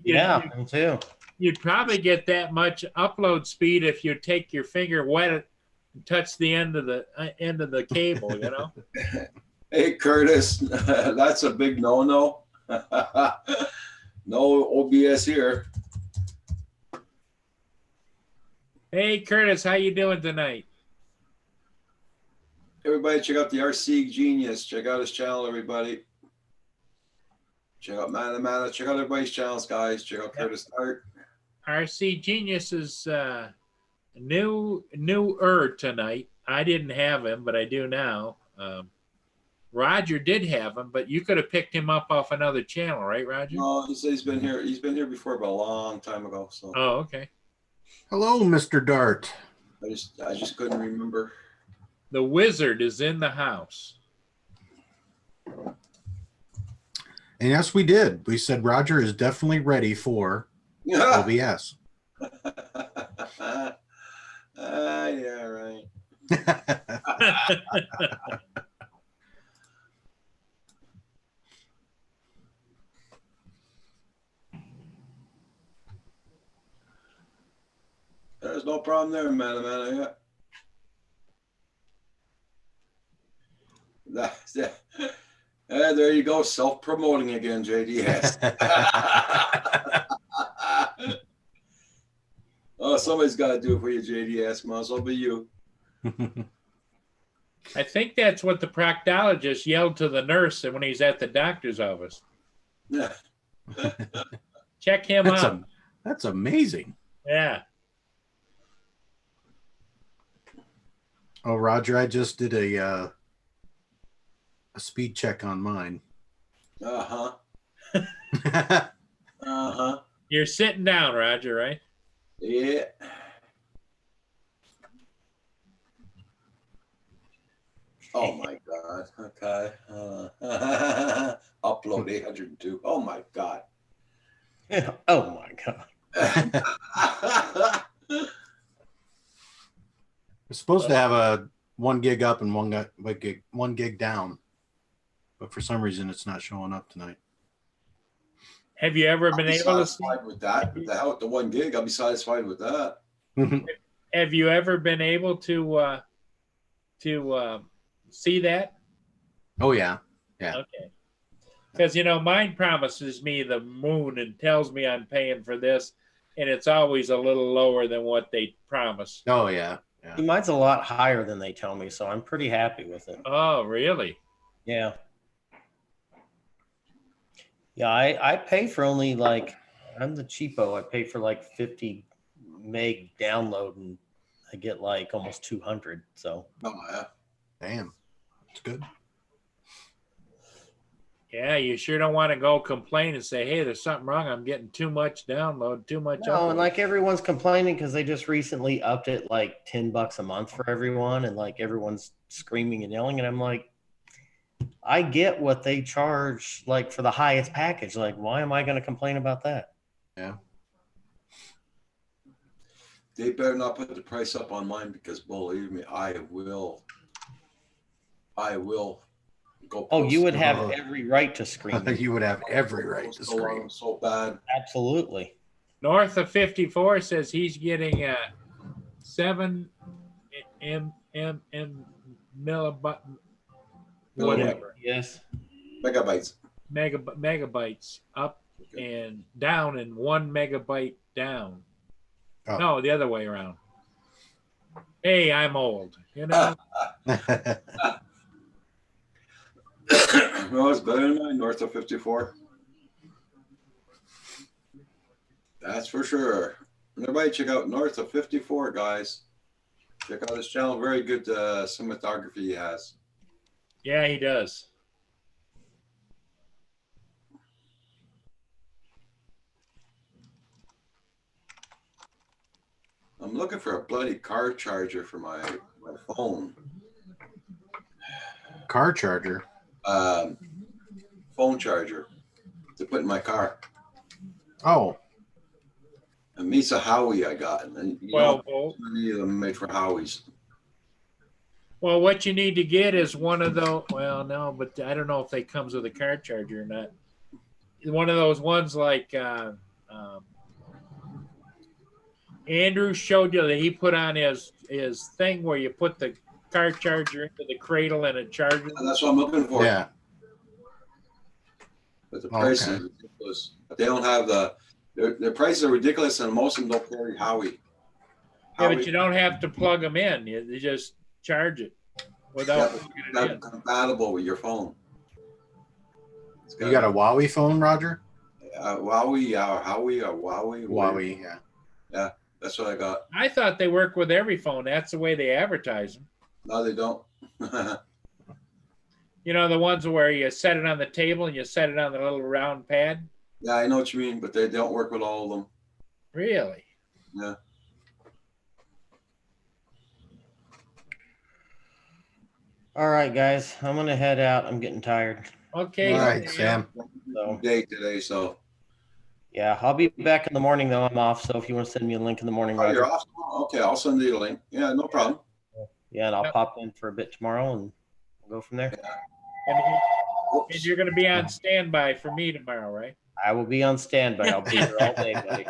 Yeah, me too. You'd probably get that much upload speed if you take your finger, wet it, and touch the end of the cable. You know. Hey, Curtis, that's a big no-no. No OBS here. Hey, Curtis, how you doing tonight? Everybody check out the RC Genius. Check out his channel, everybody. Check out Mana. Check out everybody's channels, guys. Check out Curtis Art. RC Genius is newer tonight. I didn't have him, but I do now. Roger did have him, but you could have picked him up off another channel, right, Roger? No, he said he's been here. He's been here before, but a long time ago. So Oh, okay. Hello, Mr. Dart. I just couldn't remember. The wizard is in the house. And yes, we did. We said Roger is definitely ready for OBS. Yeah, right. There's no problem there, Mana. Yeah. There you go, self-promoting again, JDS. Oh, somebody's got to do it for you, JDS. Might as well be you. I think that's what the proctologist yelled to the nurse when he's at the doctor's office. Yeah. Check him out. That's amazing. Yeah. Oh, Roger, I just did a speed check on mine. Uh-huh. Uh-huh. You're sitting down, Roger, right? Yeah. Oh my God. Okay. Up upload 802. Oh my God. Oh my God. We're supposed to have a 1 gig up and 1 gig down, but for some reason it's not showing up tonight. Have you ever I'll been be able to see? satisfied with that. With the hell with the 1 gig, I'll be satisfied with that. Have you ever been able to see that? Oh yeah. Okay. Because mine promises me the moon and tells me I'm paying for this, and it's always a little lower than what they promise. Oh yeah. Yeah. Mine's a lot higher than they tell me, so I'm pretty happy with it. Oh, really? Yeah. Yeah, I pay for only like, I'm the cheapo. I pay for like 50 meg download and I get like almost 200. So Oh yeah. Damn. It's good. Yeah, you sure don't want to go complain and say, "Hey, there's something wrong. I'm getting too much download, too much." no, and upload." like everyone's complaining because they just recently upped it like $10 a month for everyone, and like everyone's screaming and yelling, and I'm like, I get what they charge like for the highest package. Like, why am I going to complain about that? Yeah. They better not put the price up on mine because believe me, I will go. Oh, you would have Oh. every right to scream. You would have every right to scream. So bad. Absolutely. North of 54 says he's getting 7 millibyte, whatever, Yes. Megabytes. megabytes up and down, and 1 megabyte down. Oh. No, the other way around. Hey, I'm old. No, it's better than mine. North of 54. That's for sure. Everybody check out North of 54, guys. Check out his channel. Very good cinematography he has. Yeah, he does. I'm looking for a bloody car charger for my phone. Car charger. Phone charger to put in my car. Oh, A Mesa Howie I got. And 12 volt. many of them made for Howies. Well, what you need to get is one of those. Well, no, but I don't know if they comes with a car charger or not. One of those ones like Andrew showed you that he put on his thing where you put the car charger into the cradle and it charges. And that's what I'm looking for. yeah. But the price Okay. is ridiculous. But they don't have their prices are ridiculous, and most of them don't carry Howie. Yeah, but you don't have to plug them in. You just charge it without plugging it Not in. compatible with your phone. It's You got a Huawei phone, Roger? Huawei or Howie or Huawei. Huawei, yeah. That's what I got. I thought they work with every phone. That's the way they advertise them. No, they don't. You know, the ones where you set it on the table and you set it on the little round pad? Yeah, I know what you mean, but they don't work with all of them. Really? Yeah. All right, guys, I'm gonna head out. I'm getting tired. Okay. All right, Sam. So Day today, so. yeah, I'll be back in the morning though. I'm off. So if you want to send me a link in the morning, Oh, Roger. you're off tomorrow? Okay, I'll send you the link. Yeah, no problem. Yeah, and I'll Yep. pop in for a bit tomorrow and we'll go from there. And Oops. you're going to be on standby for me tomorrow, right? I will be on standby. I'll be here all day, buddy.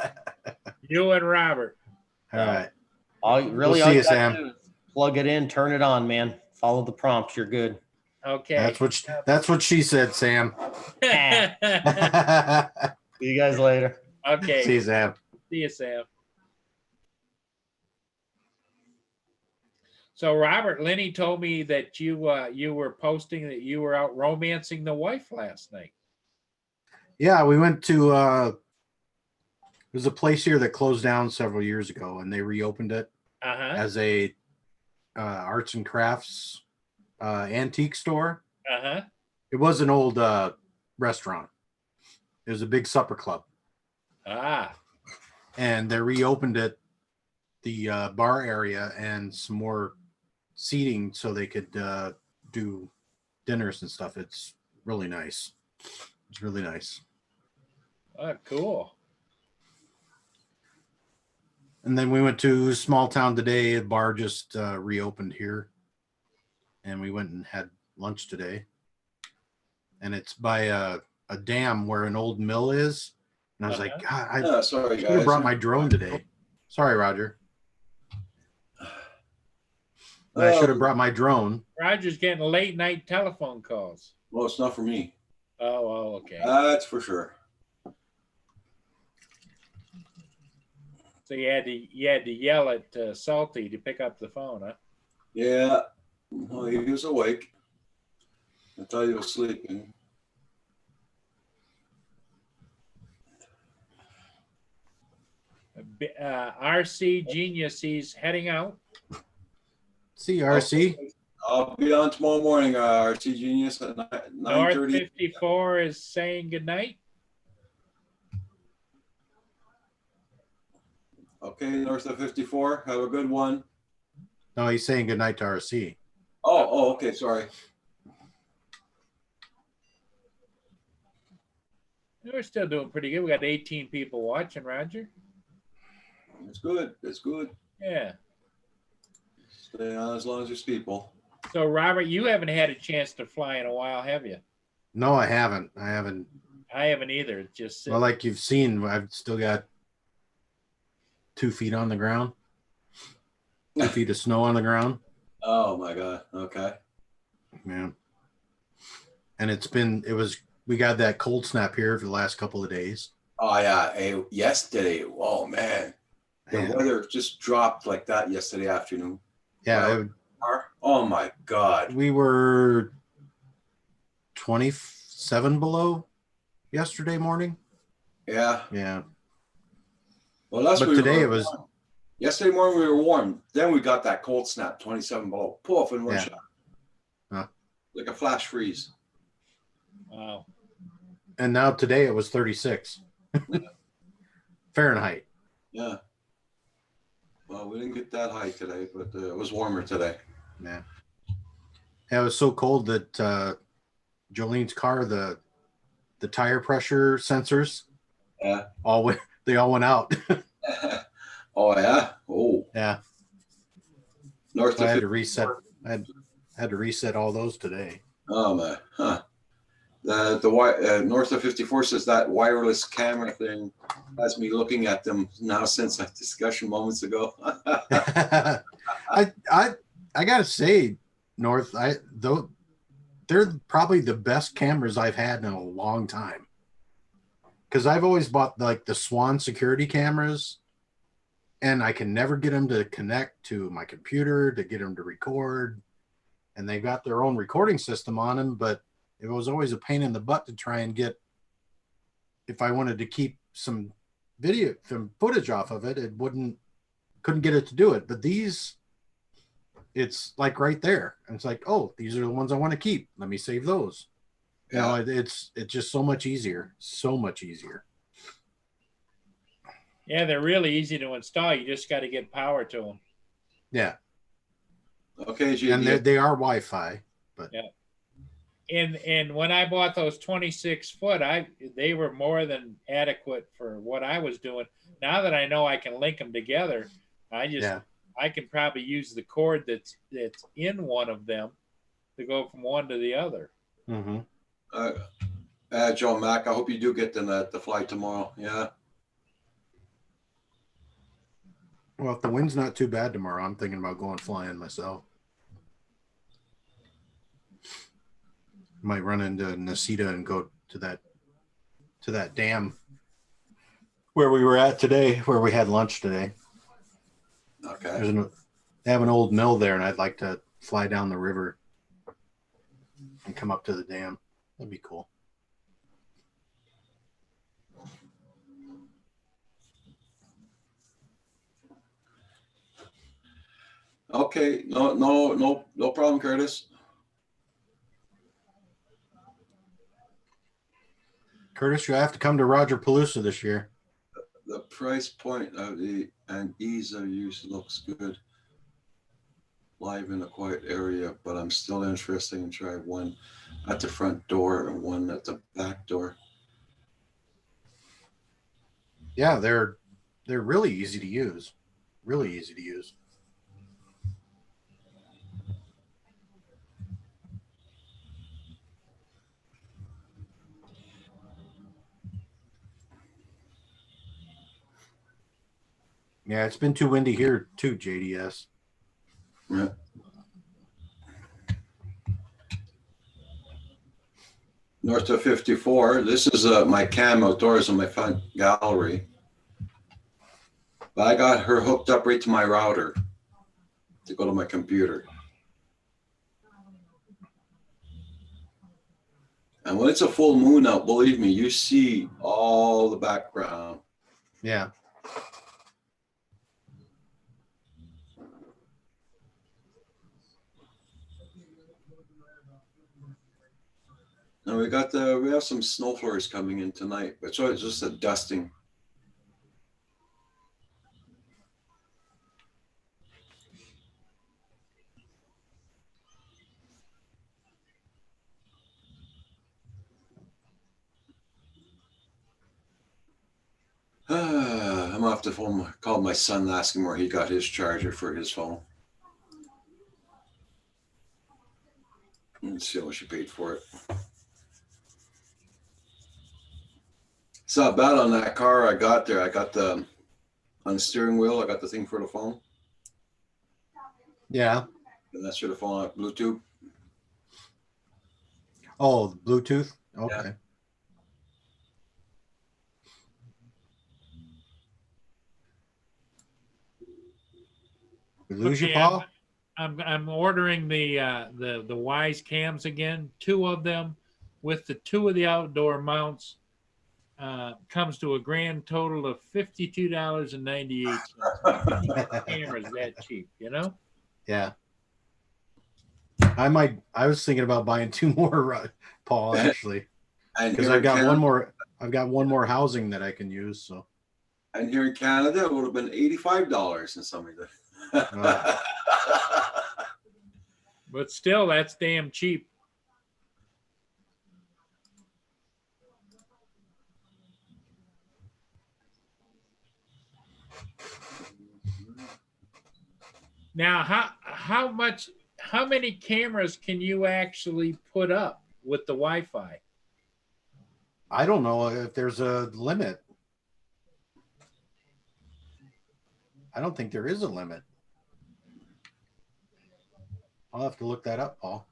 You and Robert. All right. All really see all you, you gotta Sam. do is plug it in, turn it on, man. Follow the prompts. You're good. Okay. That's what she said, Sam. See you guys later. Okay. See you, Sam. See you, Sam. So, Robert, Lenny told me that you were posting that you were out romancing the wife last night. Yeah, we went to there's a place here that closed down several years ago, and they reopened it Uh-huh. as a arts and crafts antique store. Uh-huh. It was an old restaurant. It was a big supper club, Ah. and they reopened it, the bar area, and some more seating so they could do dinners and stuff. It's really nice. It's really nice. Oh, cool. And then we went to small town today. A bar just reopened here, and we went and had lunch today. And it's by a dam where an old mill is. And I was like, God, I Sorry, should have guys. brought my drone today. Sorry, Roger. And I should have brought my drone. Roger's getting late night telephone calls. Well, it's not for me. Oh, okay. That's for sure. So you had to yell at Salty to pick up the phone, huh? Yeah. Well, he was awake. I thought he was sleeping. RC Genius, he's heading out. See, RC. I'll be on tomorrow morning, RT Genius at North 9:30. 54 is saying goodnight. Okay, north of 54. Have a good one. No, he's saying goodnight to RC. Oh, okay. Sorry. We're still doing pretty good. We got 18 people watching, Roger. It's good. It's good. Yeah. Stay on as long as there's people. So, Robert, you haven't had a chance to fly in a while, have you? No, I haven't. I haven't. I haven't either. It's just Well, like you've seen, I've still got 2 feet on the ground, 2 feet of snow on the ground. Oh my God. Okay. Yeah. And we got that cold snap here for the last couple of days. Oh yeah. Hey, yesterday. Oh man. The Man. weather just dropped like that yesterday afternoon. Yeah. Oh my God. We were 27 below yesterday morning. Yeah. Yeah. Well, that's But what today we it were was, warm. Yesterday morning we were warm. Then we got that cold snap, 27 below. Poof in one Yeah. shot. Huh. Like a flash freeze. wow. and now today it was 36 Fahrenheit. Yeah. Well, we didn't get that high today, but it was warmer today. Yeah. Yeah, it was so cold that Jolene's car, the tire pressure sensors, Yeah. they all went out. Oh yeah. Oh. Yeah. North So I of had to 50. reset. I had to reset all those today. Oh man. Huh. The north of 54 says that wireless camera thing has me looking at them now since that discussion moments ago. I gotta say, North, they're probably the best cameras I've had in a long time. Because I've always bought like the Swan security cameras, and I can never get them to connect to my computer to get them to record. And they've got their own recording system on them, but it was always a pain in the butt to try and get, if I wanted to keep some footage off of it, couldn't get it to do it. But these, it's like right there. And it's like, oh, these are the ones I want to keep. Let me save those. Yeah. You know, it's just so much easier. So much easier. Yeah, they're really easy to install. You just got to get power to them. Yeah. Okay, And they are Wi-Fi, but Yeah. And when I bought those 26-foot, they were more than adequate for what I was doing. Now that I know I can link them together, I can probably use the cord that's in one of them to go from one to the other. mm-hmm. Joe Mac, I hope you do get the flight tomorrow. Yeah. Well, if the wind's not too bad tomorrow, I'm thinking about going flying myself. Might run into Nacita and go to that dam where we were at today, where we had lunch today. Okay. They have an old mill there, and I'd like to fly down the river and come up to the dam. That'd be cool. Okay. No problem, Curtis. Curtis, you have to come to Roger Palooza this year. The price point of and ease of use looks good. live in a quiet area, but I'm still interested in trying one at the front door and one at the back door. Yeah, they're really easy to use. Really easy to use. Yeah, it's been too windy here too, JDS. Yeah. North of 54. This is my cam outdoors in my front gallery. But I got her hooked up right to my router to go to my computer. And when it's a full moon out, believe me, you see all the background. Yeah. And we have some snow flurries coming in tonight, but so it's just a dusting. I'm off the phone. Called my son, asking where he got his charger for his phone. Let's see how much he paid for it. It's not bad on that car I got there. I got the on the steering wheel. I got the thing for the phone, Yeah. and that's for the phone on Bluetooth. Oh, Bluetooth. Okay. Yeah. We lose you, Okay, Paul? I'm ordering the Wise cams again. 2 of them with the 2 of the outdoor mounts comes to a grand total of $52.98. Cameras that cheap, you know? Yeah. I was thinking about buying 2 more, Paul, actually, And because here in Canada, I've got one more housing that I can use. So and here in Canada, it would have been $85 in some of them. But still, that's damn cheap. Now, how many cameras can you actually put up with the Wi-Fi? I don't know if there's a limit. I don't think there is a limit. I'll have to look that up, Paul.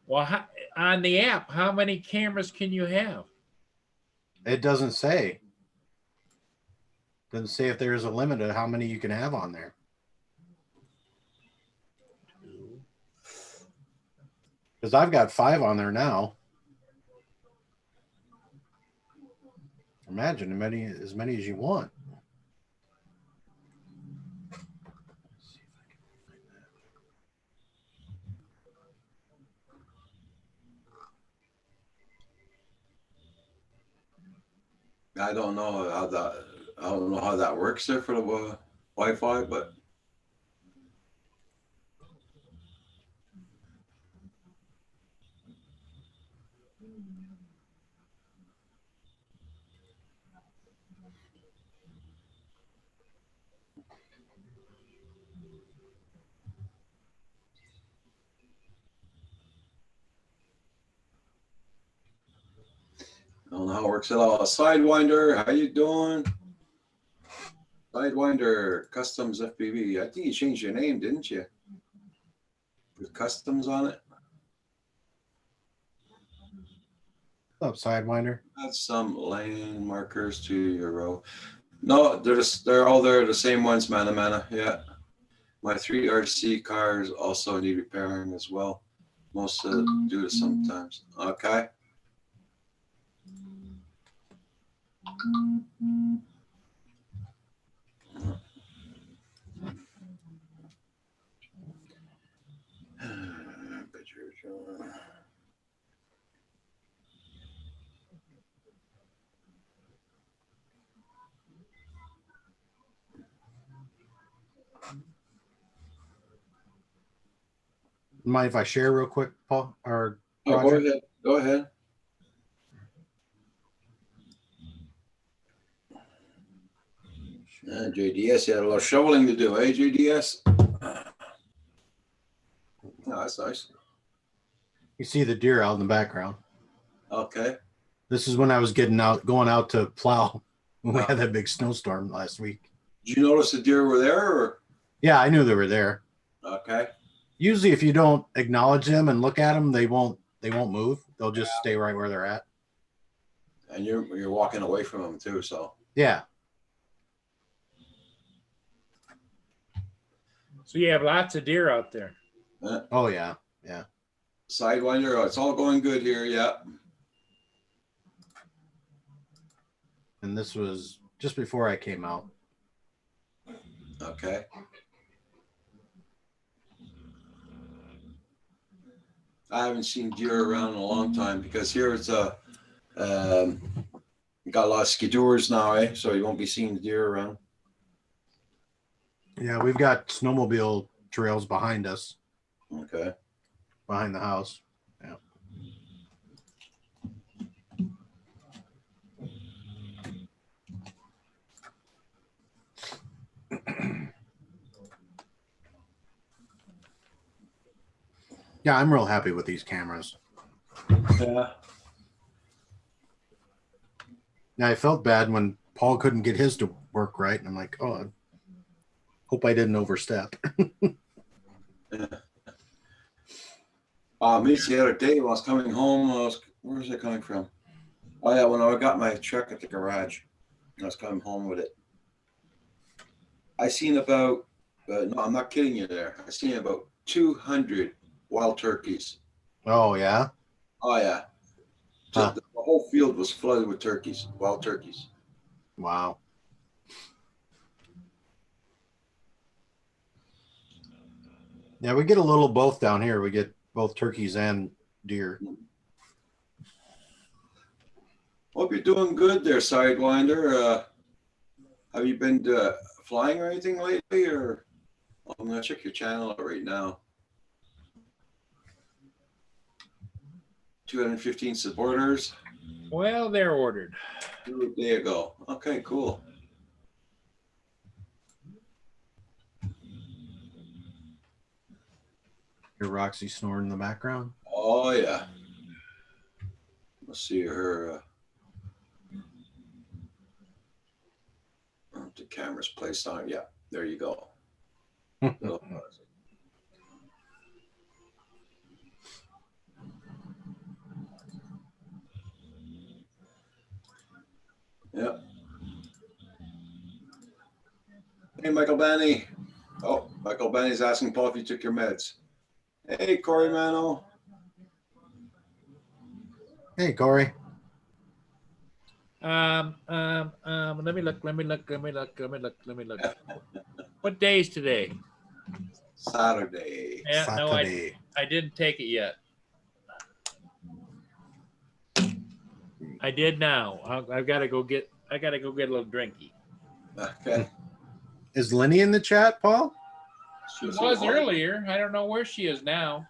Well, on the app, how many cameras can you have? It doesn't say. Doesn't say if there is a limit of how many you can have on there. Because I've got 5 on there now. Imagine as many as you want. I don't know how that works there for the Wi-Fi, but I don't know how it works at all. Sidewinder, how you doing? Sidewinder Customs FPV. I think you changed your name, didn't you? With Customs on it. What's up, Sidewinder? Add some lane markers to your row. No, they're all there, the same ones, mana. Yeah. My 3 RC cars also need repairing as well. Most of them do it sometimes. Okay. Mind if I share real quick, Paul or Oh, go Roger? ahead. Go ahead. JDS, you had a lot of shoveling to do, eh, JDS? Oh, that's nice. You see the deer out in the background. Okay. This is when I was going out to plow when we Oh. had that big snowstorm last week. Did you notice the deer were there? Or? Yeah, I knew they were there. Okay. Usually, if you don't acknowledge them and look at them, they won't move. They'll just stay right where they're at. And you're walking away from them too, so. Yeah. So you have lots of deer out there. Oh yeah. Yeah. Sidewinder, it's all going good here. Yeah. And this was just before I came out. Okay. I haven't seen deer around in a long time because here it's got a lot of skidoors now, eh? So you won't be seeing deer around. Yeah, we've got snowmobile trails behind us, Okay. behind the house. Yeah. Yeah, I'm real happy with these cameras. Yeah. Now I felt bad when Paul couldn't get his to work right, and I'm like, oh, I hope I didn't overstep. Me the other day when I was coming home, where was I coming from? Oh yeah, when I got my truck at the garage, I was coming home with it. I seen about, no, I'm not kidding you there. I seen about 200 wild turkeys. Oh yeah. Oh yeah. Huh. The whole field was flooded with turkeys, wild turkeys. Wow. Yeah, we get a little both down here. We get both turkeys and deer. Hope you're doing good there, Sidewinder. Have you been flying or anything lately? Or I'm gonna check your channel out right now. 215 supporters. Well, they're ordered. There you go. Okay, cool. Hear Roxy snoring in the background. Oh yeah. Let's see her. The camera's placed on. Yeah, there you go. Yeah. Hey, Michael Benny. Oh, Michael Benny's asking Paul if you took your meds. Hey, Corey Mano. Hey, Corey. Let me look. What day is today? Saturday. Yeah, Saturday. no, I didn't take it yet. I did now. I've got to go get. I got to go get a little drinky. Okay. Is Lenny in the chat, Paul? She was earlier. I don't know where she is now.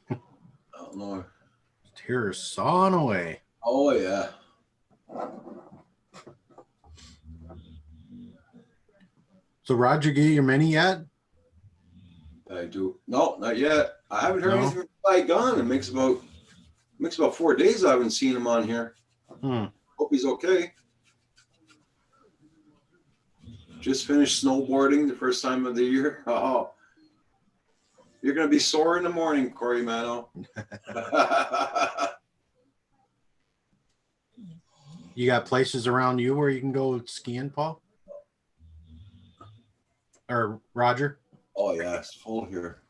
I don't know. Hear her sawing away. Oh yeah. So Roger, get your mini yet? I do. No, not yet. I haven't heard No? anything from Ty Gunn. It makes about 4 days I haven't seen him on here. Hope he's okay. Just finished snowboarding the first time of the year. Oh, you're gonna be sore in the morning, Corey Mano. You got places around you where you can go skiing, Paul? Or Roger? Oh yeah, it's full here.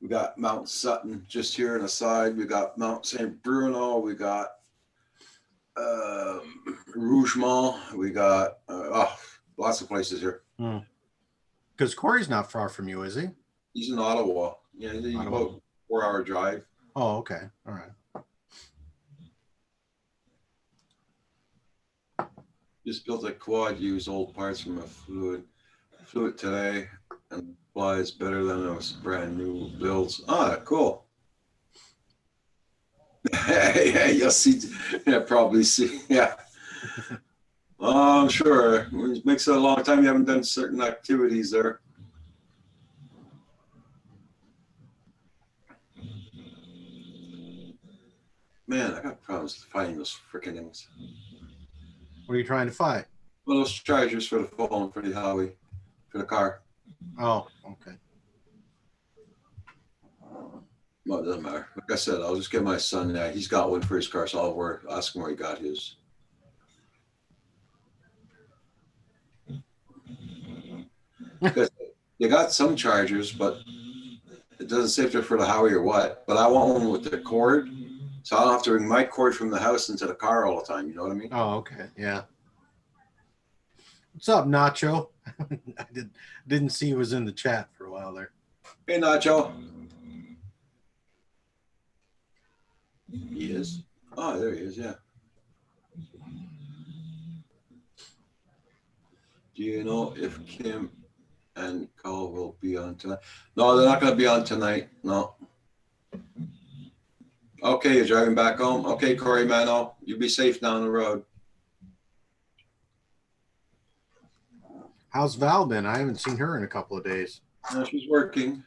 We got Mount Sutton just here on the side. We got Mount St. Bruno. We got Rougemont. We got lots of places here. Because Corey's not far from you, is he? He's in Ottawa. Yeah, he's Ottawa. about 4-hour drive. Oh, okay. All right. Just built a quad, used old parts from a fluid. Flew it today and flies better than those brand new builds. Ah, cool. Yeah, you'll see. Yeah, probably see. Yeah. I'm sure. It makes it a long time you haven't done certain activities there. Man, I got problems finding those freaking things. What are you trying to fight? Well, those chargers for the phone, for the Howie, for the car. Oh, okay. Well, it doesn't matter. Like I said, I'll just get my son that. He's got one for his car, so I'll ask him where he got his. Because they got some chargers, but it doesn't say if they're for the Howie or what. But I want one with the cord, so I don't have to bring my cord from the house into the car all the time. You know what I mean? Oh, okay. Yeah. What's up, Nacho? I didn't see he was in the chat for a while there. Hey, Nacho. He is. Oh, there he is. Yeah. Do you know if Kim and Cole will be on tonight? No, they're not going to be on tonight. No. Okay, you're driving back home. Okay, Corey Mano, you be safe down the road. How's Val been? I haven't seen her in a couple of days. No, she's working.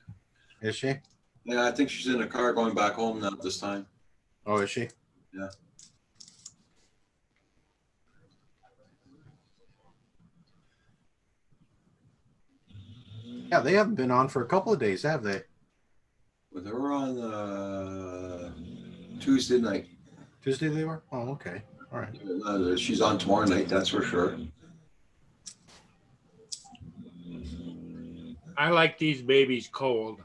Is she? Yeah, I think she's in the car going back home now this time. Oh, is she? Yeah. Yeah, they haven't been on for a couple of days, have they? But they were on Tuesday night. Tuesday they were? Oh, okay. All right. She's on tomorrow night, that's for sure. I like these babies cold.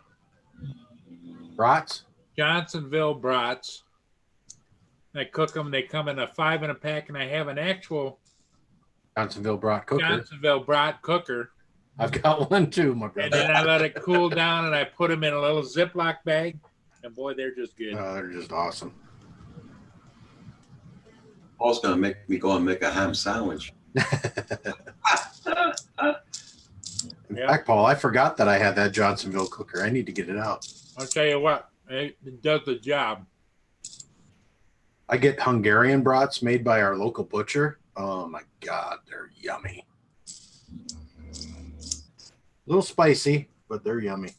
Brats? Johnsonville brats. I cook them. They come in a 5 in a pack, and I have an actual Johnsonville brat cooker. Johnsonville brat cooker. I've got one too, my And brother. then I let it cool down, and I put them in a little Ziploc bag. And boy, they're just good. They're just awesome. Paul's gonna make me go and make a ham sandwich. In Yep. fact, Paul, I forgot that I had that Johnsonville cooker. I need to get it out. I'll tell you what, it does the job. I get Hungarian brats made by our local butcher. Oh my God, they're yummy. A little spicy, but they're yummy.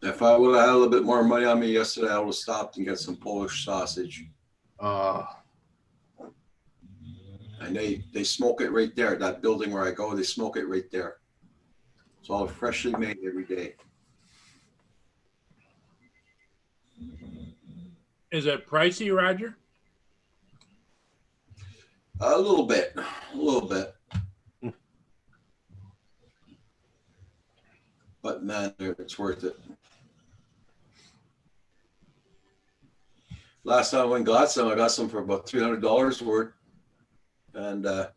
If I would have had a little bit more money on me yesterday, I would have stopped and get some Polish sausage. And they smoke it right there. That building where I go, they smoke it right there. It's all freshly made every day. Is it pricey, Roger? A little bit, a little bit. But man, it's worth it. Last time I went and got some, I got some for about $300 worth. And I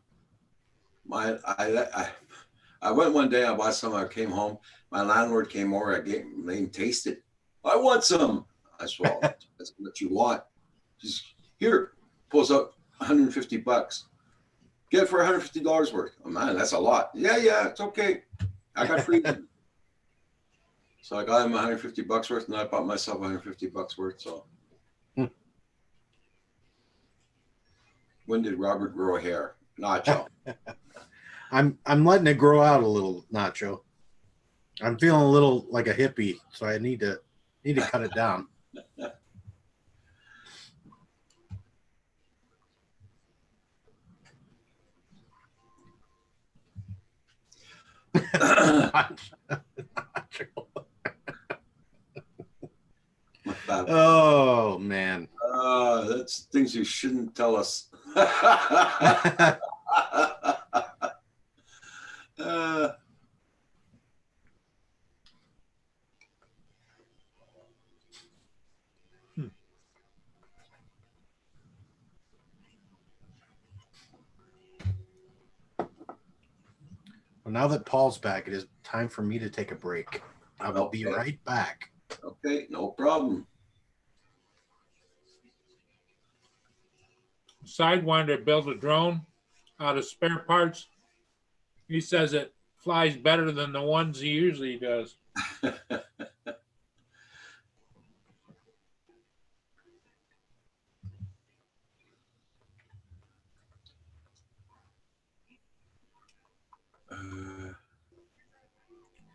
went one day, I bought some, I came home, my landlord came over, I gave him taste it. I want some. I said, well, that's what you want. Just here, pulls out $150. Get it for $150 worth. Oh man, that's a lot. Yeah, it's okay. I got free. So I got him $150 worth, and I bought myself $150 worth. So when did Robert grow hair? Nacho. I'm letting it grow out a little, Nacho. I'm feeling a little like a hippie, so I need to cut it down. Oh man. That's things you shouldn't tell us. Well, now that Paul's back, it is time for me to take a break. I will be right back. Okay, no problem. Sidewinder built a drone out of spare parts. He says it flies better than the ones he usually does.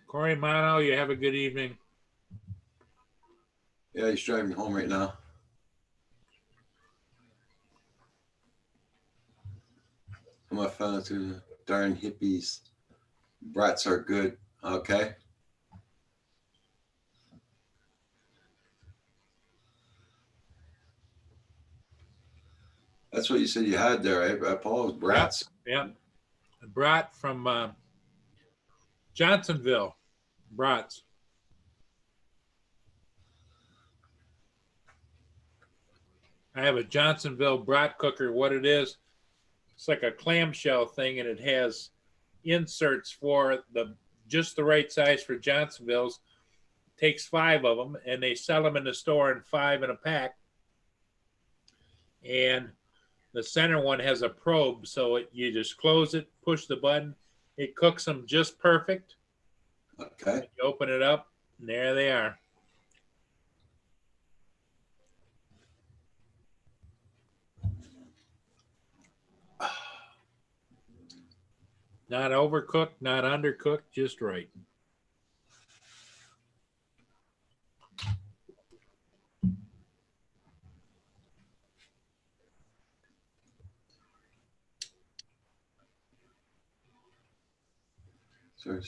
Corey Mano, you have a good evening. Yeah, he's driving home right now. I'm a fan to the darn hippies. Brats are good. Okay. That's what you said you had there, right, Paul? Brats. Yeah. A brat from Johnsonville. Brats. I have a Johnsonville brat cooker. What it is, it's like a clamshell thing, and it has inserts for just the right size for Johnsonville's. Takes 5 of them, and they sell them in the store in 5 in a pack. And the center one has a probe, so you just close it, push the button, it cooks them just perfect. Okay. You open it up, and there they are. Not overcooked, not undercooked, just right. Sorry.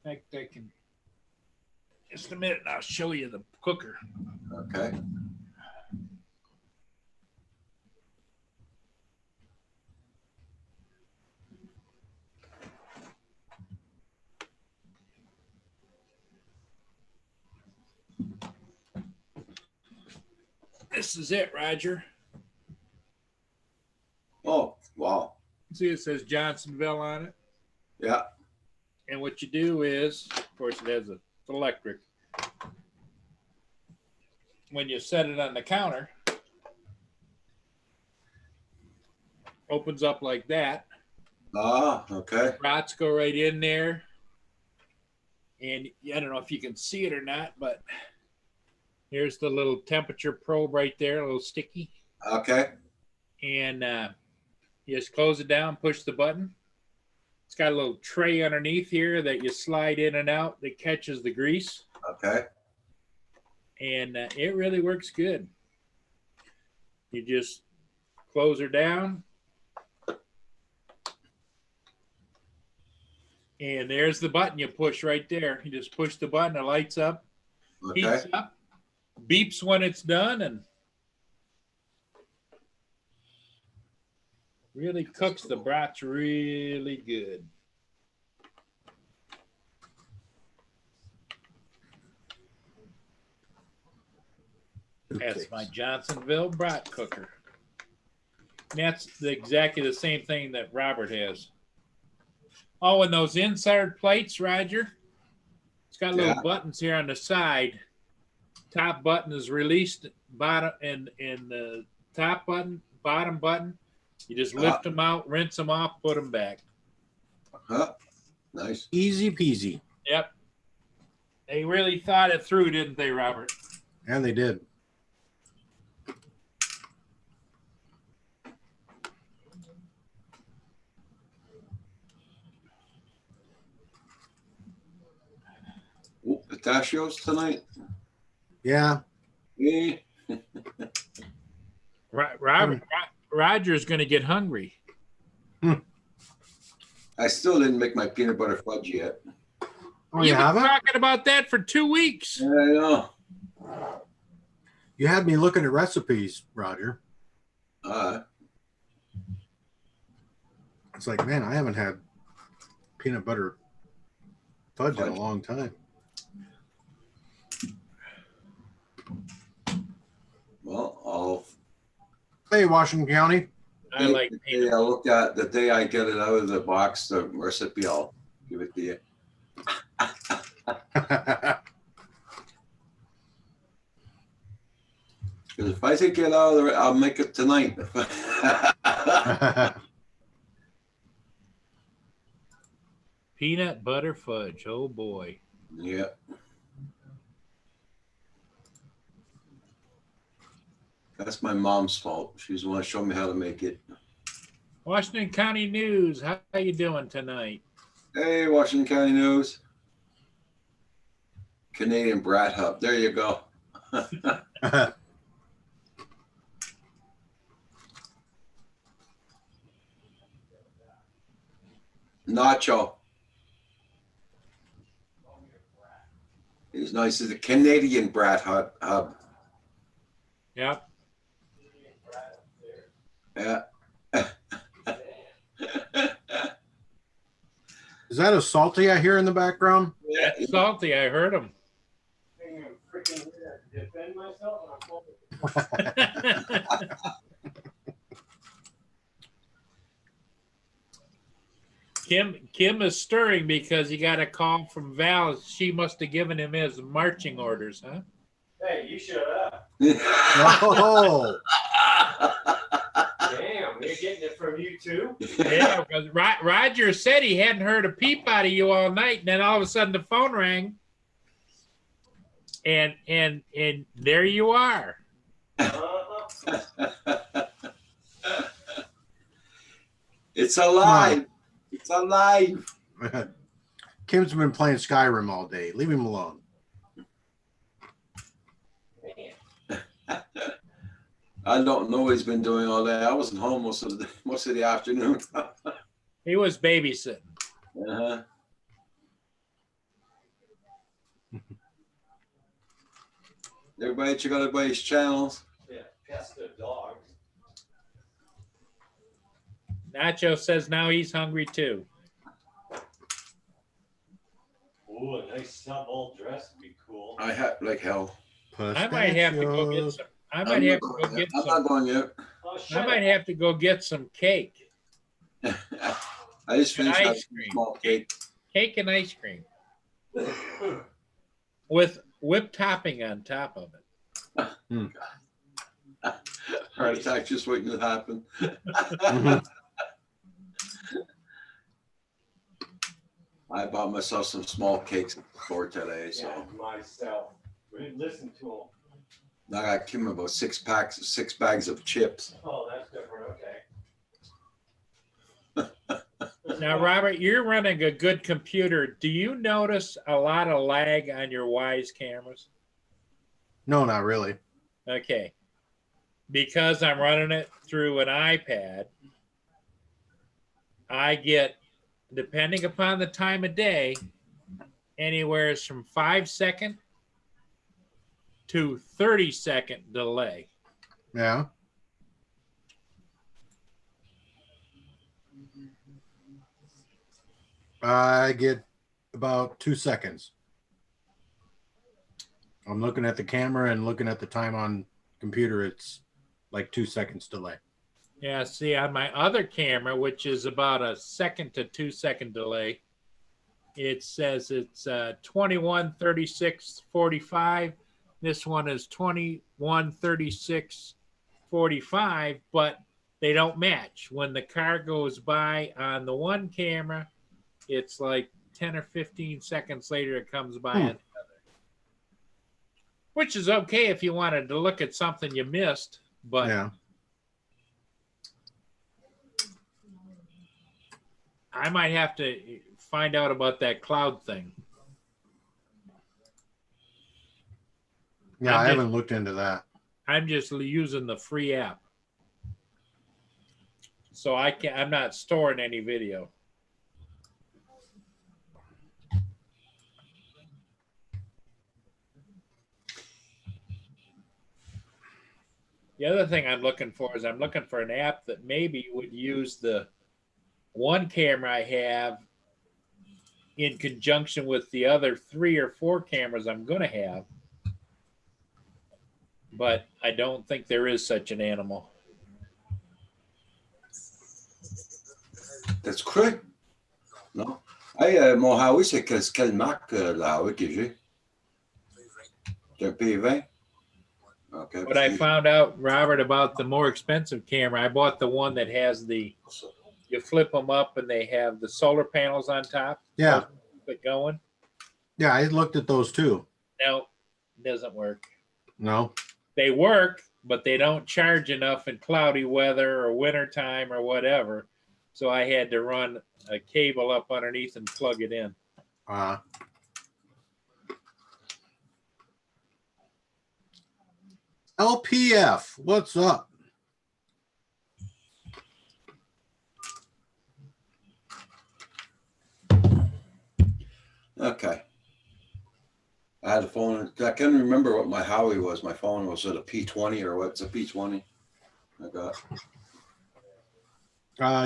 I can just a minute, and I'll show you the cooker. Okay. This is it, Roger. Oh, wow. See, it says Johnsonville on it. Yeah. And what you do is, of course, it has it's electric. When you set it on the counter, opens up like that. Ah, okay. Rots go right in there. And I don't know if you can see it or not, but here's the little temperature probe right there, a little sticky. Okay. And you just close it down, push the button. It's got a little tray underneath here that you slide in and out that catches the grease. Okay. And it really works good. You just close her down. And there's the button you push right there. You just push the button, it lights up, Okay. heats up, beeps when it's done, and really cooks the brats really good. That's my Johnsonville brat cooker. And that's exactly the same thing that Robert has. Oh, and those inside plates, Roger, it's got little buttons here on the side. Top button is released, bottom and the top button, bottom button. You just lift them out, rinse them off, put them back. Huh. Nice. Easy peasy. Yep. They really thought it through, didn't they, Robert? And they did. Ooh, pistachios tonight? Yeah. Yeah. Roger's going to get hungry. I still didn't make my peanut butter fudge yet. Oh, you You've been haven't? talking about that for 2 weeks. Yeah, I know. You had me looking at recipes, Roger. It's like, man, I haven't had peanut butter fudge in a long time. Well, I'll. Hey, Washington County. I like the peanut day I look at the day I get it out of the box, the recipe, I'll give it to you. Because if I take it out of there, I'll make it tonight. peanut butter fudge. Oh boy. Yeah. That's my mom's fault. She's the one who showed me how to make it. Washington County News. How you doing tonight? Hey, Washington County News. Canadian Brat Hub. There you go. Nacho. He's nice. He's a Canadian Brat Hub. Yep. Yeah. Is that a salty I hear in the background? That's salty. I heard him. Kim is stirring because he got a call from Val. She must have given him his marching orders, huh? Hey, you shut up. Oh, Damn, we're getting it from you too? Yeah, because Roger said he hadn't heard a peep out of you all night, and then all of a sudden the phone rang, and there you are. It's alive. It's alive. Kim's been playing Skyrim all day. Leave him alone. I don't know what he's been doing all day. I wasn't home most of the afternoon. He was babysitting. Uh-huh. Everybody check out everybody's channels. Yeah, pest the dog. Nacho says now he's hungry too. Ooh, a nice summer dress would be cool. I had like hell. I might have to go get some. I might have to go get I'm some. not going yet. Oh, I shut might up. have to go get some cake. I just finished that Ice cream. small cake. Cake and ice cream with whipped topping on top of it. Heart attack just waiting to happen. Mhm. I bought myself some small cakes for today, so Yeah, myself. We didn't listen to him. I got Kim about 6 bags of chips. Oh, that's different. Okay. Now, Robert, you're running a good computer. Do you notice a lot of lag on your Wyze cameras? No, not really. Okay. Because I'm running it through an iPad, I get, depending upon the time of day, anywhere from 5-second to 30-second delay. Yeah. I get about 2 seconds. I'm looking at the camera and looking at the time on computer. It's like 2 seconds delay. Yeah, see, on my other camera, which is about a 1 to 2 second delay, it says it's 21, 36, 45. This one is 21, 36, 45, but they don't match. When the car goes by on the one camera, it's like 10 or 15 seconds later it comes by on the other. Which is okay if you wanted to look at something you missed, but Yeah. I might have to find out about that cloud thing. Yeah, I'm I just- haven't looked into that. I'm just using the free app. So I'm not storing any video. The other thing I'm looking for is I'm looking for an app that maybe would use the one camera I have in conjunction with the other 3 or 4 cameras I'm going to have. But I don't think there is such an animal. T'as-tu cru? Non? Hey, mon Huawei, c'est quelle marque, le Huawei que j'ai? C'est un P20? OK. But I found out, Robert, about the more expensive camera. I bought the one that has you flip them up and they have the solar panels on top. Yeah. Keep it going. Yeah, I looked at those too. No, it doesn't work. No. They work, but they don't charge enough in cloudy weather or wintertime or whatever. So I had to run a cable up underneath and plug it in. LPF, what's up? Okay. I had a phone. I can't remember what my Huawei was. My phone was it a P20 or what's a P20? I got.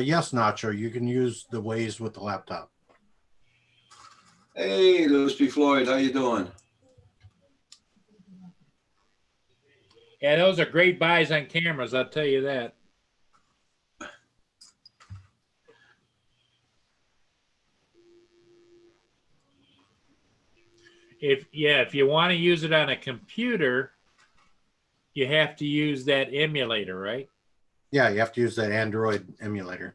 Yes, Nacho, you can use the Waze with the laptop. Hey, Louis P. Floyd, how you doing? Yeah, those are great buys on cameras, I'll tell you that. If you want to use it on a computer, you have to use that emulator, right? Yeah, you have to use that Android emulator.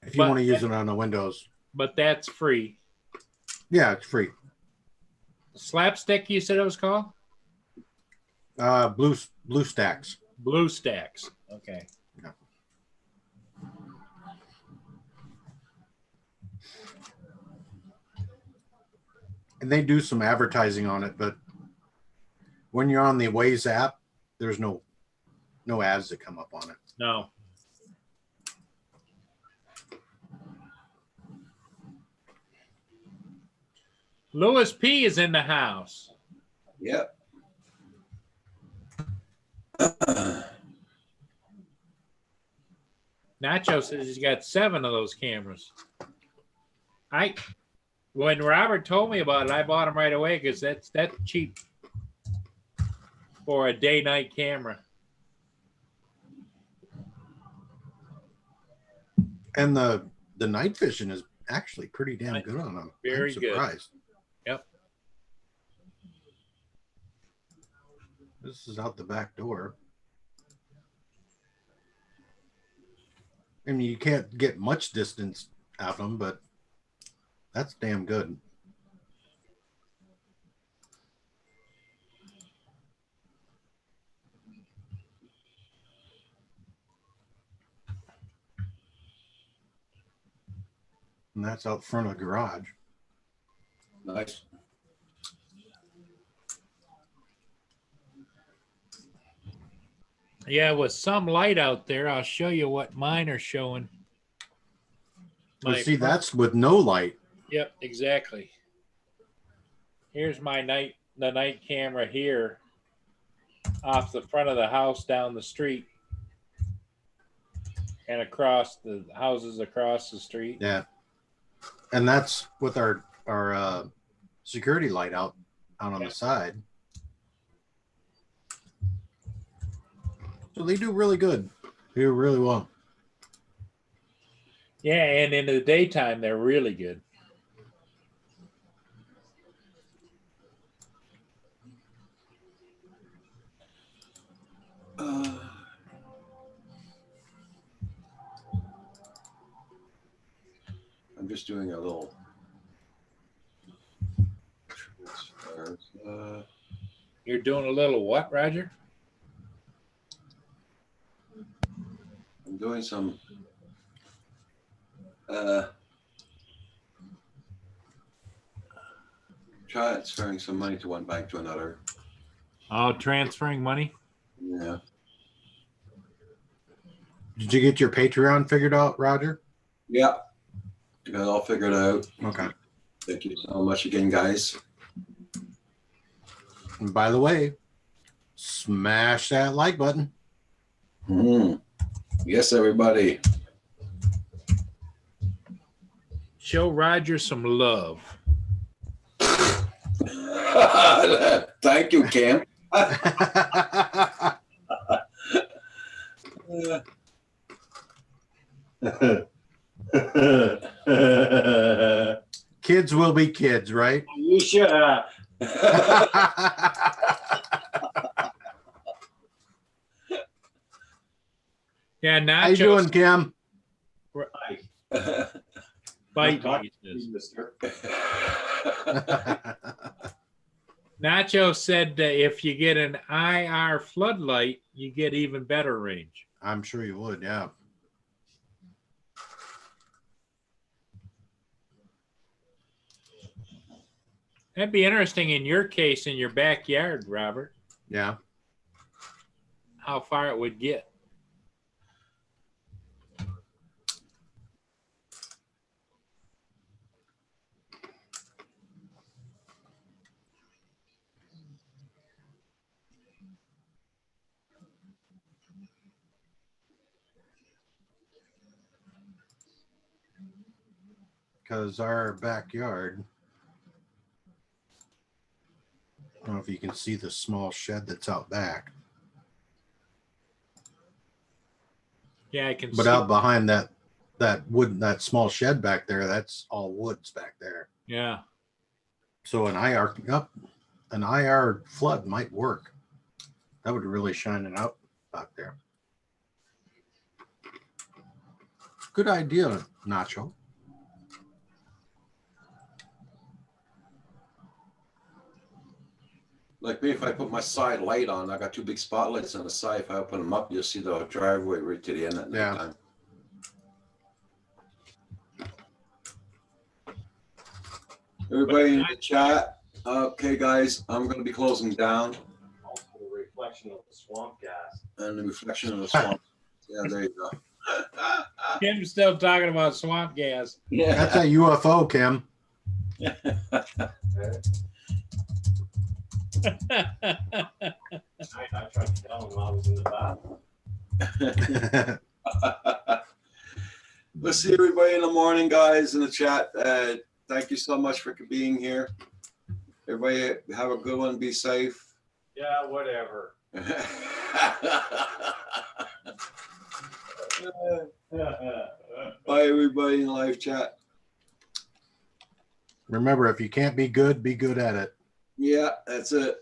If you want to use it on the Windows. But that's free. Yeah, it's free. Slapstick, you said it was called? BlueStacks. BlueStacks. Okay. Yeah. And they do some advertising on it, but when you're on the Waze app, there's no ads that come up on it. No. Louis P is in the house. Yep. Nacho says he's got 7 of those cameras. When Robert told me about it, I bought them right away because that's cheap for a day-night camera. And the night vision is actually pretty damn good on them. Very I'm good. surprised. Yep. This is out the back door. I mean, you can't get much distance out of them, but that's damn good. And that's out front of the garage. Nice. Yeah, with some light out there, I'll show you what mine are showing. But see, that's with no light. Yep, exactly. Here's my the night camera here off the front of the house down the street and across the houses across the street. Yeah. And that's with our security light out on the side. So they do really good. They do really well. Yeah, and in the daytime, they're really good. I'm just doing a little. You're doing a little what, Roger? I'm doing some. Transferring some money to one bank to another. Oh, transferring money? Yeah. Did you get your Patreon figured out, Roger? Yeah. I got it all figured out. Okay. Thank you so much again, guys. And by the way, smash that like button. Yes, everybody. Show Roger some love. Thank you, Cam. Kids will be kids, right? You should have. Yeah, How you doing, Nacho Kim? bite pieces. Nacho said that if you get an IR floodlight, you get even better range. I'm sure you would, yeah. That'd be interesting in your case, in your backyard, Robert, Yeah. how far it would get. Because our backyard, I don't know if you can see the small shed that's out back, Yeah, I can but see. out behind that that small shed back there, that's all woods back there. Yeah. So an IR flood might work. That would really shine it out back there. Good idea, Nacho. Like me, if I put my side light on, I got two big spotlights on the side. If I open them up, you'll see the driveway right to the end at Yeah. nighttime. Everybody in the chat. Okay, guys, I'm going to be closing down. Also the reflection of the swamp gas. And the reflection of the swamp. Yeah, there you go. Kim's still talking about swamp gas. That's a UFO, Kim. I tried to tell him I was in the bathroom. We'll see everybody in the morning, guys, in the chat. Thank you so much for being here. Everybody have a good one. Be safe. Yeah, whatever. Bye, everybody in live chat. Remember, if you can't be good at it. Yeah, that's it.